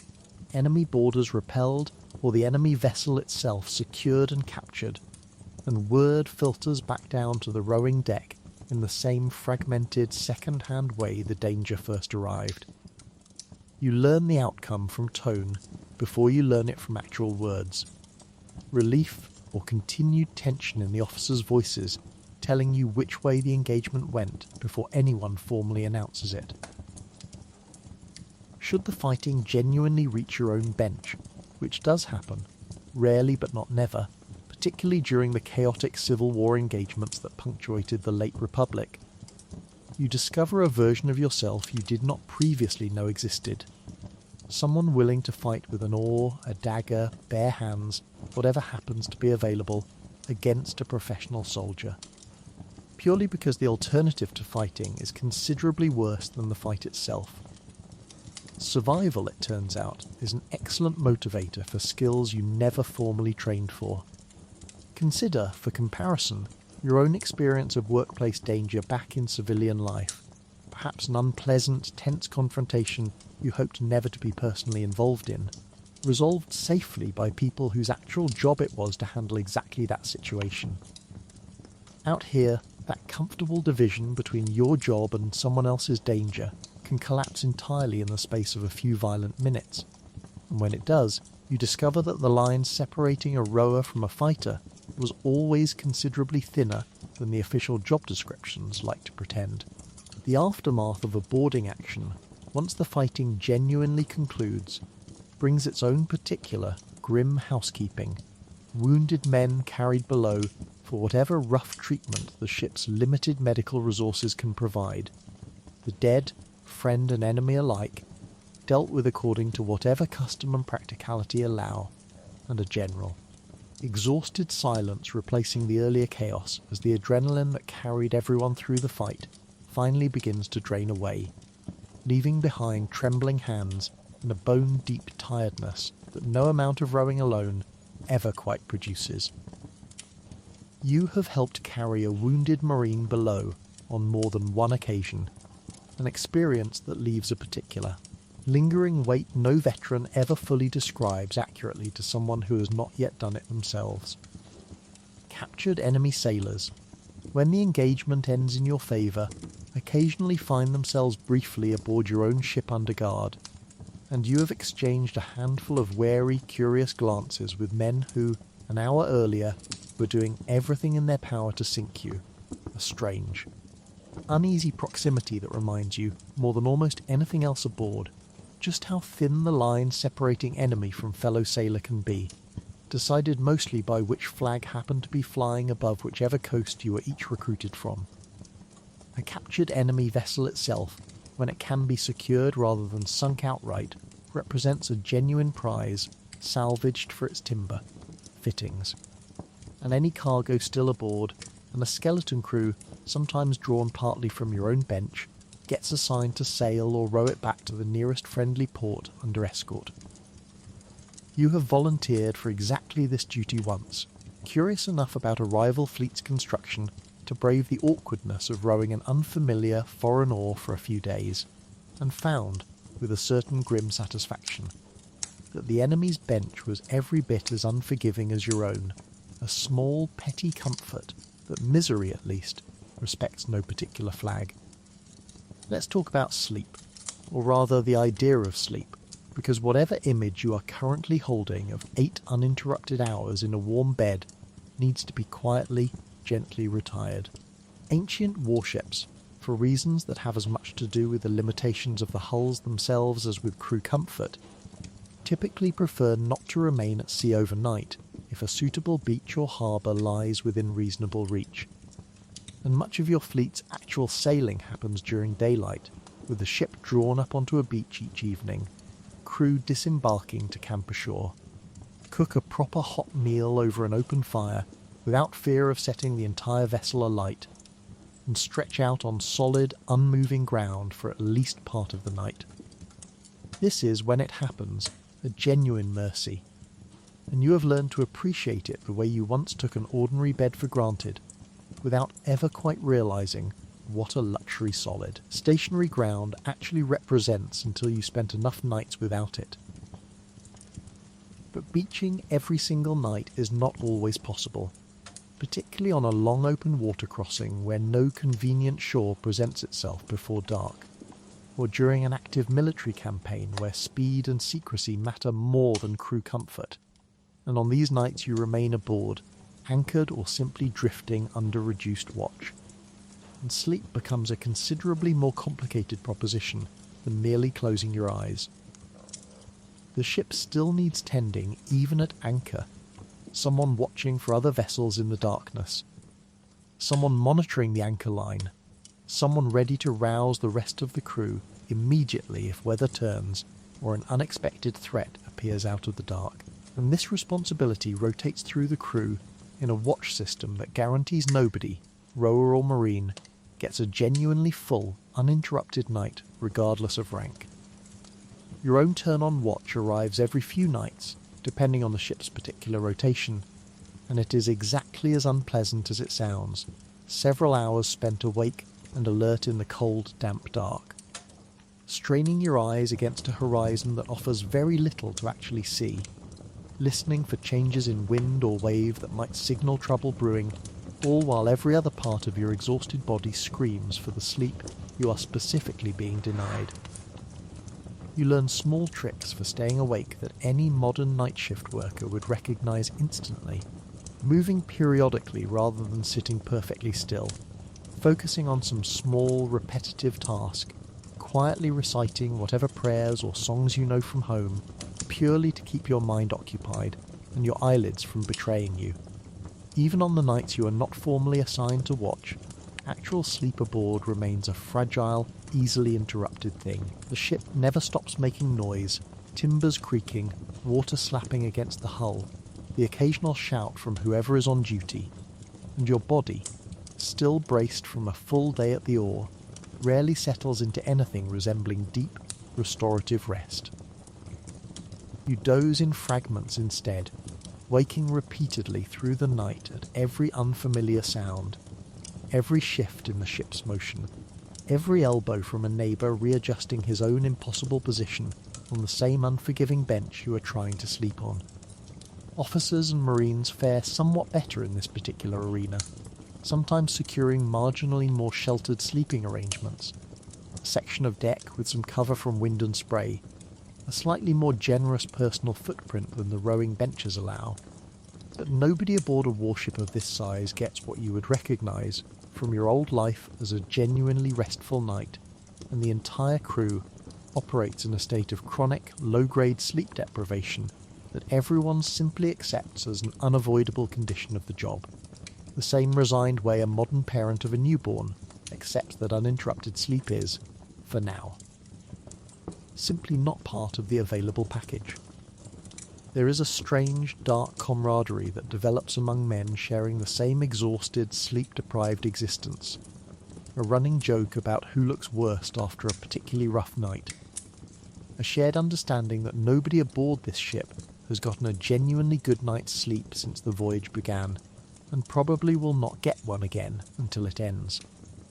Speaker 1: Enemy boarders repelled, or the enemy vessel itself secured and captured, and word filters back down to the rowing deck in the same fragmented second-hand way the danger first arrived. You learn the outcome from tone before you learn it from actual words. Relief or continued tension in the officers' voices telling you which way the engagement went before anyone formally announces it. Should the fighting genuinely reach your own bench, which does happen, rarely but not never, particularly during the chaotic Civil War engagements that punctuated the late Republic, you discover a version of yourself you did not previously know existed. Someone willing to fight with an oar, a dagger, bare hands, whatever happens to be available, against a professional soldier. Purely because the alternative to fighting is considerably worse than the fight itself. Survival, it turns out, is an excellent motivator for skills you never formally trained for. Consider, for comparison, your own experience of workplace danger back in civilian life, perhaps an unpleasant, tense confrontation you hoped never to be personally involved in, resolved safely by people whose actual job it was to handle exactly that situation. Out here, that comfortable division between your job and someone else's danger can collapse entirely in the space of a few violent minutes, and when it does, you discover that the line separating a rower from a fighter was always considerably thinner than the official job descriptions like to pretend. The aftermath of a boarding action, once the fighting genuinely concludes, brings its own particular, grim housekeeping, wounded men carried below for whatever rough treatment the ship's limited medical resources can provide, the dead, friend and enemy alike, dealt with according to whatever custom and practicality allow, and a general. Exhausted silence replacing the earlier chaos as the adrenaline that carried everyone through the fight finally begins to drain away, leaving behind trembling hands and a bone-deep tiredness that no amount of rowing alone ever quite produces. You have helped carry a wounded Marine below on more than one occasion, an experience that leaves a particular, lingering weight no veteran ever fully describes accurately to someone who has not yet done it themselves. Captured enemy sailors, when the engagement ends in your favour, occasionally find themselves briefly aboard your own ship under guard, and you have exchanged a handful of wary, curious glances with men who, an hour earlier, were doing everything in their power to sink you. A strange, uneasy proximity that reminds you, more than almost anything else aboard, just how thin the line separating enemy from fellow sailor can be, decided mostly by which flag happened to be flying above whichever coast you were each recruited from. A captured enemy vessel itself, when it can be secured rather than sunk outright, represents a genuine prize, salvaged for its timber, fittings, and any cargo still aboard, and a skeleton crew, sometimes drawn partly from your own bench, gets assigned to sail or row it back to the nearest friendly port under escort. You have volunteered for exactly this duty once, curious enough about a rival fleet's construction to brave the awkwardness of rowing an unfamiliar foreign oar for a few days, and found, with a certain grim satisfaction, that the enemy's bench was every bit as unforgiving as your own, a small petty comfort that misery, at least, respects no particular flag. Let's talk about sleep, or rather the idea of sleep, because whatever image you are currently holding of 8 uninterrupted hours in a warm bed needs to be quietly, gently retired. Ancient warships, for reasons that have as much to do with the limitations of the hulls themselves as with crew comfort, typically prefer not to remain at sea overnight if a suitable beach or harbour lies within reasonable reach. And much of your fleet's actual sailing happens during daylight, with the ship drawn up onto a beach each evening, crew disembarking to camp ashore, cook a proper hot meal over an open fire without fear of setting the entire vessel alight, and stretch out on solid, unmoving ground for at least part of the night. This is, when it happens, a genuine mercy, and you have learned to appreciate it the way you once took an ordinary bed for granted, without ever quite realising what a luxury solid stationary ground actually represents until you spent enough nights without it. But beaching every single night is not always possible, particularly on a long open water crossing where no convenient shore presents itself before dark, or during an active military campaign where speed and secrecy matter more than crew comfort, and on these nights you remain aboard, anchored or simply drifting under reduced watch. And sleep becomes a considerably more complicated proposition than merely closing your eyes. The ship still needs tending even at anchor, someone watching for other vessels in the darkness, someone monitoring the anchor line, someone ready to rouse the rest of the crew immediately if weather turns or an unexpected threat appears out of the dark. And this responsibility rotates through the crew in a watch system that guarantees nobody, rower or marine, gets a genuinely full, uninterrupted night regardless of rank. Your own turn on watch arrives every few nights, depending on the ship's particular rotation, and it is exactly as unpleasant as it sounds, several hours spent awake and alert in the cold, damp dark. Straining your eyes against a horizon that offers very little to actually see, listening for changes in wind or wave that might signal trouble brewing, all while every other part of your exhausted body screams for the sleep you are specifically being denied. You learn small tricks for staying awake that any modern night shift worker would recognise instantly, moving periodically rather than sitting perfectly still, focusing on some small, repetitive task, quietly reciting whatever prayers or songs you know from home, purely to keep your mind occupied and your eyelids from betraying you. Even on the nights you are not formally assigned to watch, actual sleep aboard remains a fragile, easily interrupted thing. The ship never stops making noise, timbers creaking, water slapping against the hull, the occasional shout from whoever is on duty, and your body, still braced from a full day at the oar, rarely settles into anything resembling deep, restorative rest. You doze in fragments instead, waking repeatedly through the night at every unfamiliar sound, every shift in the ship's motion, every elbow from a neighbour readjusting his own impossible position on the same unforgiving bench you are trying to sleep on. Officers and marines fare somewhat better in this particular arena, sometimes securing marginally more sheltered sleeping arrangements, a section of deck with some cover from wind and spray, a slightly more generous personal footprint than the rowing benches allow. But nobody aboard a warship of this size gets what you would recognise from your old life as a genuinely restful night, and the entire crew operates in a state of chronic, low-grade sleep deprivation that everyone simply accepts as an unavoidable condition of the job, the same resigned way a modern parent of a newborn accepts that uninterrupted sleep is, for now, simply not part of the available package. There is a strange, dark camaraderie that develops among men sharing the same exhausted, sleep-deprived existence, a running joke about who looks worst after a particularly rough night, a shared understanding that nobody aboard this ship has gotten a genuinely good night's sleep since the voyage began, and probably will not get one again until it ends.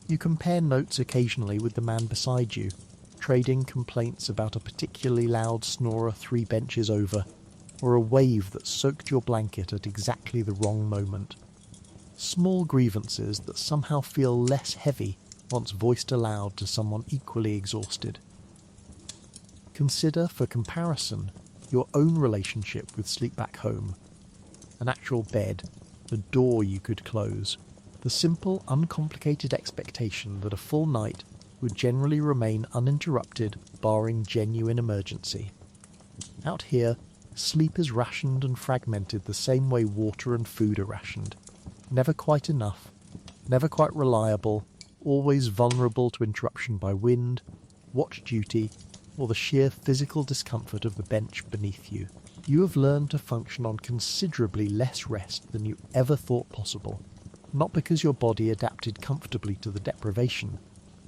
Speaker 1: You compare notes occasionally with the man beside you, trading complaints about a particularly loud snorer 3 benches over, or a wave that soaked your blanket at exactly the wrong moment. Small grievances that somehow feel less heavy once voiced aloud to someone equally exhausted. Consider, for comparison, your own relationship with sleep back home. An actual bed, a door you could close, the simple, uncomplicated expectation that a full night would generally remain uninterrupted barring genuine emergency. Out here, sleep is rationed and fragmented the same way water and food are rationed. Never quite enough, never quite reliable, always vulnerable to interruption by wind, watch duty, or the sheer physical discomfort of the bench beneath you. You have learned to function on considerably less rest than you ever thought possible, not because your body adapted comfortably to the deprivation,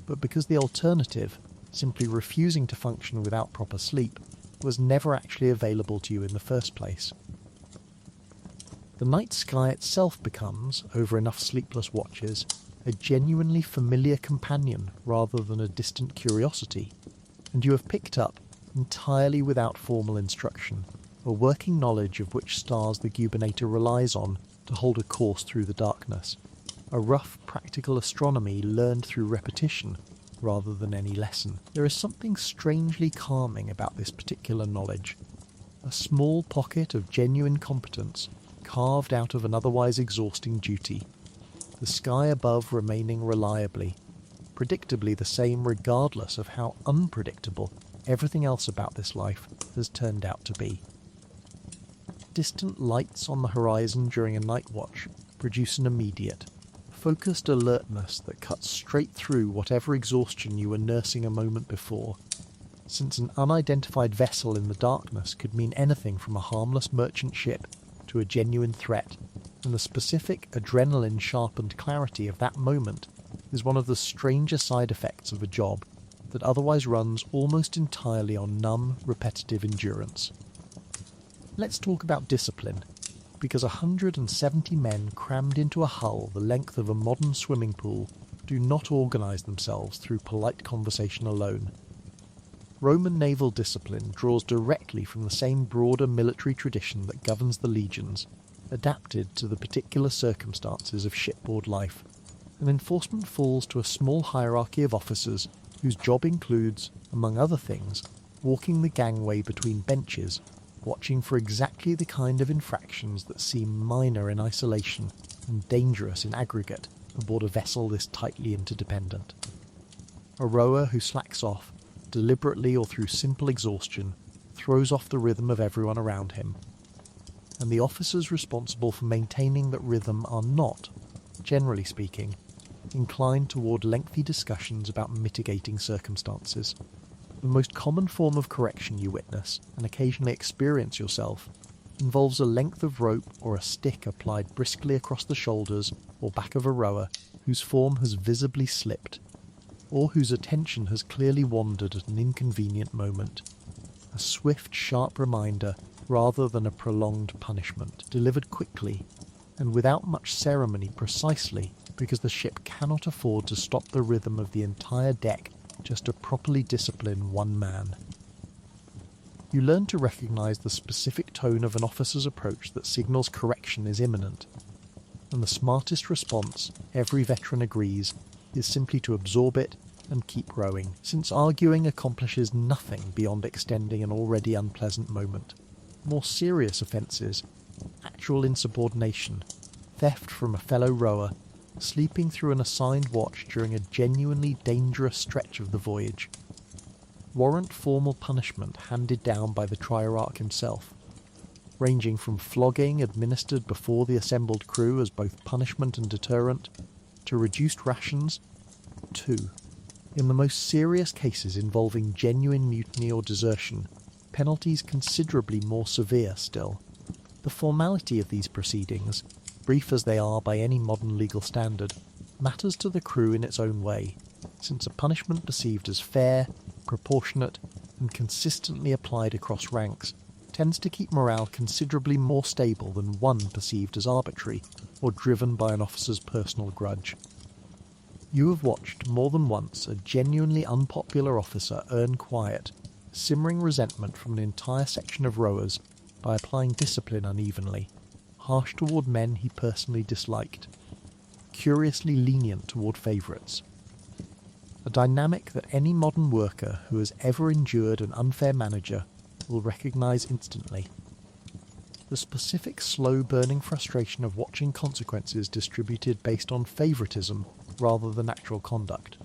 Speaker 1: but because the alternative, simply refusing to function without proper sleep, was never actually available to you in the first place. The night sky itself becomes, over enough sleepless watches, a genuinely familiar companion rather than a distant curiosity, and you have picked up, entirely without formal instruction, a working knowledge of which stars the Gubinator relies on to hold a course through the darkness, a rough practical astronomy learned through repetition rather than any lesson. There is something strangely calming about this particular knowledge, a small pocket of genuine competence carved out of an otherwise exhausting duty, the sky above remaining reliably, predictably the same regardless of how unpredictable everything else about this life has turned out to be. Distant lights on the horizon during a night watch produce an immediate, focused alertness that cuts straight through whatever exhaustion you were nursing a moment before, since an unidentified vessel in the darkness could mean anything from a harmless merchant ship to a genuine threat, and the specific adrenaline-sharpened clarity of that moment is one of the stranger side effects of a job that otherwise runs almost entirely on numb, repetitive endurance. Let's talk about discipline, because 170 men crammed into a hull the length of a modern swimming pool do not organise themselves through polite conversation alone. Roman naval discipline draws directly from the same broader military tradition that governs the legions, adapted to the particular circumstances of shipboard life, and enforcement falls to a small hierarchy of officers whose job includes, among other things, walking the gangway between benches, watching for exactly the kind of infractions that seem minor in isolation and dangerous in aggregate aboard a vessel this tightly interdependent. A rower who slacks off, deliberately or through simple exhaustion, throws off the rhythm of everyone around him, and the officers responsible for maintaining that rhythm are not, generally speaking, inclined toward lengthy discussions about mitigating circumstances. The most common form of correction you witness, and occasionally experience yourself, involves a length of rope or a stick applied briskly across the shoulders or back of a rower whose form has visibly slipped, or whose attention has clearly wandered at an inconvenient moment. A swift, sharp reminder rather than a prolonged punishment, delivered quickly and without much ceremony, precisely because the ship cannot afford to stop the rhythm of the entire deck just to properly discipline one man. You learn to recognise the specific tone of an officer's approach that signals correction is imminent, and the smartest response, every veteran agrees, is simply to absorb it and keep rowing, since arguing accomplishes nothing beyond extending an already unpleasant moment. More serious offences, actual insubordination, theft from a fellow rower, sleeping through an assigned watch during a genuinely dangerous stretch of the voyage, warrant formal punishment handed down by the triarch himself, ranging from flogging administered before the assembled crew as both punishment and deterrent, to reduced rations, to, in the most serious cases involving genuine mutiny or desertion, penalties considerably more severe still. The formality of these proceedings, brief as they are by any modern legal standard, matters to the crew in its own way, since a punishment perceived as fair, proportionate, and consistently applied across ranks tends to keep morale considerably more stable than one perceived as arbitrary or driven by an officer's personal grudge. You have watched more than once a genuinely unpopular officer earn quiet, simmering resentment from an entire section of rowers by applying discipline unevenly, harsh toward men he personally disliked, curiously lenient toward favourites. A dynamic that any modern worker who has ever endured an unfair manager will recognise instantly. The specific slow-burning frustration of watching consequences distributed based on favouritism rather than actual conduct.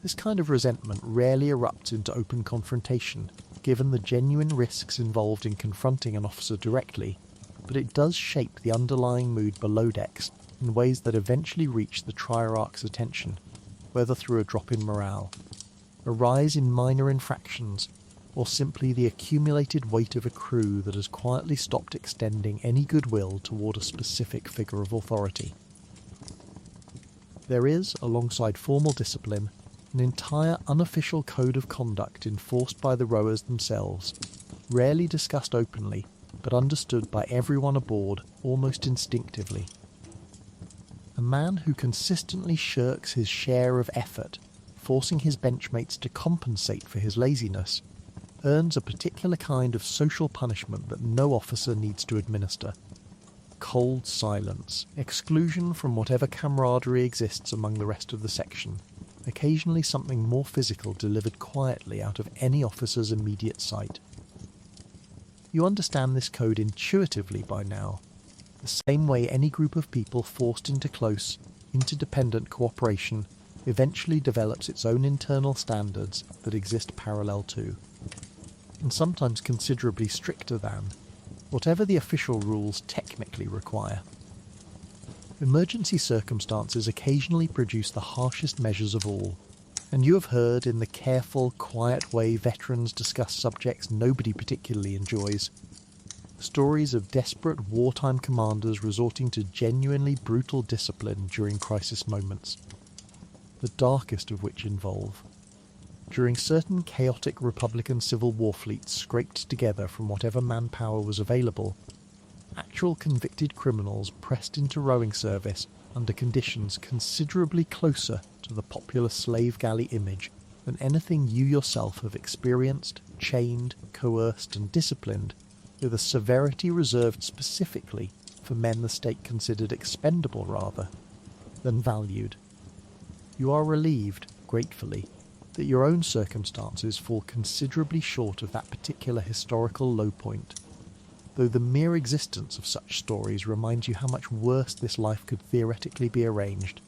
Speaker 1: This kind of resentment rarely erupts into open confrontation, given the genuine risks involved in confronting an officer directly, but it does shape the underlying mood below decks in ways that eventually reach the triarch's attention, whether through a drop in morale, a rise in minor infractions, or simply the accumulated weight of a crew that has quietly stopped extending any goodwill toward a specific figure of authority. There is, alongside formal discipline, an entire unofficial code of conduct enforced by the rowers themselves, rarely discussed openly, but understood by everyone aboard almost instinctively. A man who consistently shirks his share of effort, forcing his benchmates to compensate for his laziness, earns a particular kind of social punishment that no officer needs to administer. Cold silence, exclusion from whatever camaraderie exists among the rest of the section, occasionally something more physical delivered quietly out of any officer's immediate sight. You understand this code intuitively by now, the same way any group of people forced into close, interdependent cooperation eventually develops its own internal standards that exist parallel to, and sometimes considerably stricter than, whatever the official rules technically require. Emergency circumstances occasionally produce the harshest measures of all, and you have heard in the careful, quiet way veterans discuss subjects nobody particularly enjoys, stories of desperate wartime commanders resorting to genuinely brutal discipline during crisis moments, the darkest of which involve, during certain chaotic Republican Civil War fleets scraped together from whatever manpower was available, actual convicted criminals pressed into rowing service under conditions considerably closer to the popular slave galley image than anything you yourself have experienced, chained, coerced and disciplined with a severity reserved specifically for men the state considered expendable rather than valued. You are relieved, gratefully, that your own circumstances fall considerably short of that particular historical low point, though the mere existence of such stories reminds you how much worse this life could theoretically be arranged,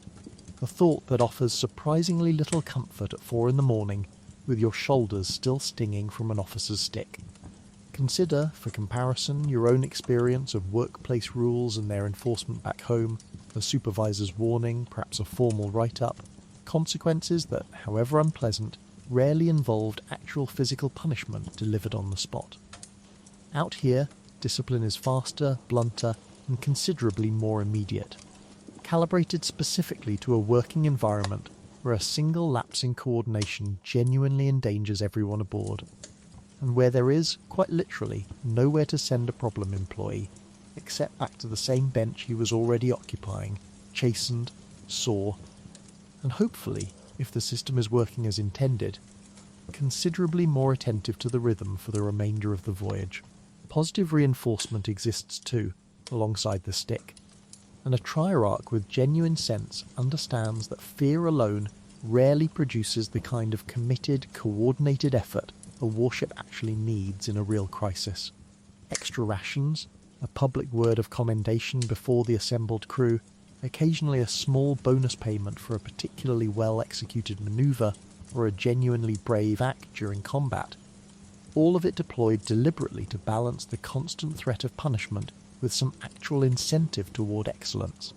Speaker 1: a thought that offers surprisingly little comfort at 4 a.m, with your shoulders still stinging from an officer's stick. Consider, for comparison, your own experience of workplace rules and their enforcement back home, a supervisor's warning, perhaps a formal write-up, consequences that, however unpleasant, rarely involved actual physical punishment delivered on the spot. Out here, discipline is faster, blunter, and considerably more immediate, calibrated specifically to a working environment where a single lapse in coordination genuinely endangers everyone aboard, and where there is, quite literally, nowhere to send a problem employee, except back to the same bench he was already occupying, chastened, sore, and hopefully, if the system is working as intended, considerably more attentive to the rhythm for the remainder of the voyage. Positive reinforcement exists too, alongside the stick, and a triarch with genuine sense understands that fear alone rarely produces the kind of committed, coordinated effort a warship actually needs in a real crisis. Extra rations, a public word of commendation before the assembled crew, occasionally a small bonus payment for a particularly well-executed manoeuvre or a genuinely brave act during combat, all of it deployed deliberately to balance the constant threat of punishment with some actual incentive toward excellence.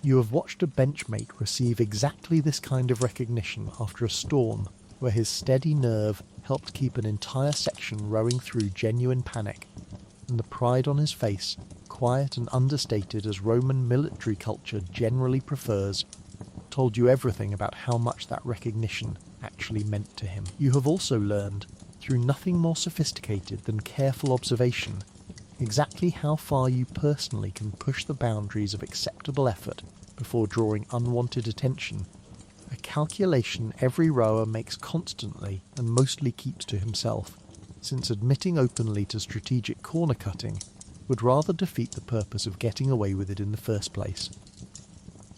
Speaker 1: You have watched a benchmate receive exactly this kind of recognition after a storm where his steady nerve helped keep an entire section rowing through genuine panic, and the pride on his face, quiet and understated as Roman military culture generally prefers, told you everything about how much that recognition actually meant to him. You have also learned, through nothing more sophisticated than careful observation, exactly how far you personally can push the boundaries of acceptable effort before drawing unwanted attention, a calculation every rower makes constantly and mostly keeps to himself, since admitting openly to strategic corner cutting would rather defeat the purpose of getting away with it in the first place.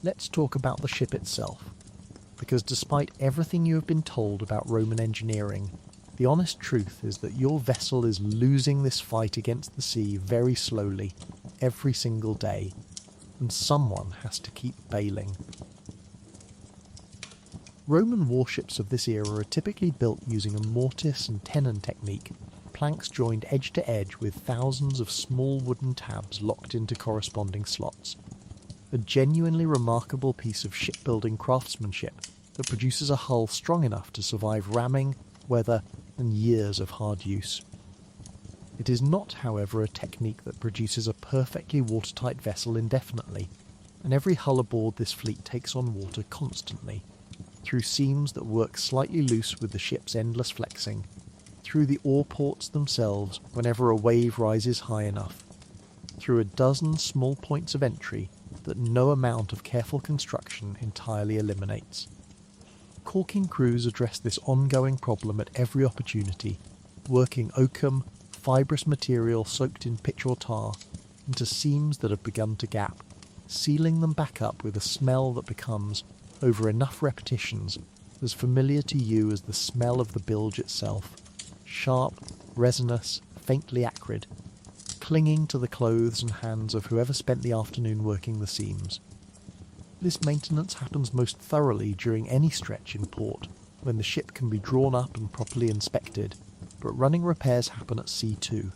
Speaker 1: Let's talk about the ship itself, because despite everything you have been told about Roman engineering, the honest truth is that your vessel is losing this fight against the sea very slowly, every single day, and someone has to keep bailing. Roman warships of this era are typically built using a mortise and tenon technique, planks joined edge to edge with thousands of small wooden tabs locked into corresponding slots. A genuinely remarkable piece of shipbuilding craftsmanship that produces a hull strong enough to survive ramming, weather, and years of hard use. It is not, however, a technique that produces a perfectly watertight vessel indefinitely, and every hull aboard this fleet takes on water constantly, through seams that work slightly loose with the ship's endless flexing, through the oar ports themselves whenever a wave rises high enough, through a dozen small points of entry that no amount of careful construction entirely eliminates. Caulking crews address this ongoing problem at every opportunity, working oakum, fibrous material soaked in pitch or tar, into seams that have begun to gap, sealing them back up with a smell that becomes, over enough repetitions, as familiar to you as the smell of the bilge itself, sharp, resinous, faintly acrid, clinging to the clothes and hands of whoever spent the afternoon working the seams. This maintenance happens most thoroughly during any stretch in port, when the ship can be drawn up and properly inspected, but running repairs happen at sea too,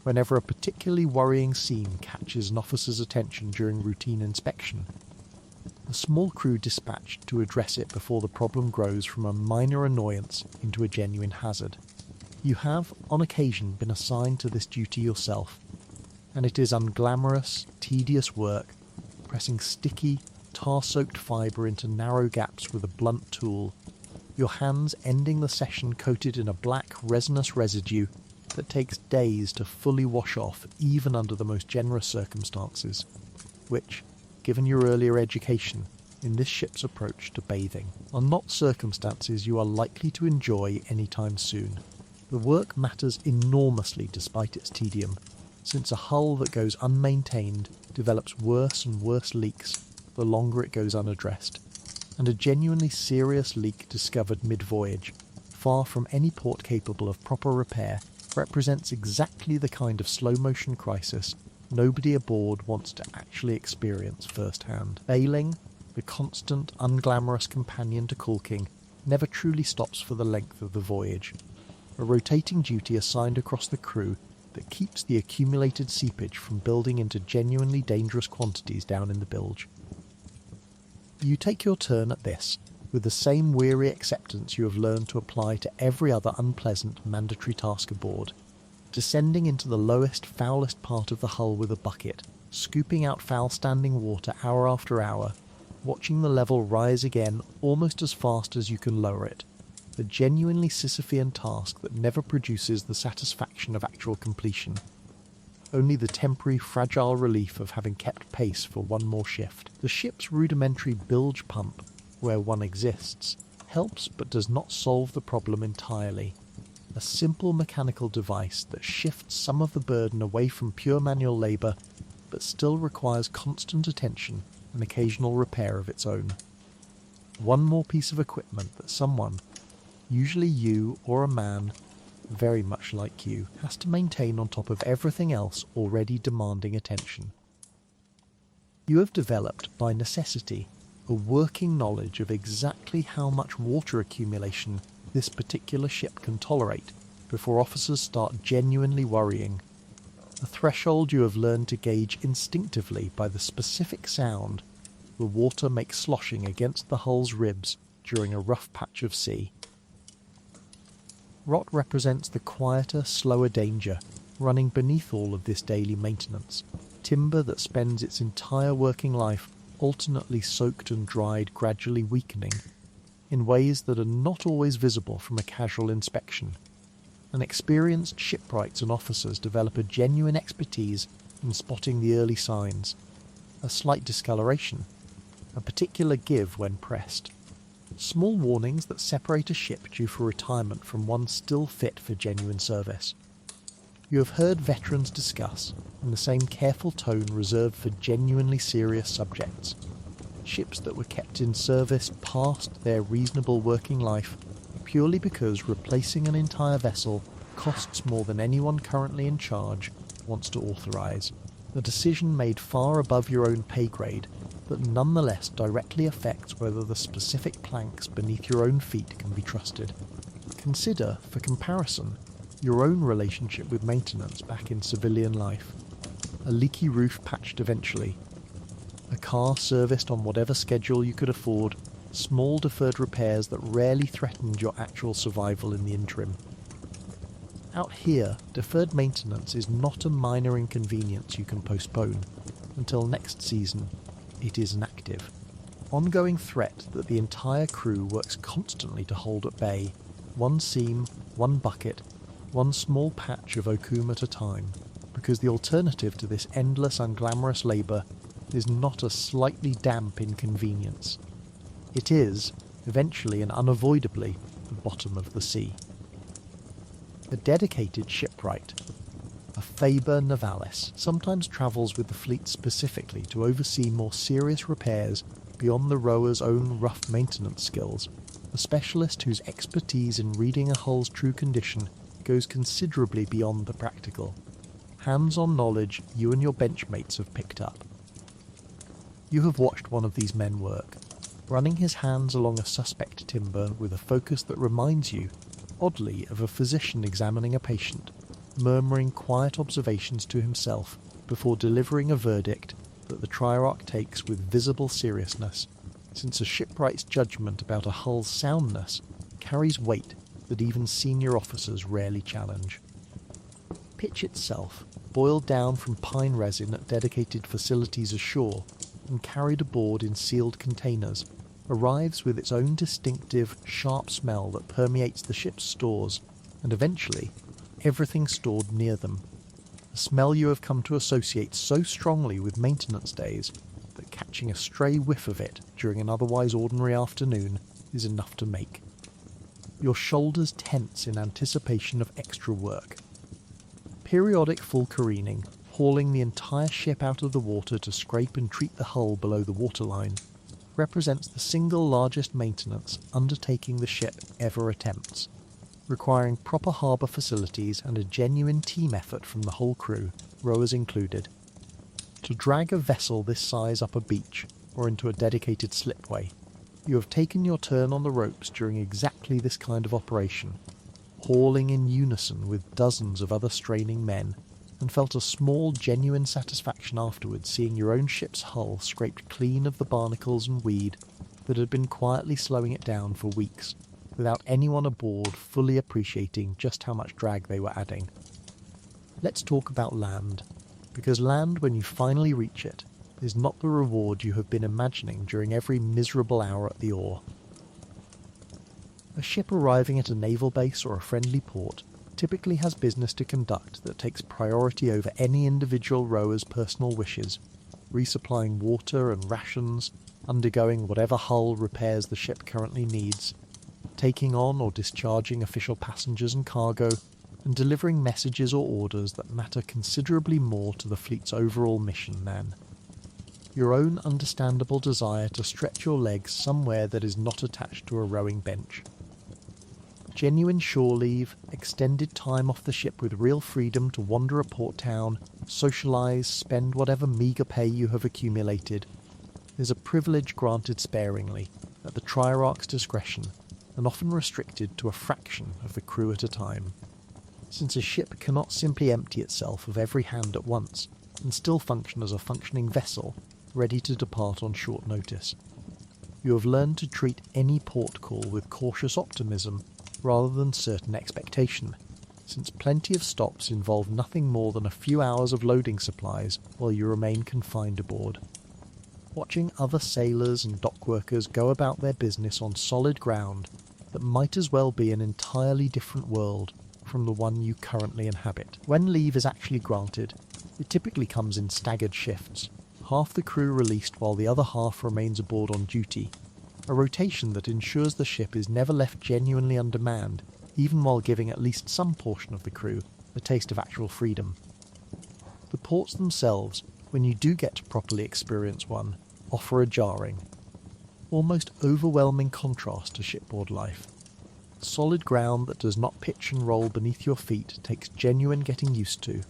Speaker 1: whenever a particularly worrying seam catches an officer's attention during routine inspection. A small crew dispatched to address it before the problem grows from a minor annoyance into a genuine hazard. You have, on occasion, been assigned to this duty yourself, and it is unglamorous, tedious work, pressing sticky, tar-soaked fibre into narrow gaps with a blunt tool, your hands ending the session coated in a black resinous residue that takes days to fully wash off even under the most generous circumstances, which, given your earlier education in this ship's approach to bathing, are not circumstances you are likely to enjoy anytime soon. The work matters enormously despite its tedium, since a hull that goes unmaintained develops worse and worse leaks the longer it goes unaddressed, and a genuinely serious leak discovered mid-voyage, far from any port capable of proper repair, represents exactly the kind of slow-motion crisis nobody aboard wants to actually experience firsthand. Bailing, the constant, unglamorous companion to caulking, never truly stops for the length of the voyage, a rotating duty assigned across the crew that keeps the accumulated seepage from building into genuinely dangerous quantities down in the bilge. You take your turn at this, with the same weary acceptance you have learned to apply to every other unpleasant mandatory task aboard, descending into the lowest, foulest part of the hull with a bucket, scooping out foul-standing water hour after hour, watching the level rise again almost as fast as you can lower it, a genuinely Sisyphean task that never produces the satisfaction of actual completion, only the temporary fragile relief of having kept pace for one more shift. The ship's rudimentary bilge pump, where one exists, helps but does not solve the problem entirely. A simple mechanical device that shifts some of the burden away from pure manual labour, but still requires constant attention and occasional repair of its own. One more piece of equipment that someone, usually you or a man, very much like you, has to maintain on top of everything else already demanding attention. You have developed, by necessity, a working knowledge of exactly how much water accumulation this particular ship can tolerate before officers start genuinely worrying, a threshold you have learned to gauge instinctively by the specific sound the water makes sloshing against the hull's ribs during a rough patch of sea. Rot represents the quieter, slower danger running beneath all of this daily maintenance, timber that spends its entire working life alternately soaked and dried, gradually weakening, in ways that are not always visible from a casual inspection. And experienced shipwrights and officers develop a genuine expertise in spotting the early signs, a slight discoloration, a particular give when pressed, small warnings that separate a ship due for retirement from one still fit for genuine service. You have heard veterans discuss, in the same careful tone reserved for genuinely serious subjects, ships that were kept in service past their reasonable working life purely because replacing an entire vessel costs more than anyone currently in charge wants to authorise, a decision made far above your own pay grade that nonetheless directly affects whether the specific planks beneath your own feet can be trusted. Consider, for comparison, your own relationship with maintenance back in civilian life. A leaky roof patched eventually, a car serviced on whatever schedule you could afford, small deferred repairs that rarely threatened your actual survival in the interim. Out here, deferred maintenance is not a minor inconvenience you can postpone. Until next season, it is inactive. ongoing threat that the entire crew works constantly to hold at bay, one seam, one bucket, one small patch of oakum at a time, because the alternative to this endless unglamorous labour is not a slightly damp inconvenience. It is, eventually and unavoidably, the bottom of the sea. A dedicated shipwright, a Faber Navalis, sometimes travels with the fleet specifically to oversee more serious repairs beyond the rower's own rough maintenance skills, a specialist whose expertise in reading a hull's true condition goes considerably beyond the practical. Hands-on knowledge you and your benchmates have picked up. You have watched one of these men work, running his hands along a suspect timber with a focus that reminds you, oddly, of a physician examining a patient, murmuring quiet observations to himself before delivering a verdict that the Triarch takes with visible seriousness, since a shipwright's judgment about a hull's soundness carries weight that even senior officers rarely challenge. Pitch itself, boiled down from pine resin at dedicated facilities ashore and carried aboard in sealed containers, arrives with its own distinctive, sharp smell that permeates the ship's stores, and eventually everything stored near them. A smell you have come to associate so strongly with maintenance days that catching a stray whiff of it during an otherwise ordinary afternoon is enough to make your shoulders tense in anticipation of extra work. Periodic full careening, hauling the entire ship out of the water to scrape and treat the hull below the waterline, represents the single largest maintenance undertaking the ship ever attempts, requiring proper harbour facilities and a genuine team effort from the whole crew, rowers included. To drag a vessel this size up a beach, or into a dedicated slipway, you have taken your turn on the ropes during exactly this kind of operation, hauling in unison with dozens of other straining men, and felt a small genuine satisfaction afterwards seeing your own ship's hull scraped clean of the barnacles and weed that had been quietly slowing it down for weeks, without anyone aboard fully appreciating just how much drag they were adding. Let's talk about land, because land, when you finally reach it, is not the reward you have been imagining during every miserable hour at the oar. A ship arriving at a naval base or a friendly port typically has business to conduct that takes priority over any individual rower's personal wishes, resupplying water and rations, undergoing whatever hull repairs the ship currently needs, taking on or discharging official passengers and cargo, and delivering messages or orders that matter considerably more to the fleet's overall mission than your own understandable desire to stretch your legs somewhere that is not attached to a rowing bench. Genuine shore leave, extended time off the ship with real freedom to wander a port town, socialise, spend whatever meagre pay you have accumulated, is a privilege granted sparingly, at the Triarch's discretion, and often restricted to a fraction of the crew at a time. Since a ship cannot simply empty itself of every hand at once, and still function as a functioning vessel, ready to depart on short notice. You have learned to treat any port call with cautious optimism rather than certain expectation, since plenty of stops involve nothing more than a few hours of loading supplies while you remain confined aboard. Watching other sailors and dock workers go about their business on solid ground that might as well be an entirely different world from the one you currently inhabit. When leave is actually granted, it typically comes in staggered shifts, half the crew released while the other half remains aboard on duty, a rotation that ensures the ship is never left genuinely undermanned, even while giving at least some portion of the crew a taste of actual freedom. The ports themselves, when you do get to properly experience one, offer a jarring, almost overwhelming contrast to shipboard life. Solid ground that does not pitch and roll beneath your feet takes genuine getting used to,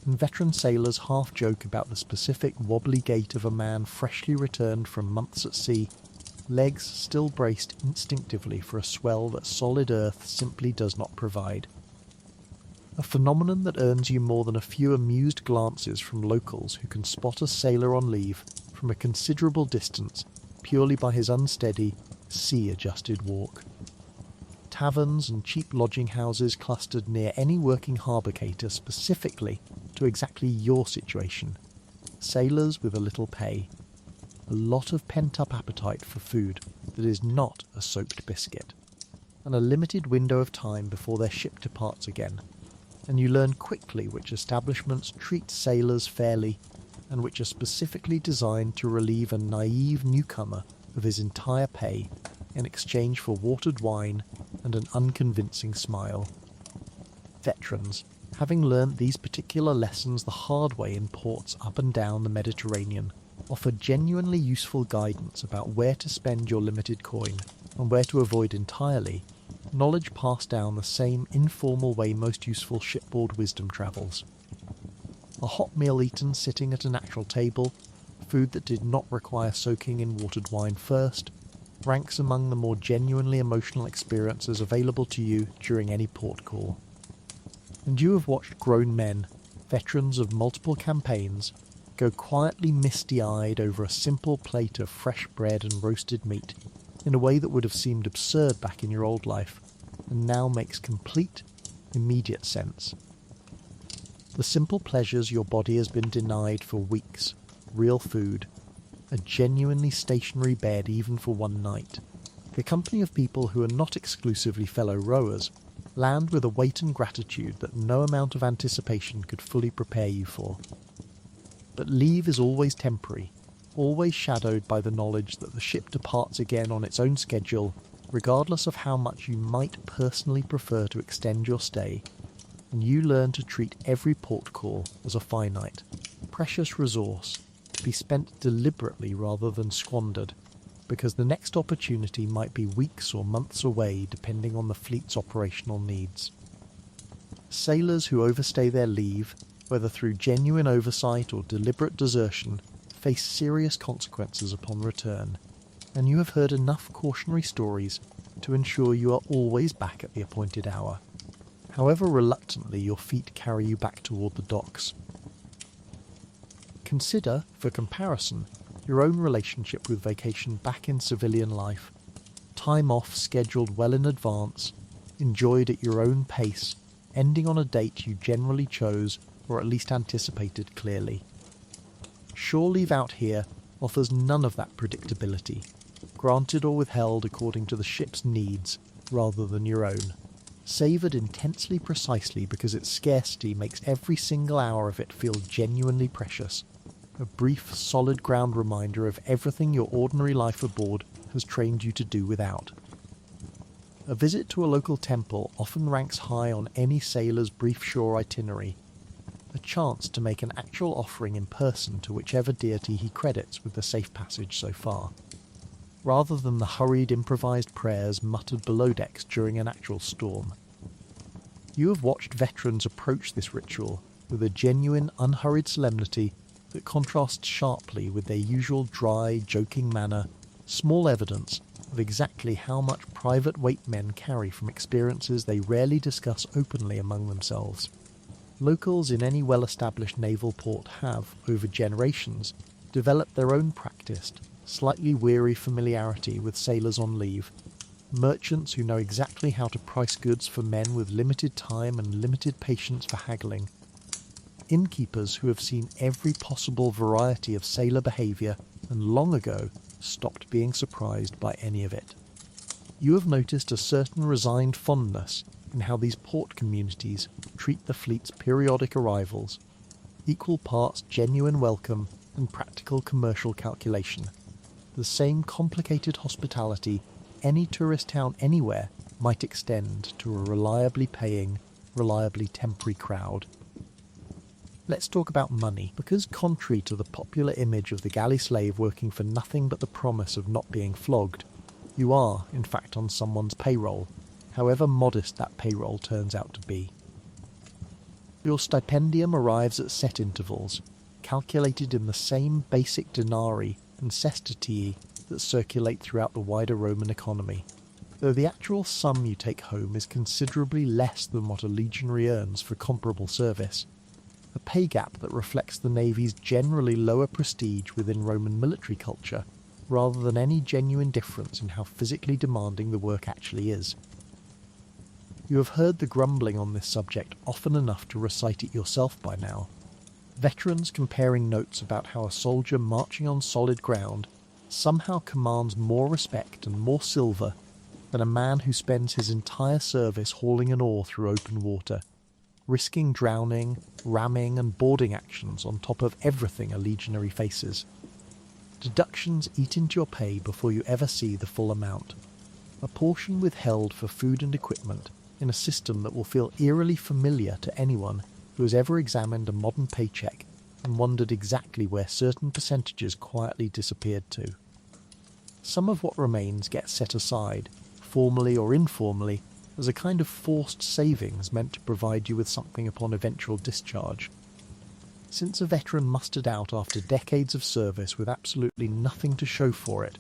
Speaker 1: and veteran sailors half joke about the specific wobbly gait of a man freshly returned from months at sea, legs still braced instinctively for a swell that solid earth simply does not provide. A phenomenon that earns you more than a few amused glances from locals who can spot a sailor on leave from a considerable distance purely by his unsteady, sea-adjusted walk. Taverns and cheap lodging houses clustered near any working harbour cater specifically to exactly your situation. Sailors with a little pay. a lot of pent-up appetite for food that is not a soaked biscuit, and a limited window of time before their ship departs again, and you learn quickly which establishments treat sailors fairly and which are specifically designed to relieve a naive newcomer of his entire pay in exchange for watered wine and an unconvincing smile. Veterans, having learnt these particular lessons the hard way in ports up and down the Mediterranean, offer genuinely useful guidance about where to spend your limited coin and where to avoid entirely, knowledge passed down the same informal way most useful shipboard wisdom travels. A hot meal eaten sitting at an actual table, food that did not require soaking in watered wine first, ranks among the more genuinely emotional experiences available to you during any port call. And you have watched grown men, veterans of multiple campaigns, go quietly misty-eyed over a simple plate of fresh bread and roasted meat in a way that would have seemed absurd back in your old life, and now makes complete, immediate sense. The simple pleasures your body has been denied for weeks, real food, a genuinely stationary bed even for one night, the company of people who are not exclusively fellow rowers, land with a weight and gratitude that no amount of anticipation could fully prepare you for. But leave is always temporary, always shadowed by the knowledge that the ship departs again on its own schedule, regardless of how much you might personally prefer to extend your stay, and you learn to treat every port call as a finite, precious resource to be spent deliberately rather than squandered, because the next opportunity might be weeks or months away depending on the fleet's operational needs. Sailors who overstay their leave, whether through genuine oversight or deliberate desertion, face serious consequences upon return, and you have heard enough cautionary stories to ensure you are always back at the appointed hour, however reluctantly your feet carry you back toward the docks. Consider, for comparison, your own relationship with vacation back in civilian life. Time off scheduled well in advance, enjoyed at your own pace, ending on a date you generally chose or at least anticipated clearly. Shore leave out here offers none of that predictability, granted or withheld according to the ship's needs rather than your own, savoured intensely precisely because its scarcity makes every single hour of it feel genuinely precious, a brief, solid ground reminder of everything your ordinary life aboard has trained you to do without. A visit to a local temple often ranks high on any sailor's brief shore itinerary, a chance to make an actual offering in person to whichever deity he credits with the safe passage so far, rather than the hurried improvised prayers muttered below decks during an actual storm. You have watched veterans approach this ritual with a genuine, unhurried solemnity that contrasts sharply with their usual dry, joking manner, small evidence of exactly how much private weight men carry from experiences they rarely discuss openly among themselves. Locals in any well-established naval port have, over generations, developed their own practiced, slightly weary familiarity with sailors on leave, merchants who know exactly how to price goods for men with limited time and limited patience for haggling, innkeepers who have seen every possible variety of sailor behaviour and long ago stopped being surprised by any of it. You have noticed a certain resigned fondness in how these port communities treat the fleet's periodic arrivals, equal parts genuine welcome and practical commercial calculation, the same complicated hospitality any tourist town anywhere might extend to a reliably paying, reliably temporary crowd. Let's talk about money, because contrary to the popular image of the galley slave working for nothing but the promise of not being flogged, you are, in fact, on someone's payroll, however modest that payroll turns out to be. Your stipendium arrives at set intervals, calculated in the same basic denarii and sestitii that circulate throughout the wider Roman economy, though the actual sum you take home is considerably less than what a legionary earns for comparable service, a pay gap that reflects the Navy's generally lower prestige within Roman military culture, rather than any genuine difference in how physically demanding the work actually is. You have heard the grumbling on this subject often enough to recite it yourself by now, Veterans comparing notes about how a soldier marching on solid ground somehow commands more respect and more silver than a man who spends his entire service hauling an oar through open water, risking drowning, ramming and boarding actions on top of everything a legionary faces. Deductions eat into your pay before you ever see the full amount, a portion withheld for food and equipment in a system that will feel eerily familiar to anyone who has ever examined a modern paycheck and wondered exactly where certain percentages quietly disappeared to. Some of what remains gets set aside, formally or informally, as a kind of forced savings meant to provide you with something upon eventual discharge. Since a veteran mustered out after decades of service with absolutely nothing to show for it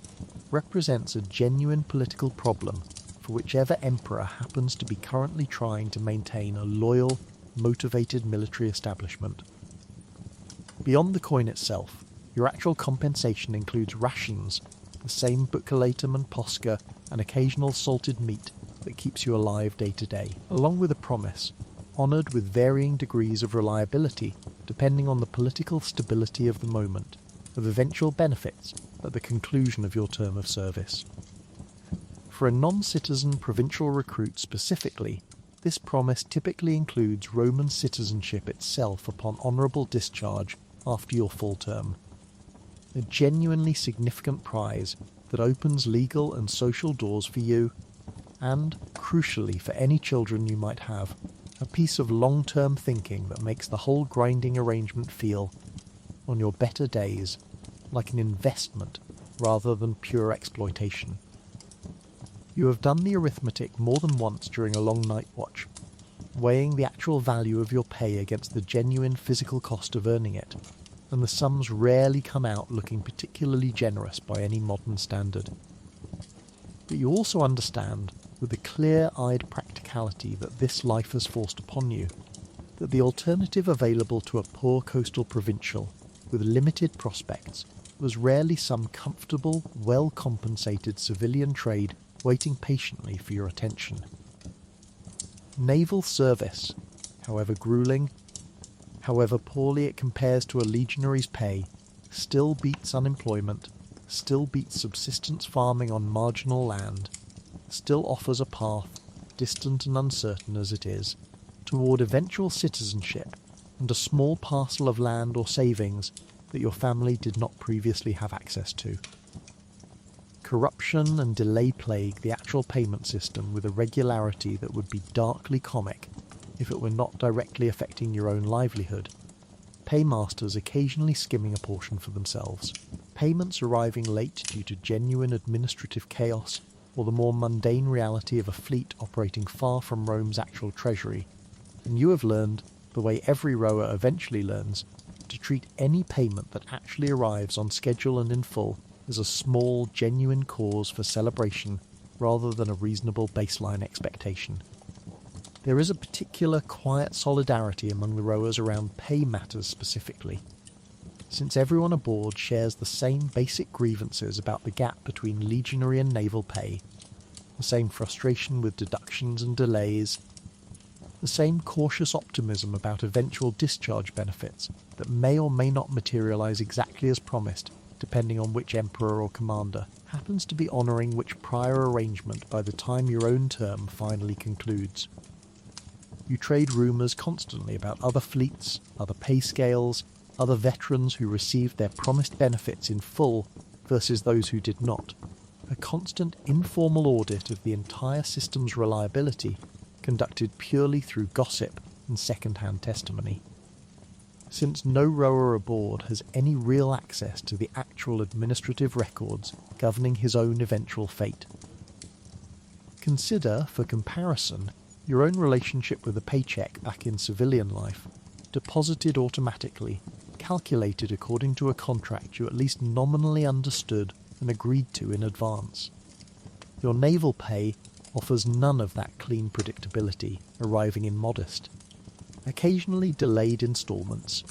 Speaker 1: represents a genuine political problem for whichever emperor happens to be currently trying to maintain a loyal, motivated military establishment. Beyond the coin itself, your actual compensation includes rations, the same buccalatum and posca, and occasional salted meat that keeps you alive day to day, along with a promise, honoured with varying degrees of reliability depending on the political stability of the moment, of eventual benefits at the conclusion of your term of service. For a non-citizen provincial recruit specifically, this promise typically includes Roman citizenship itself upon honourable discharge after your full term. A genuinely significant prize that opens legal and social doors for you, and, crucially for any children you might have, a piece of long-term thinking that makes the whole grinding arrangement feel, on your better days, like an investment rather than pure exploitation. You have done the arithmetic more than once during a long night watch, weighing the actual value of your pay against the genuine physical cost of earning it, and the sums rarely come out looking particularly generous by any modern standard. But you also understand, with a clear-eyed practicality that this life has forced upon you, that the alternative available to a poor coastal provincial with limited prospects was rarely some comfortable, well-compensated civilian trade waiting patiently for your attention. Naval service, however gruelling, however poorly it compares to a legionary's pay, still beats unemployment, still beats subsistence farming on marginal land, still offers a path, distant and uncertain as it is, toward eventual citizenship and a small parcel of land or savings that your family did not previously have access to. Corruption and delay plague the actual payment system with a regularity that would be darkly comic if it were not directly affecting your own livelihood. Paymasters occasionally skimming a portion for themselves, payments arriving late due to genuine administrative chaos or the more mundane reality of a fleet operating far from Rome's actual treasury, and you have learned, the way every rower eventually learns, to treat any payment that actually arrives on schedule and in full as a small, genuine cause for celebration rather than a reasonable baseline expectation. There is a particular quiet solidarity among the rowers around pay matters specifically, since everyone aboard shares the same basic grievances about the gap between legionary and naval pay, the same frustration with deductions and delays, the same cautious optimism about eventual discharge benefits that may or may not materialise exactly as promised, depending on which emperor or commander happens to be honouring which prior arrangement by the time your own term finally concludes. You trade rumours constantly about other fleets, other pay scales, other veterans who received their promised benefits in full versus those who did not. A constant informal audit of the entire system's reliability, conducted purely through gossip and second-hand testimony. Since no rower aboard has any real access to the actual administrative records governing his own eventual fate. Consider, for comparison, your own relationship with a paycheck back in civilian life, deposited automatically, calculated according to a contract you at least nominally understood and agreed to in advance. Your naval pay offers none of that clean predictability, arriving in modest, occasionally delayed instalments,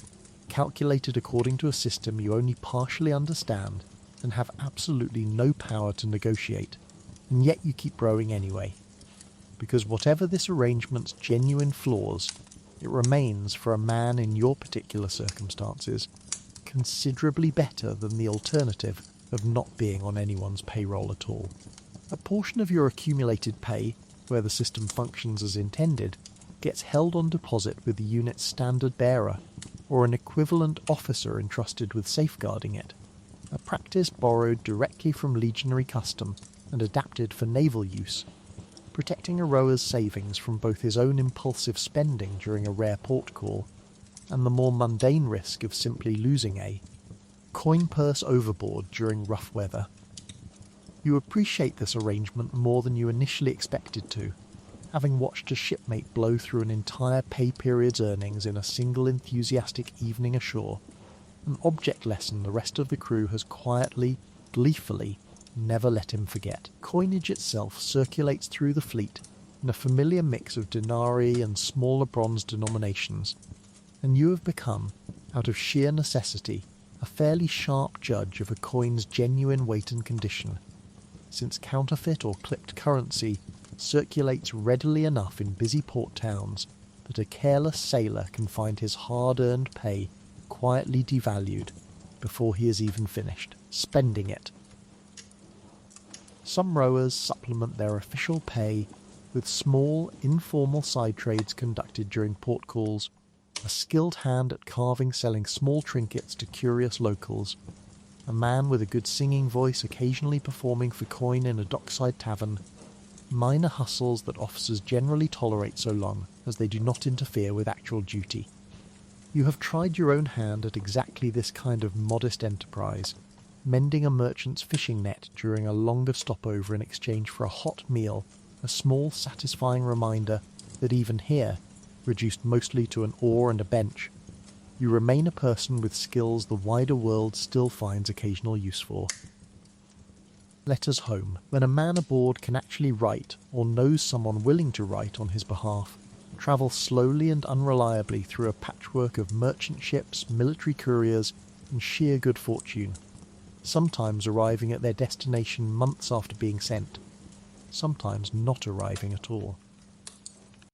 Speaker 1: calculated according to a system you only partially understand and have absolutely no power to negotiate, and yet you keep rowing anyway. Because whatever this arrangement's genuine flaws, it remains, for a man in your particular circumstances, considerably better than the alternative of not being on anyone's payroll at all. A portion of your accumulated pay, where the system functions as intended, gets held on deposit with the unit's standard bearer, or an equivalent officer entrusted with safeguarding it, a practice borrowed directly from legionary custom and adapted for naval use, protecting a rower's savings from both his own impulsive spending during a rare port call and the more mundane risk of simply losing a coin purse overboard during rough weather. You appreciate this arrangement more than you initially expected to, having watched a shipmate blow through an entire pay period's earnings in a single enthusiastic evening ashore, an object lesson the rest of the crew has quietly, gleefully, never let him forget. Coinage itself circulates through the fleet in a familiar mix of denarii and smaller bronze denominations, and you have become, out of sheer necessity, a fairly sharp judge of a coin's genuine weight and condition, since counterfeit or clipped currency circulates readily enough in busy port towns that a careless sailor can find his hard-earned pay quietly devalued before he is even finished spending it. Some rowers supplement their official pay with small, informal side trades conducted during port calls, a skilled hand at carving selling small trinkets to curious locals, a man with a good singing voice occasionally performing for coin in a dockside tavern, minor hustles that officers generally tolerate so long as they do not interfere with actual duty. You have tried your own hand at exactly this kind of modest enterprise, mending a merchant's fishing net during a longer stopover in exchange for a hot meal, a small satisfying reminder that even here, reduced mostly to an oar and a bench, you remain a person with skills the wider world still finds occasional use for. Letters home. When a man aboard can actually write, or knows someone willing to write on his behalf, travel slowly and unreliably through a patchwork of merchant ships, military couriers, and sheer good fortune, sometimes arriving at their destination months after being sent, sometimes not arriving at all.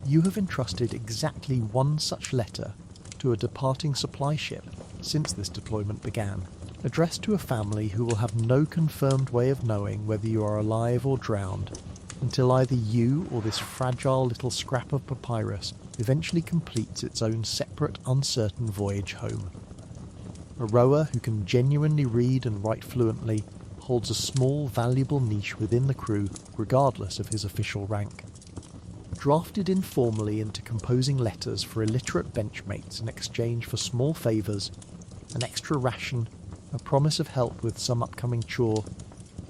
Speaker 1: You have entrusted exactly one such letter to a departing supply ship since this deployment began, addressed to a family who will have no confirmed way of knowing whether you are alive or drowned until either you or this fragile little scrap of papyrus eventually completes its own separate, uncertain voyage home. A rower who can genuinely read and write fluently holds a small, valuable niche within the crew regardless of his official rank. Drafted informally into composing letters for illiterate benchmates in exchange for small favours, an extra ration, a promise of help with some upcoming chore,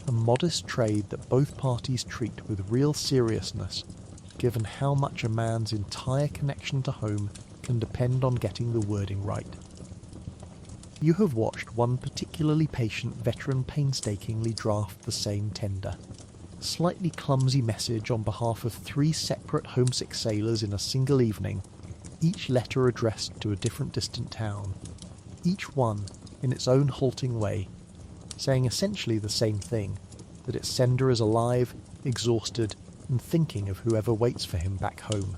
Speaker 1: a modest trade that both parties treat with real seriousness, given how much a man's entire connection to home can depend on getting the wording right. You have watched one particularly patient veteran painstakingly draft the same tender. A slightly clumsy message on behalf of 3 separate homesick sailors in a single evening, each letter addressed to a different distant town, each one, in its own halting way, saying essentially the same thing, that its sender is alive, exhausted, and thinking of whoever waits for him back home.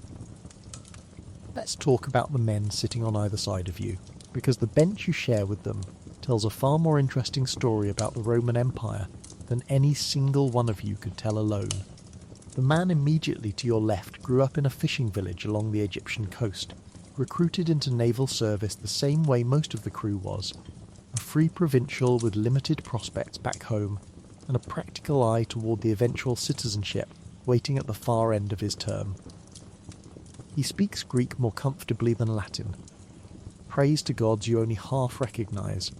Speaker 1: Let's talk about the men sitting on either side of you, because the bench you share with them tells a far more interesting story about the Roman Empire than any single one of you could tell alone. The man immediately to your left grew up in a fishing village along the Egyptian coast, recruited into naval service the same way most of the crew was, a free provincial with limited prospects back home, and a practical eye toward the eventual citizenship waiting at the far end of his term. He speaks Greek more comfortably than Latin, prays to gods you only half recognise,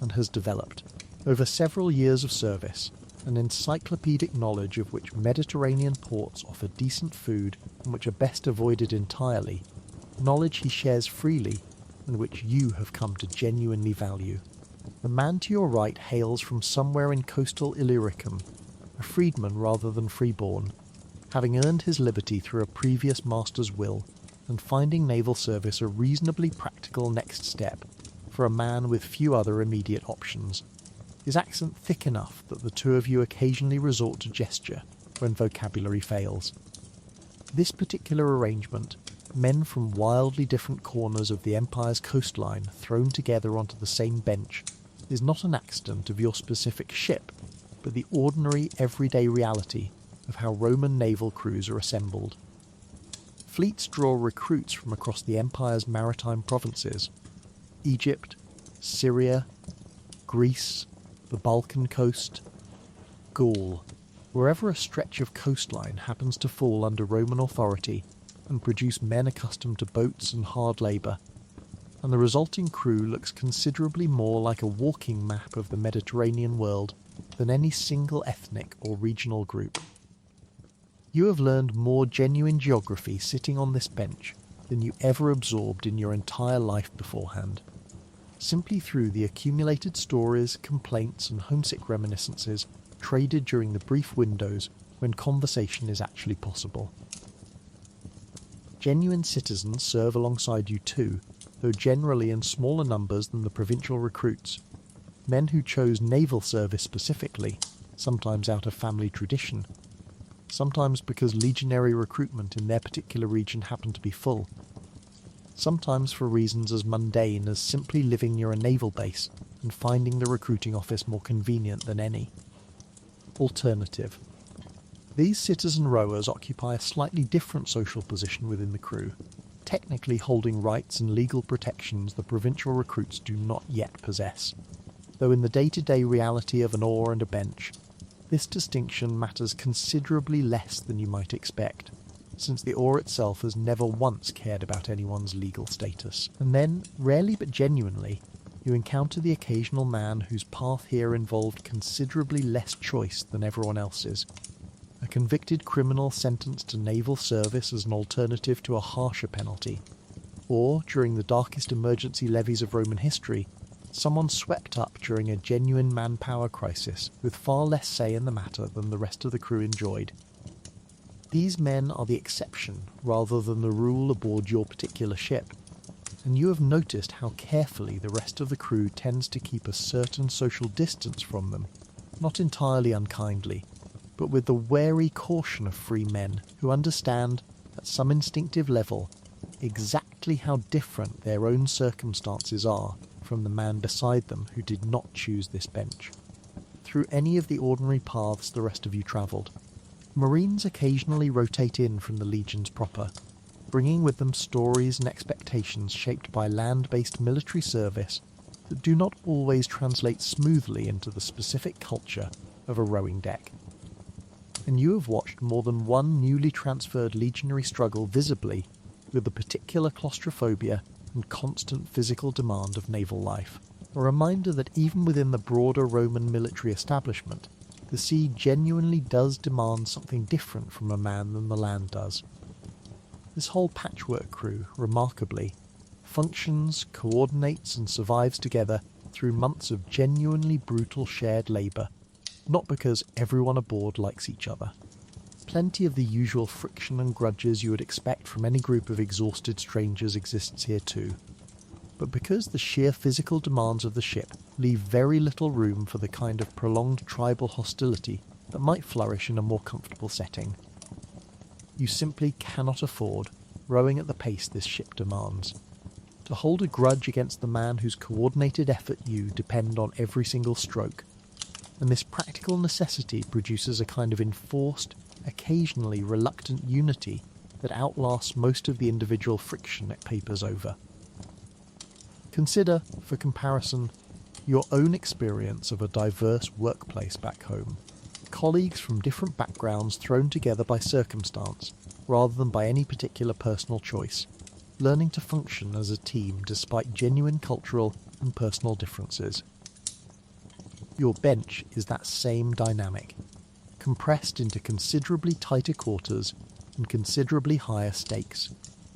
Speaker 1: and has developed, over several years of service, an encyclopedic knowledge of which Mediterranean ports offer decent food and which are best avoided entirely, knowledge he shares freely and which you have come to genuinely value. The man to your right hails from somewhere in coastal Illyricum, a freedman rather than freeborn, having earned his liberty through a previous master's will, and finding naval service a reasonably practical next step for a man with few other immediate options, his accent thick enough that the two of you occasionally resort to gesture when vocabulary fails. This particular arrangement, men from wildly different corners of the Empire's coastline thrown together onto the same bench is not an accident of your specific ship, but the ordinary everyday reality of how Roman naval crews are assembled. Fleets draw recruits from across the Empire's maritime provinces: Egypt, Syria, Greece, the Balkan coast, Gaul, wherever a stretch of coastline happens to fall under Roman authority and produce men accustomed to boats and hard labour, and the resulting crew looks considerably more like a walking map of the Mediterranean world than any single ethnic or regional group. You have learned more genuine geography sitting on this bench than you ever absorbed in your entire life beforehand, simply through the accumulated stories, complaints and homesick reminiscences traded during the brief windows when conversation is actually possible. Genuine citizens serve alongside you too, though generally in smaller numbers than the provincial recruits. Men who chose naval service specifically, sometimes out of family tradition, sometimes because legionary recruitment in their particular region happened to be full, sometimes for reasons as mundane as simply living near a naval base and finding the recruiting office more convenient than any. Alternative. These citizen rowers occupy a slightly different social position within the crew, technically holding rights and legal protections the provincial recruits do not yet possess, though in the day-to-day reality of an oar and a bench, this distinction matters considerably less than you might expect, since the oar itself has never once cared about anyone's legal status. And then, rarely but genuinely, you encounter the occasional man whose path here involved considerably less choice than everyone else's. A convicted criminal sentenced to naval service as an alternative to a harsher penalty, or, during the darkest emergency levies of Roman history, someone swept up during a genuine manpower crisis with far less say in the matter than the rest of the crew enjoyed. These men are the exception rather than the rule aboard your particular ship, and you have noticed how carefully the rest of the crew tends to keep a certain social distance from them, not entirely unkindly, but with the wary caution of free men who understand, at some instinctive level, exactly how different their own circumstances are from the man beside them who did not choose this bench. Through any of the ordinary paths the rest of you travelled, Marines occasionally rotate in from the legions proper, bringing with them stories and expectations shaped by land-based military service that do not always translate smoothly into the specific culture of a rowing deck. And you have watched more than one newly transferred legionary struggle visibly with the particular claustrophobia and constant physical demand of naval life. A reminder that even within the broader Roman military establishment, the sea genuinely does demand something different from a man than the land does. This whole patchwork crew, remarkably, functions, coordinates and survives together through months of genuinely brutal shared labour, not because everyone aboard likes each other. Plenty of the usual friction and grudges you would expect from any group of exhausted strangers exists here too, but because the sheer physical demands of the ship leave very little room for the kind of prolonged tribal hostility that might flourish in a more comfortable setting. You simply cannot afford rowing at the pace this ship demands. To hold a grudge against the man whose coordinated effort you depend on every single stroke, and this practical necessity produces a kind of enforced, occasionally reluctant unity that outlasts most of the individual friction it papers over. Consider, for comparison, your own experience of a diverse workplace back home. Colleagues from different backgrounds thrown together by circumstance, rather than by any particular personal choice, learning to function as a team despite genuine cultural and personal differences. Your bench is that same dynamic, compressed into considerably tighter quarters and considerably higher stakes,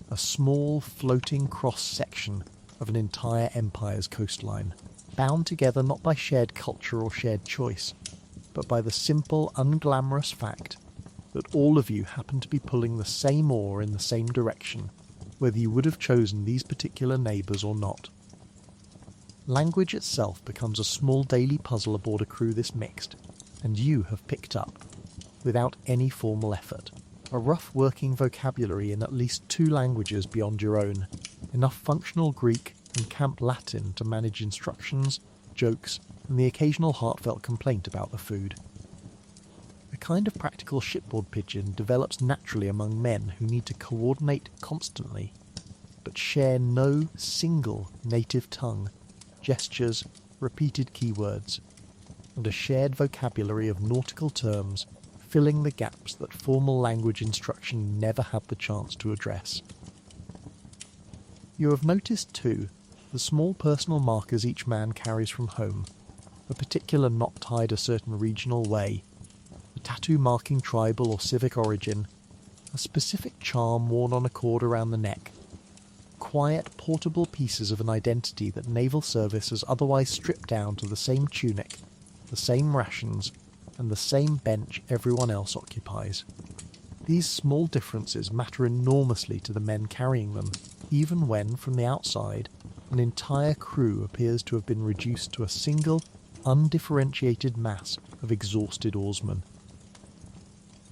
Speaker 1: a small floating cross-section of an entire empire's coastline, bound together not by shared culture or shared choice, but by the simple, unglamorous fact that all of you happen to be pulling the same oar in the same direction, whether you would have chosen these particular neighbours or not. Language itself becomes a small daily puzzle aboard a crew this mixed, and you have picked up, without any formal effort, A rough working vocabulary in at least 2 languages beyond your own, enough functional Greek and camp Latin to manage instructions, jokes, and the occasional heartfelt complaint about the food. A kind of practical shipboard pidgin develops naturally among men who need to coordinate constantly, but share no single native tongue, gestures, repeated keywords, and a shared vocabulary of nautical terms filling the gaps that formal language instruction never had the chance to address. You have noticed, too, the small personal markers each man carries from home, a particular knot tied a certain regional way, a tattoo marking tribal or civic origin, a specific charm worn on a cord around the neck, quiet, portable pieces of an identity that naval service has otherwise stripped down to the same tunic, the same rations, and the same bench everyone else occupies. These small differences matter enormously to the men carrying them, even when, from the outside, an entire crew appears to have been reduced to a single, undifferentiated mass of exhausted oarsmen.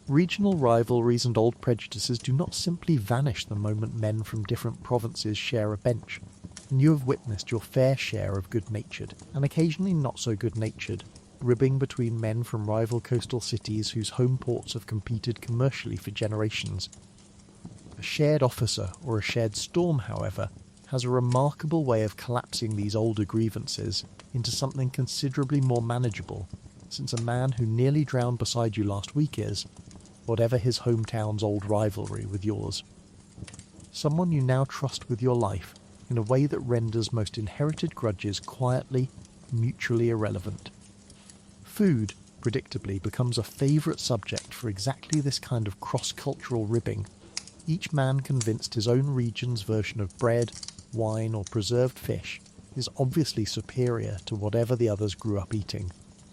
Speaker 1: Regional rivalries and old prejudices do not simply vanish the moment men from different provinces share a bench, and you have witnessed your fair share of good-natured, and occasionally not so good-natured, ribbing between men from rival coastal cities whose home ports have competed commercially for generations. A shared officer or a shared storm, however, has a remarkable way of collapsing these older grievances into something considerably more manageable, since a man who nearly drowned beside you last week is, whatever his hometown's old rivalry with yours, someone you now trust with your life in a way that renders most inherited grudges quietly, mutually irrelevant. Food, predictably, becomes a favourite subject for exactly this kind of cross-cultural ribbing, each man convinced his own region's version of bread, wine or preserved fish is obviously superior to whatever the others grew up eating,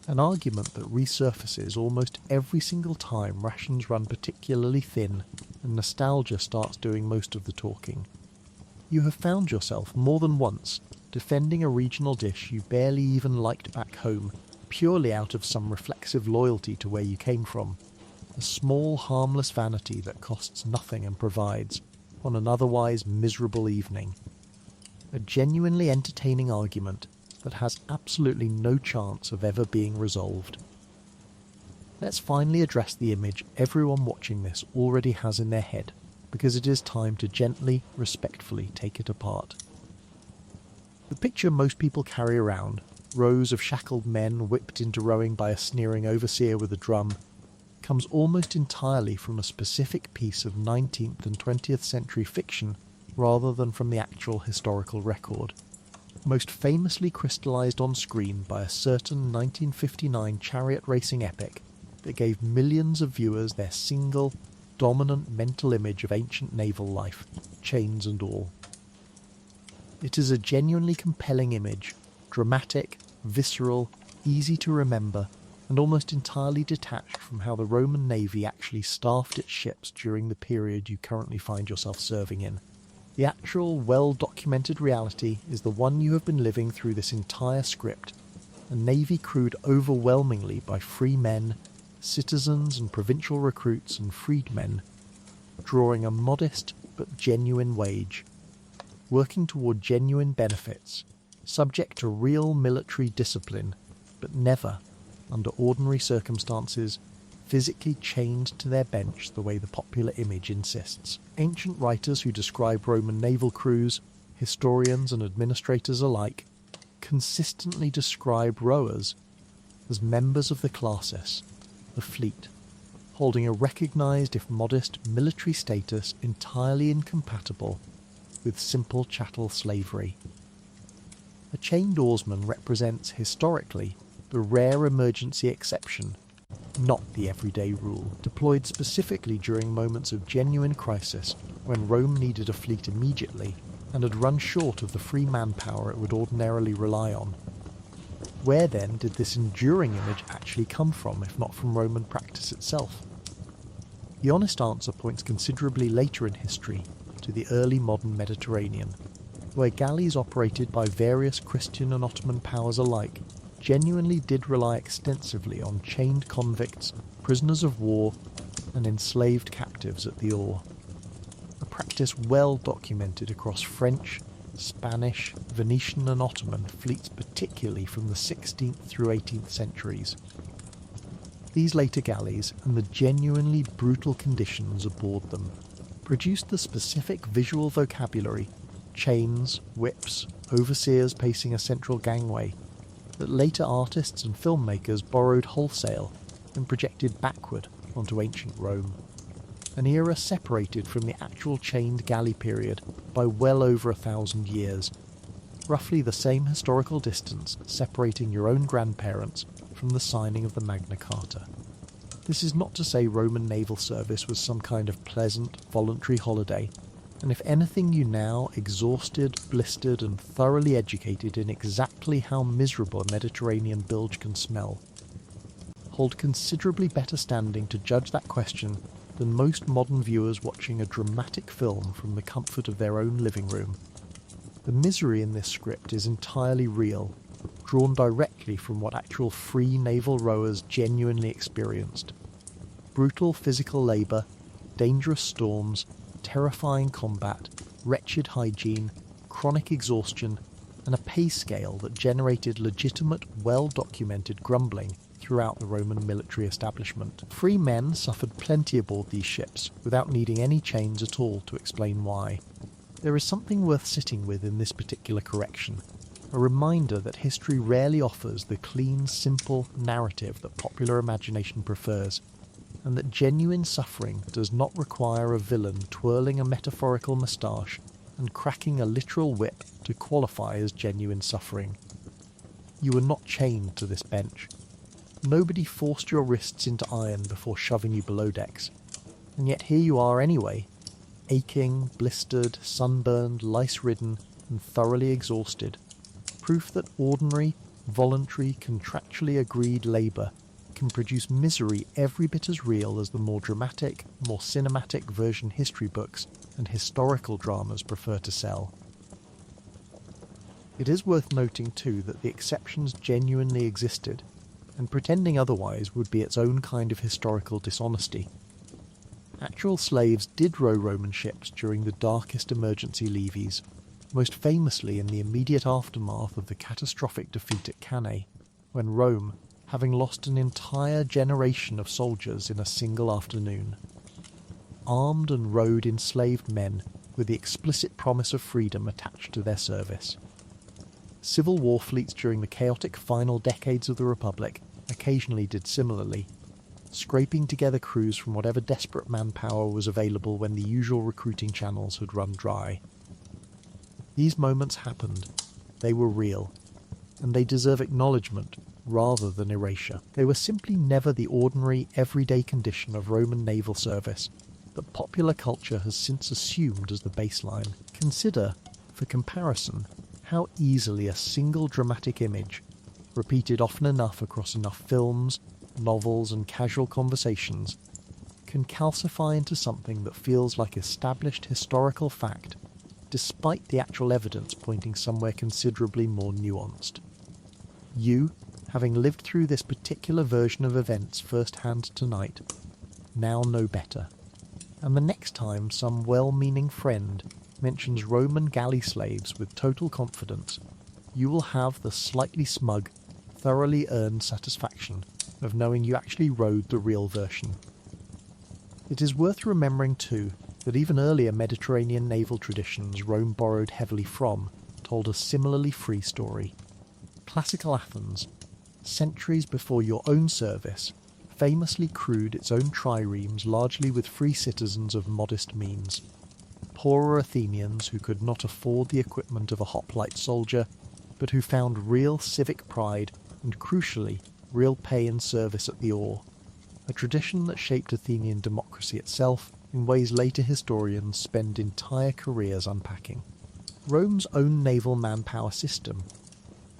Speaker 1: an argument that resurfaces almost every single time rations run particularly thin and nostalgia starts doing most of the talking. You have found yourself more than once defending a regional dish you barely even liked back home, purely out of some reflexive loyalty to where you came from, a small harmless vanity that costs nothing and provides, on an otherwise miserable evening, a genuinely entertaining argument that has absolutely no chance of ever being resolved. Let's finally address the image everyone watching this already has in their head, because it is time to gently, respectfully take it apart. The picture most people carry around, rows of shackled men whipped into rowing by a sneering overseer with a drum, comes almost entirely from a specific piece of 19th and 20th century fiction rather than from the actual historical record, most famously crystallised on screen by a certain 1959 chariot racing epic that gave millions of viewers their single, dominant mental image of ancient naval life, chains and all. It is a genuinely compelling image, dramatic, visceral, easy to remember, and almost entirely detached from how the Roman Navy actually staffed its ships during the period you currently find yourself serving in. The actual, well-documented reality is the one you have been living through this entire script, a navy crewed overwhelmingly by free men, citizens and provincial recruits and freedmen, drawing a modest but genuine wage, working toward genuine benefits, subject to real military discipline, but never, under ordinary circumstances, physically chained to their bench the way the popular image insists. Ancient writers who describe Roman naval crews, historians and administrators alike, consistently describe rowers as members of the classis, the fleet, holding a recognised if modest military status entirely incompatible with simple chattel slavery. A chained oarsman represents, historically, the rare emergency exception, not the everyday rule, deployed specifically during moments of genuine crisis when Rome needed a fleet immediately and had run short of the free manpower it would ordinarily rely on. Where then did this enduring image actually come from, if not from Roman practice itself? The honest answer points considerably later in history to the early modern Mediterranean, where galleys operated by various Christian and Ottoman powers alike genuinely did rely extensively on chained convicts, prisoners of war, and enslaved captives at the oar. A practice well documented across French, Spanish, Venetian and Ottoman fleets, particularly from the 16th through 18th centuries. These later galleys and the genuinely brutal conditions aboard them produced the specific visual vocabulary, chains, whips, overseers pacing a central gangway, that later artists and filmmakers borrowed wholesale and projected backward onto ancient Rome. An era separated from the actual chained galley period by well over 1,000 years, roughly the same historical distance separating your own grandparents from the signing of the Magna Carta. This is not to say Roman naval service was some kind of pleasant, voluntary holiday, and if anything you now, exhausted, blistered and thoroughly educated in exactly how miserable a Mediterranean bilge can smell, hold considerably better standing to judge that question than most modern viewers watching a dramatic film from the comfort of their own living room. The misery in this script is entirely real, drawn directly from what actual free naval rowers genuinely experienced. Brutal physical labour, dangerous storms, terrifying combat, wretched hygiene, chronic exhaustion, and a pay scale that generated legitimate, well-documented grumbling throughout the Roman military establishment. Free men suffered plenty aboard these ships without needing any chains at all to explain why. There is something worth sitting with in this particular correction, a reminder that history rarely offers the clean, simple narrative that popular imagination prefers, and that genuine suffering does not require a villain twirling a metaphorical moustache and cracking a literal whip to qualify as genuine suffering. You were not chained to this bench. Nobody forced your wrists into iron before shoving you below decks, and yet here you are anyway, aching, blistered, sunburned, lice-ridden, and thoroughly exhausted. Proof that ordinary, voluntary, contractually agreed labour can produce misery every bit as real as the more dramatic, more cinematic version history books and historical dramas prefer to sell. It is worth noting too that the exceptions genuinely existed, and pretending otherwise would be its own kind of historical dishonesty. Actual slaves did row Roman ships during the darkest emergency levees, most famously in the immediate aftermath of the catastrophic defeat at Cannae, when Rome, having lost an entire generation of soldiers in a single afternoon, armed and rowed enslaved men with the explicit promise of freedom attached to their service. Civil war fleets during the chaotic final decades of the Republic occasionally did similarly, scraping together crews from whatever desperate manpower was available when the usual recruiting channels had run dry. These moments happened, they were real, and they deserve acknowledgement rather than erasure. They were simply never the ordinary, everyday condition of Roman naval service that popular culture has since assumed as the baseline. Consider, for comparison, how easily a single dramatic image, repeated often enough across enough films, novels and casual conversations, can calcify into something that feels like established historical fact, despite the actual evidence pointing somewhere considerably more nuanced. You, having lived through this particular version of events firsthand tonight, now know better. And the next time some well-meaning friend mentions Roman galley slaves with total confidence, you will have the slightly smug, thoroughly earned satisfaction of knowing you actually rode the real version. It is worth remembering too that even earlier Mediterranean naval traditions Rome borrowed heavily from told a similarly free story. Classical Athens, centuries before your own service, famously crewed its own triremes largely with free citizens of modest means. Poorer Athenians who could not afford the equipment of a hoplite soldier, but who found real civic pride and, crucially, real pay and service at the oar, a tradition that shaped Athenian democracy itself in ways later historians spend entire careers unpacking. Rome's own naval manpower system,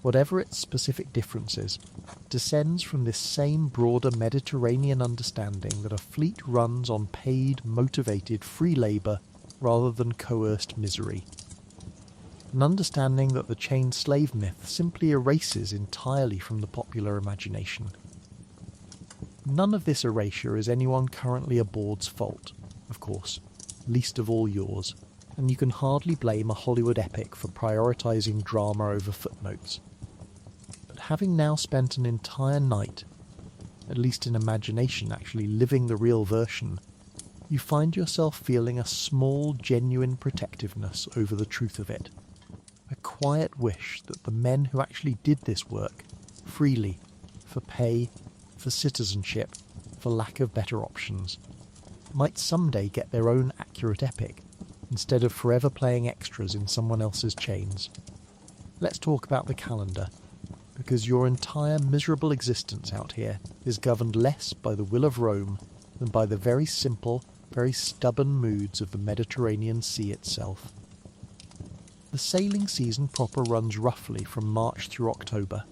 Speaker 1: whatever its specific differences, descends from this same broader Mediterranean understanding that a fleet runs on paid, motivated, free labour rather than coerced misery. An understanding that the chained slave myth simply erases entirely from the popular imagination. None of this erasure is anyone currently aboard's fault, of course, least of all yours, and you can hardly blame a Hollywood epic for prioritising drama over footnotes. But having now spent an entire night, at least in imagination actually living the real version, you find yourself feeling a small, genuine protectiveness over the truth of it. A quiet wish that the men who actually did this work, freely, for pay, for citizenship, for lack of better options, might someday get their own accurate epic, instead of forever playing extras in someone else's chains. Let's talk about the calendar, because your entire miserable existence out here is governed less by the will of Rome than by the very simple, very stubborn moods of the Mediterranean Sea itself. The sailing season proper runs roughly from March through October,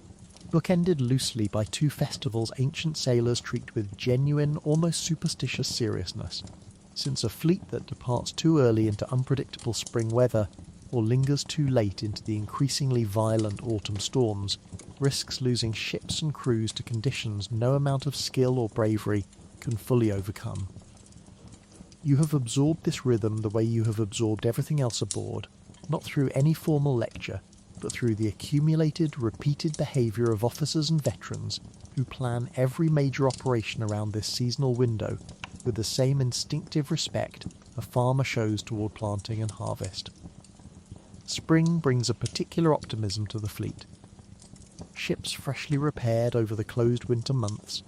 Speaker 1: bookended loosely by two festivals ancient sailors treat with genuine, almost superstitious seriousness, since a fleet that departs too early into unpredictable spring weather or lingers too late into the increasingly violent autumn storms risks losing ships and crews to conditions no amount of skill or bravery can fully overcome. You have absorbed this rhythm the way you have absorbed everything else aboard, not through any formal lecture, but through the accumulated, repeated behaviour of officers and veterans who plan every major operation around this seasonal window with the same instinctive respect a farmer shows toward planting and harvest. Spring brings a particular optimism to the fleet. Ships freshly repaired over the closed winter months,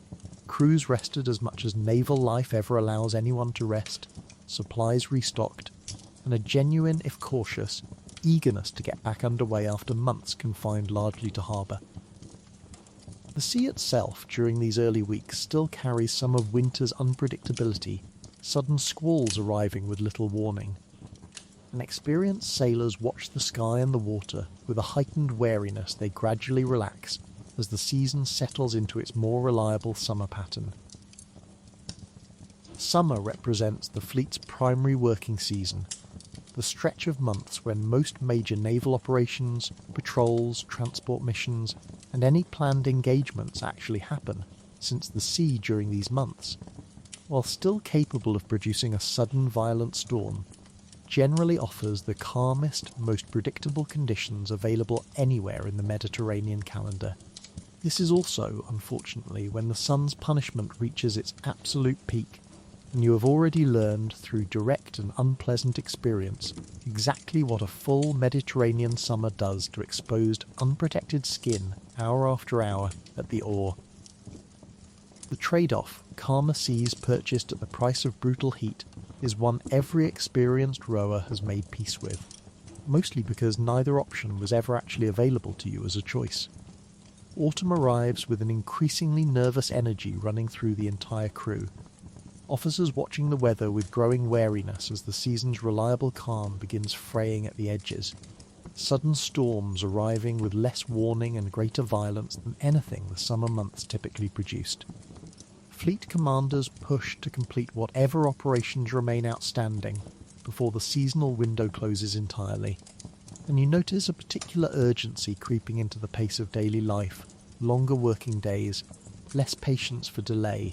Speaker 1: crews rested as much as naval life ever allows anyone to rest, supplies restocked, and a genuine, if cautious, eagerness to get back underway after months confined largely to harbour. The sea itself during these early weeks still carries some of winter's unpredictability, sudden squalls arriving with little warning. And experienced sailors watch the sky and the water with a heightened wariness they gradually relax as the season settles into its more reliable summer pattern. Summer represents the fleet's primary working season, the stretch of months when most major naval operations, patrols, transport missions, and any planned engagements actually happen, since the sea during these months, while still capable of producing a sudden violent storm, generally offers the calmest, most predictable conditions available anywhere in the Mediterranean calendar. This is also, unfortunately, when the sun's punishment reaches its absolute peak, and you have already learned through direct and unpleasant experience exactly what a full Mediterranean summer does to exposed, unprotected skin hour after hour at the oar. The trade-off, calmer seas purchased at the price of brutal heat, is one every experienced rower has made peace with, mostly because neither option was ever actually available to you as a choice. Autumn arrives with an increasingly nervous energy running through the entire crew, officers watching the weather with growing wariness as the season's reliable calm begins fraying at the edges, sudden storms arriving with less warning and greater violence than anything the summer months typically produced. Fleet commanders push to complete whatever operations remain outstanding before the seasonal window closes entirely, and you notice a particular urgency creeping into the pace of daily life, longer working days, less patience for delay,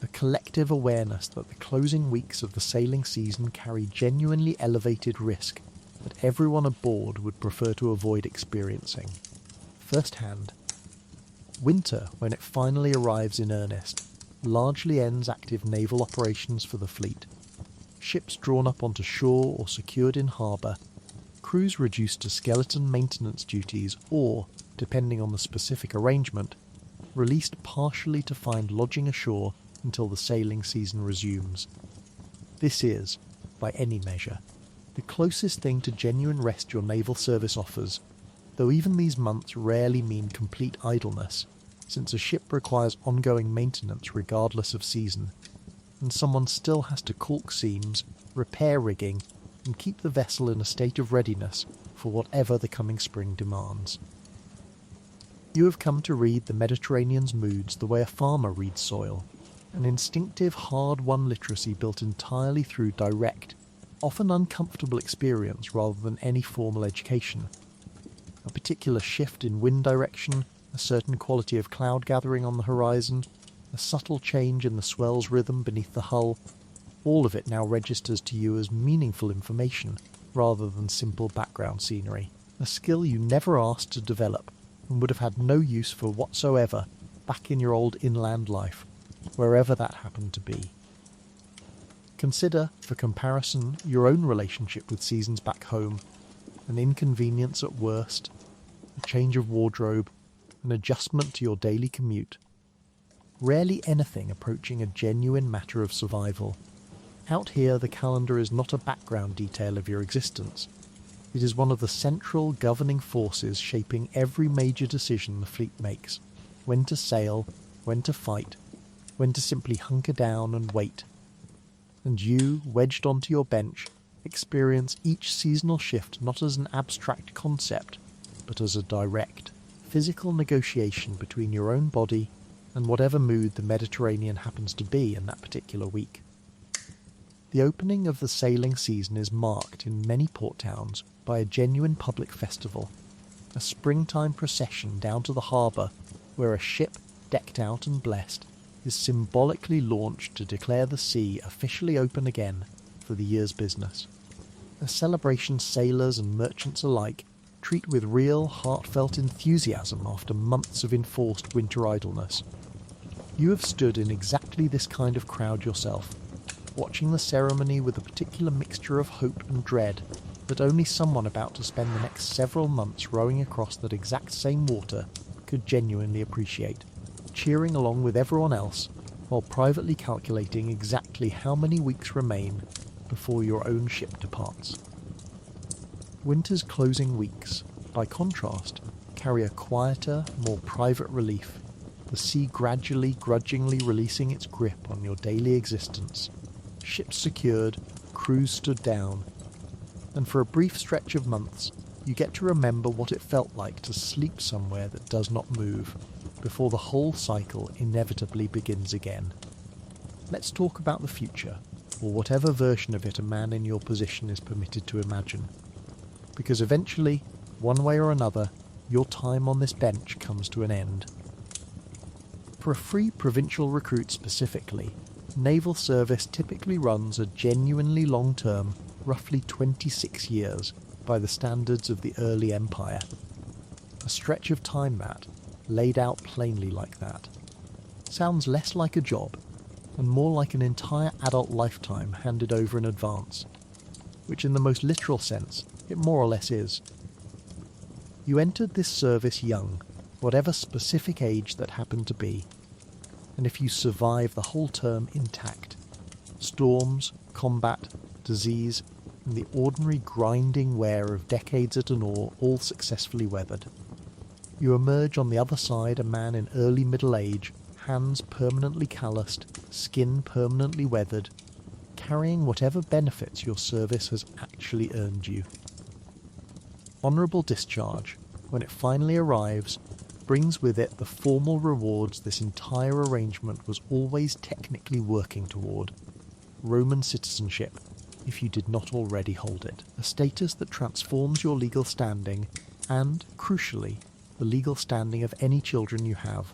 Speaker 1: a collective awareness that the closing weeks of the sailing season carry genuinely elevated risk that everyone aboard would prefer to avoid experiencing, firsthand. Winter, when it finally arrives in earnest, largely ends active naval operations for the fleet. Ships drawn up onto shore or secured in harbour, crews reduced to skeleton maintenance duties or, depending on the specific arrangement, released partially to find lodging ashore until the sailing season resumes. This is, by any measure, the closest thing to genuine rest your naval service offers, though even these months rarely mean complete idleness, since a ship requires ongoing maintenance regardless of season, and someone still has to caulk seams, repair rigging, and keep the vessel in a state of readiness for whatever the coming spring demands. You have come to read the Mediterranean's moods the way a farmer reads soil, an instinctive, hard-won literacy built entirely through direct, often uncomfortable experience rather than any formal education. A particular shift in wind direction, a certain quality of cloud gathering on the horizon, a a subtle change in the swell's rhythm beneath the hull, all of it now registers to you as meaningful information rather than simple background scenery. A skill you never asked to develop and would have had no use for whatsoever back in your old inland life, wherever that happened to be. Consider, for comparison, your own relationship with seasons back home, an inconvenience at worst, a change of wardrobe, an adjustment to your daily commute. Rarely anything approaching a genuine matter of survival. Out here, the calendar is not a background detail of your existence. It is one of the central governing forces shaping every major decision the fleet makes. When to sail, when to fight, when to simply hunker down and wait. And you, wedged onto your bench, experience each seasonal shift not as an abstract concept, but as a direct, physical negotiation between your own body and whatever mood the Mediterranean happens to be in that particular week. The opening of the sailing season is marked in many port towns by a genuine public festival, a springtime procession down to the harbour where a ship, decked out and blessed, is symbolically launched to declare the sea officially open again for the year's business. A celebration sailors and merchants alike treat with real, heartfelt enthusiasm after months of enforced winter idleness. You have stood in exactly this kind of crowd yourself, watching the ceremony with a particular mixture of hope and dread that only someone about to spend the next several months rowing across that exact same water could genuinely appreciate, cheering along with everyone else while privately calculating exactly how many weeks remain before your own ship departs. Winter's closing weeks, by contrast, carry a quieter, more private relief, the sea gradually, grudgingly releasing its grip on your daily existence. Ships secured, crews stood down, and for a brief stretch of months, you get to remember what it felt like to sleep somewhere that does not move, before the whole cycle inevitably begins again. Let's talk about the future, or whatever version of it a man in your position is permitted to imagine. Because eventually, one way or another, your time on this bench comes to an end. For a free provincial recruit specifically, naval service typically runs a genuinely long-term, roughly 26 years, by the standards of the early empire. A stretch of time that, laid out plainly like that, sounds less like a job and more like an entire adult lifetime handed over in advance, which in the most literal sense it more or less is. You entered this service young, whatever specific age that happened to be, and if you survive the whole term intact, storms, combat, disease, and the ordinary grinding wear of decades at an oar all successfully weathered, you emerge on the other side a man in early middle age, hands permanently calloused, skin permanently weathered, carrying whatever benefits your service has actually earned you. Honourable discharge, when it finally arrives, brings with it the formal rewards this entire arrangement was always technically working toward: Roman citizenship, if you did not already hold it, a status that transforms your legal standing and, crucially, the legal standing of any children you have,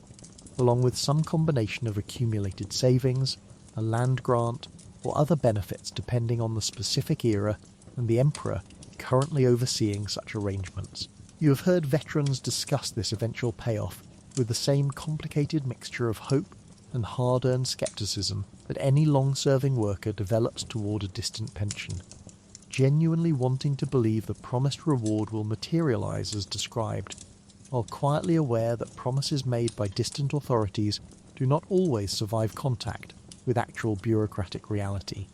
Speaker 1: along with some combination of accumulated savings, a land grant, or other benefits depending on the specific era and the emperor currently overseeing such arrangements. You have heard veterans discuss this eventual payoff with the same complicated mixture of hope and hard-earned scepticism that any long-serving worker develops toward a distant pension, genuinely wanting to believe the promised reward will materialise as described, while quietly aware that promises made by distant authorities do not always survive contact with actual bureaucratic reality.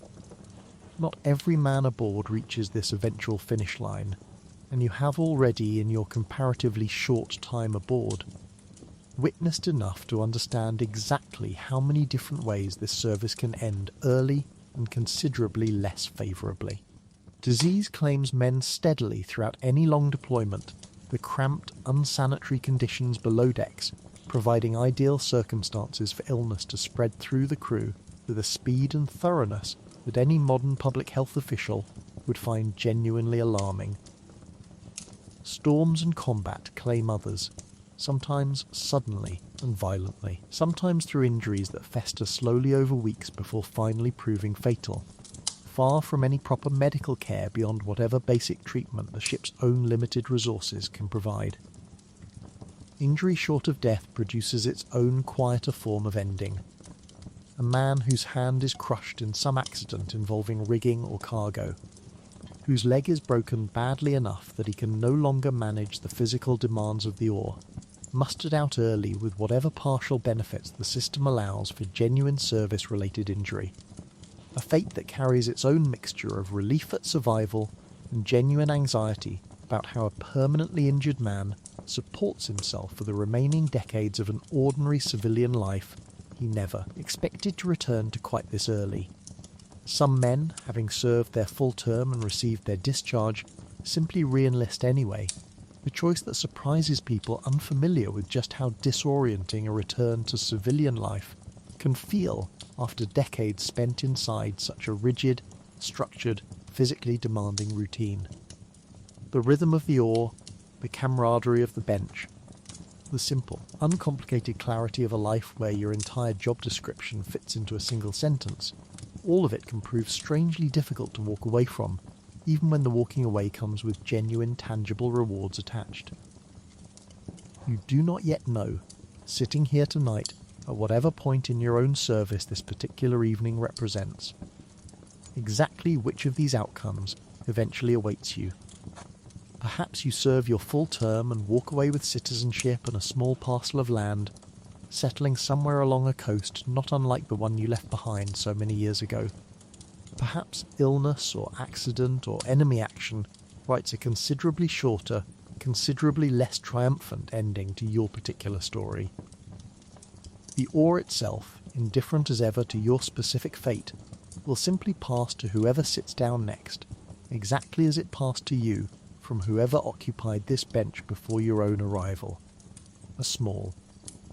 Speaker 1: Not every man aboard reaches this eventual finish line, and you have already, in your comparatively short time aboard, witnessed enough to understand exactly how many different ways this service can end early and considerably less favourably. Disease claims men steadily throughout any long deployment, the cramped, unsanitary conditions below decks providing ideal circumstances for illness to spread through the crew with a speed and thoroughness that any modern public health official would find genuinely alarming. Storms and combat claim others, sometimes suddenly, and violently, sometimes through injuries that fester slowly over weeks before finally proving fatal, far from any proper medical care beyond whatever basic treatment the ship's own limited resources can provide. Injury short of death produces its own quieter form of ending. A man whose hand is crushed in some accident involving rigging or cargo, whose leg is broken badly enough that he can no longer manage the physical demands of the oar, mustered out early with whatever partial benefits the system allows for genuine service-related injury. A fate that carries its own mixture of relief at survival and genuine anxiety about how a permanently injured man supports himself for the remaining decades of an ordinary civilian life he never expected to return to quite this early. Some men, having served their full term and received their discharge, simply re-enlist anyway, a choice that surprises people unfamiliar with just how disorienting a return to civilian life can feel after decades spent inside such a rigid, structured, physically demanding routine. The rhythm of the oar, the camaraderie of the bench, the simple, uncomplicated clarity of a life where your entire job description fits into a single sentence, all of it can prove strangely difficult to walk away from, even when the walking away comes with genuine, tangible rewards attached. You do not yet know, sitting here tonight, at whatever point in your own service this particular evening represents, exactly which of these outcomes eventually awaits you. Perhaps you serve your full term and walk away with citizenship and a small parcel of land, settling somewhere along a coast not unlike the one you left behind so many years ago. Perhaps illness or accident or enemy action writes a considerably shorter, considerably less triumphant ending to your particular story. The oar itself, indifferent as ever to your specific fate, will simply pass to whoever sits down next, exactly as it passed to you from whoever occupied this bench before your own arrival. A small,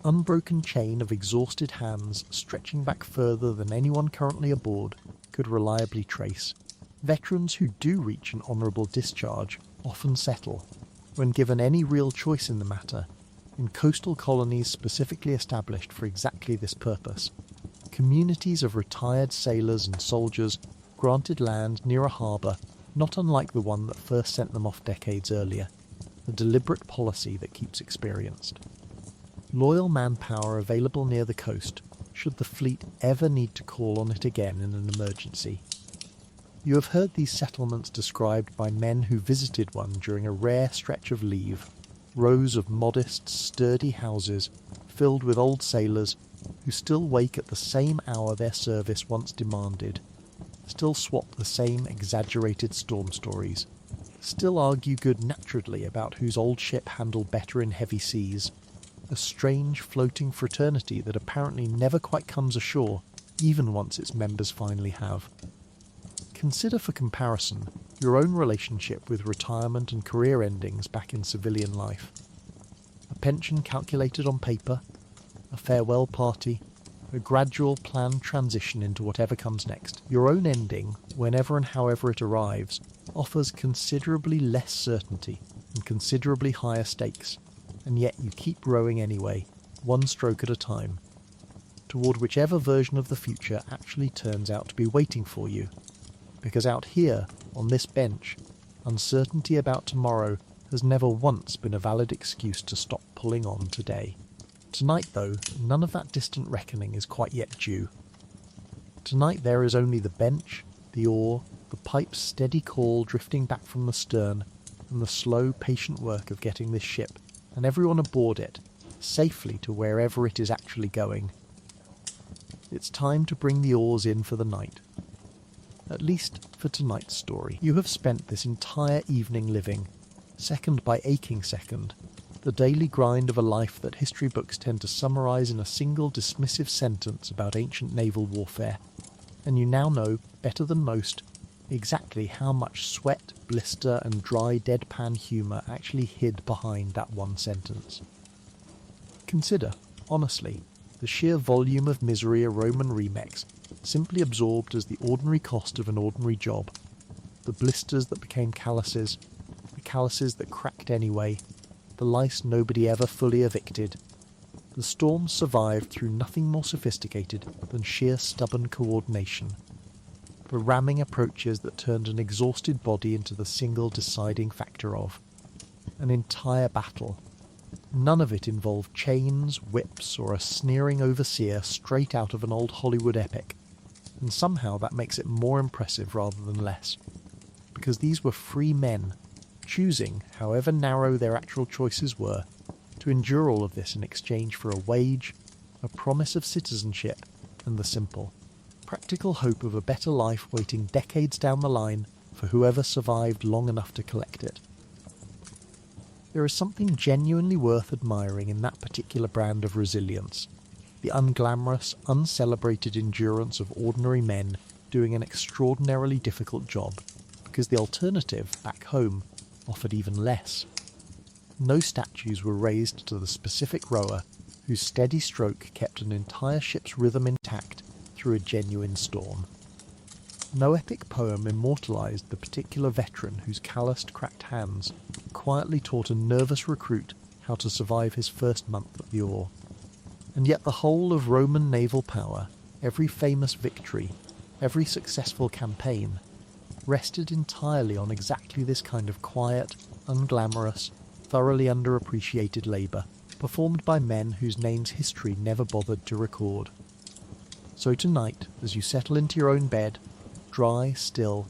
Speaker 1: unbroken chain of exhausted hands stretching back further than anyone currently aboard could reliably trace. Veterans who do reach an honourable discharge often settle, when given any real choice in the matter, in coastal colonies specifically established for exactly this purpose. Communities of retired sailors and soldiers granted land near a harbour not unlike the one that first sent them off decades earlier, a deliberate policy that keeps experienced. Loyal manpower available near the coast, should the fleet ever need to call on it again in an emergency. You have heard these settlements described by men who visited one during a rare stretch of leave, rows of modest, sturdy houses filled with old sailors who still wake at the same hour their service once demanded, still swap the same exaggerated storm stories, still argue good-naturedly about whose old ship handled better in heavy seas, a strange floating fraternity that apparently never quite comes ashore, even once its members finally have. Consider for comparison your own relationship with retirement and career endings back in civilian life. A pension calculated on paper, a farewell party, a gradual planned transition into whatever comes next. Your own ending, whenever and however it arrives, offers considerably less certainty and considerably higher stakes, and yet you keep rowing anyway, one stroke at a time, toward whichever version of the future actually turns out to be waiting for you. Because out here, on this bench, uncertainty about tomorrow has never once been a valid excuse to stop pulling on today. Tonight, though, none of that distant reckoning is quite yet due. Tonight there is only the bench, the oar, the pipe's steady call drifting back from the stern, and the slow, patient work of getting this ship, and everyone aboard it, safely to wherever it is actually going. It's time to bring the oars in for the night. At least for tonight's story. You have spent this entire evening living, second by aching second, the daily grind of a life that history books tend to summarise in a single dismissive sentence about ancient naval warfare, and you now know, better than most, exactly how much sweat, blister and dry deadpan humour actually hid behind that one sentence. Consider, honestly, the sheer volume of misery a Roman remex simply absorbed as the ordinary cost of an ordinary job, the blisters that became calluses, the calluses that cracked anyway, the lice nobody ever fully evicted, the storm survived through nothing more sophisticated than sheer stubborn coordination. The ramming approaches that turned an exhausted body into the single deciding factor of an entire battle. None of it involved chains, whips, or a sneering overseer straight out of an old Hollywood epic, and somehow that makes it more impressive rather than less, because these were free men, choosing, however narrow their actual choices were, to endure all of this in exchange for a wage, a promise of citizenship, and the simple, practical hope of a better life waiting decades down the line for whoever survived long enough to collect it. There is something genuinely worth admiring in that particular brand of resilience, the unglamorous, uncelebrated endurance of ordinary men doing an extraordinarily difficult job, because the alternative, back home, offered even less. No statues were raised to the specific rower whose steady stroke kept an entire ship's rhythm intact through a genuine storm. No epic poem immortalised the particular veteran whose calloused, cracked hands quietly taught a nervous recruit how to survive his first month at the oar. And yet the whole of Roman naval power, every famous victory, every successful campaign, rested entirely on exactly this kind of quiet, unglamorous, thoroughly underappreciated labour, performed by men whose names history never bothered to record. So tonight, as you settle into your own bed, dry, still,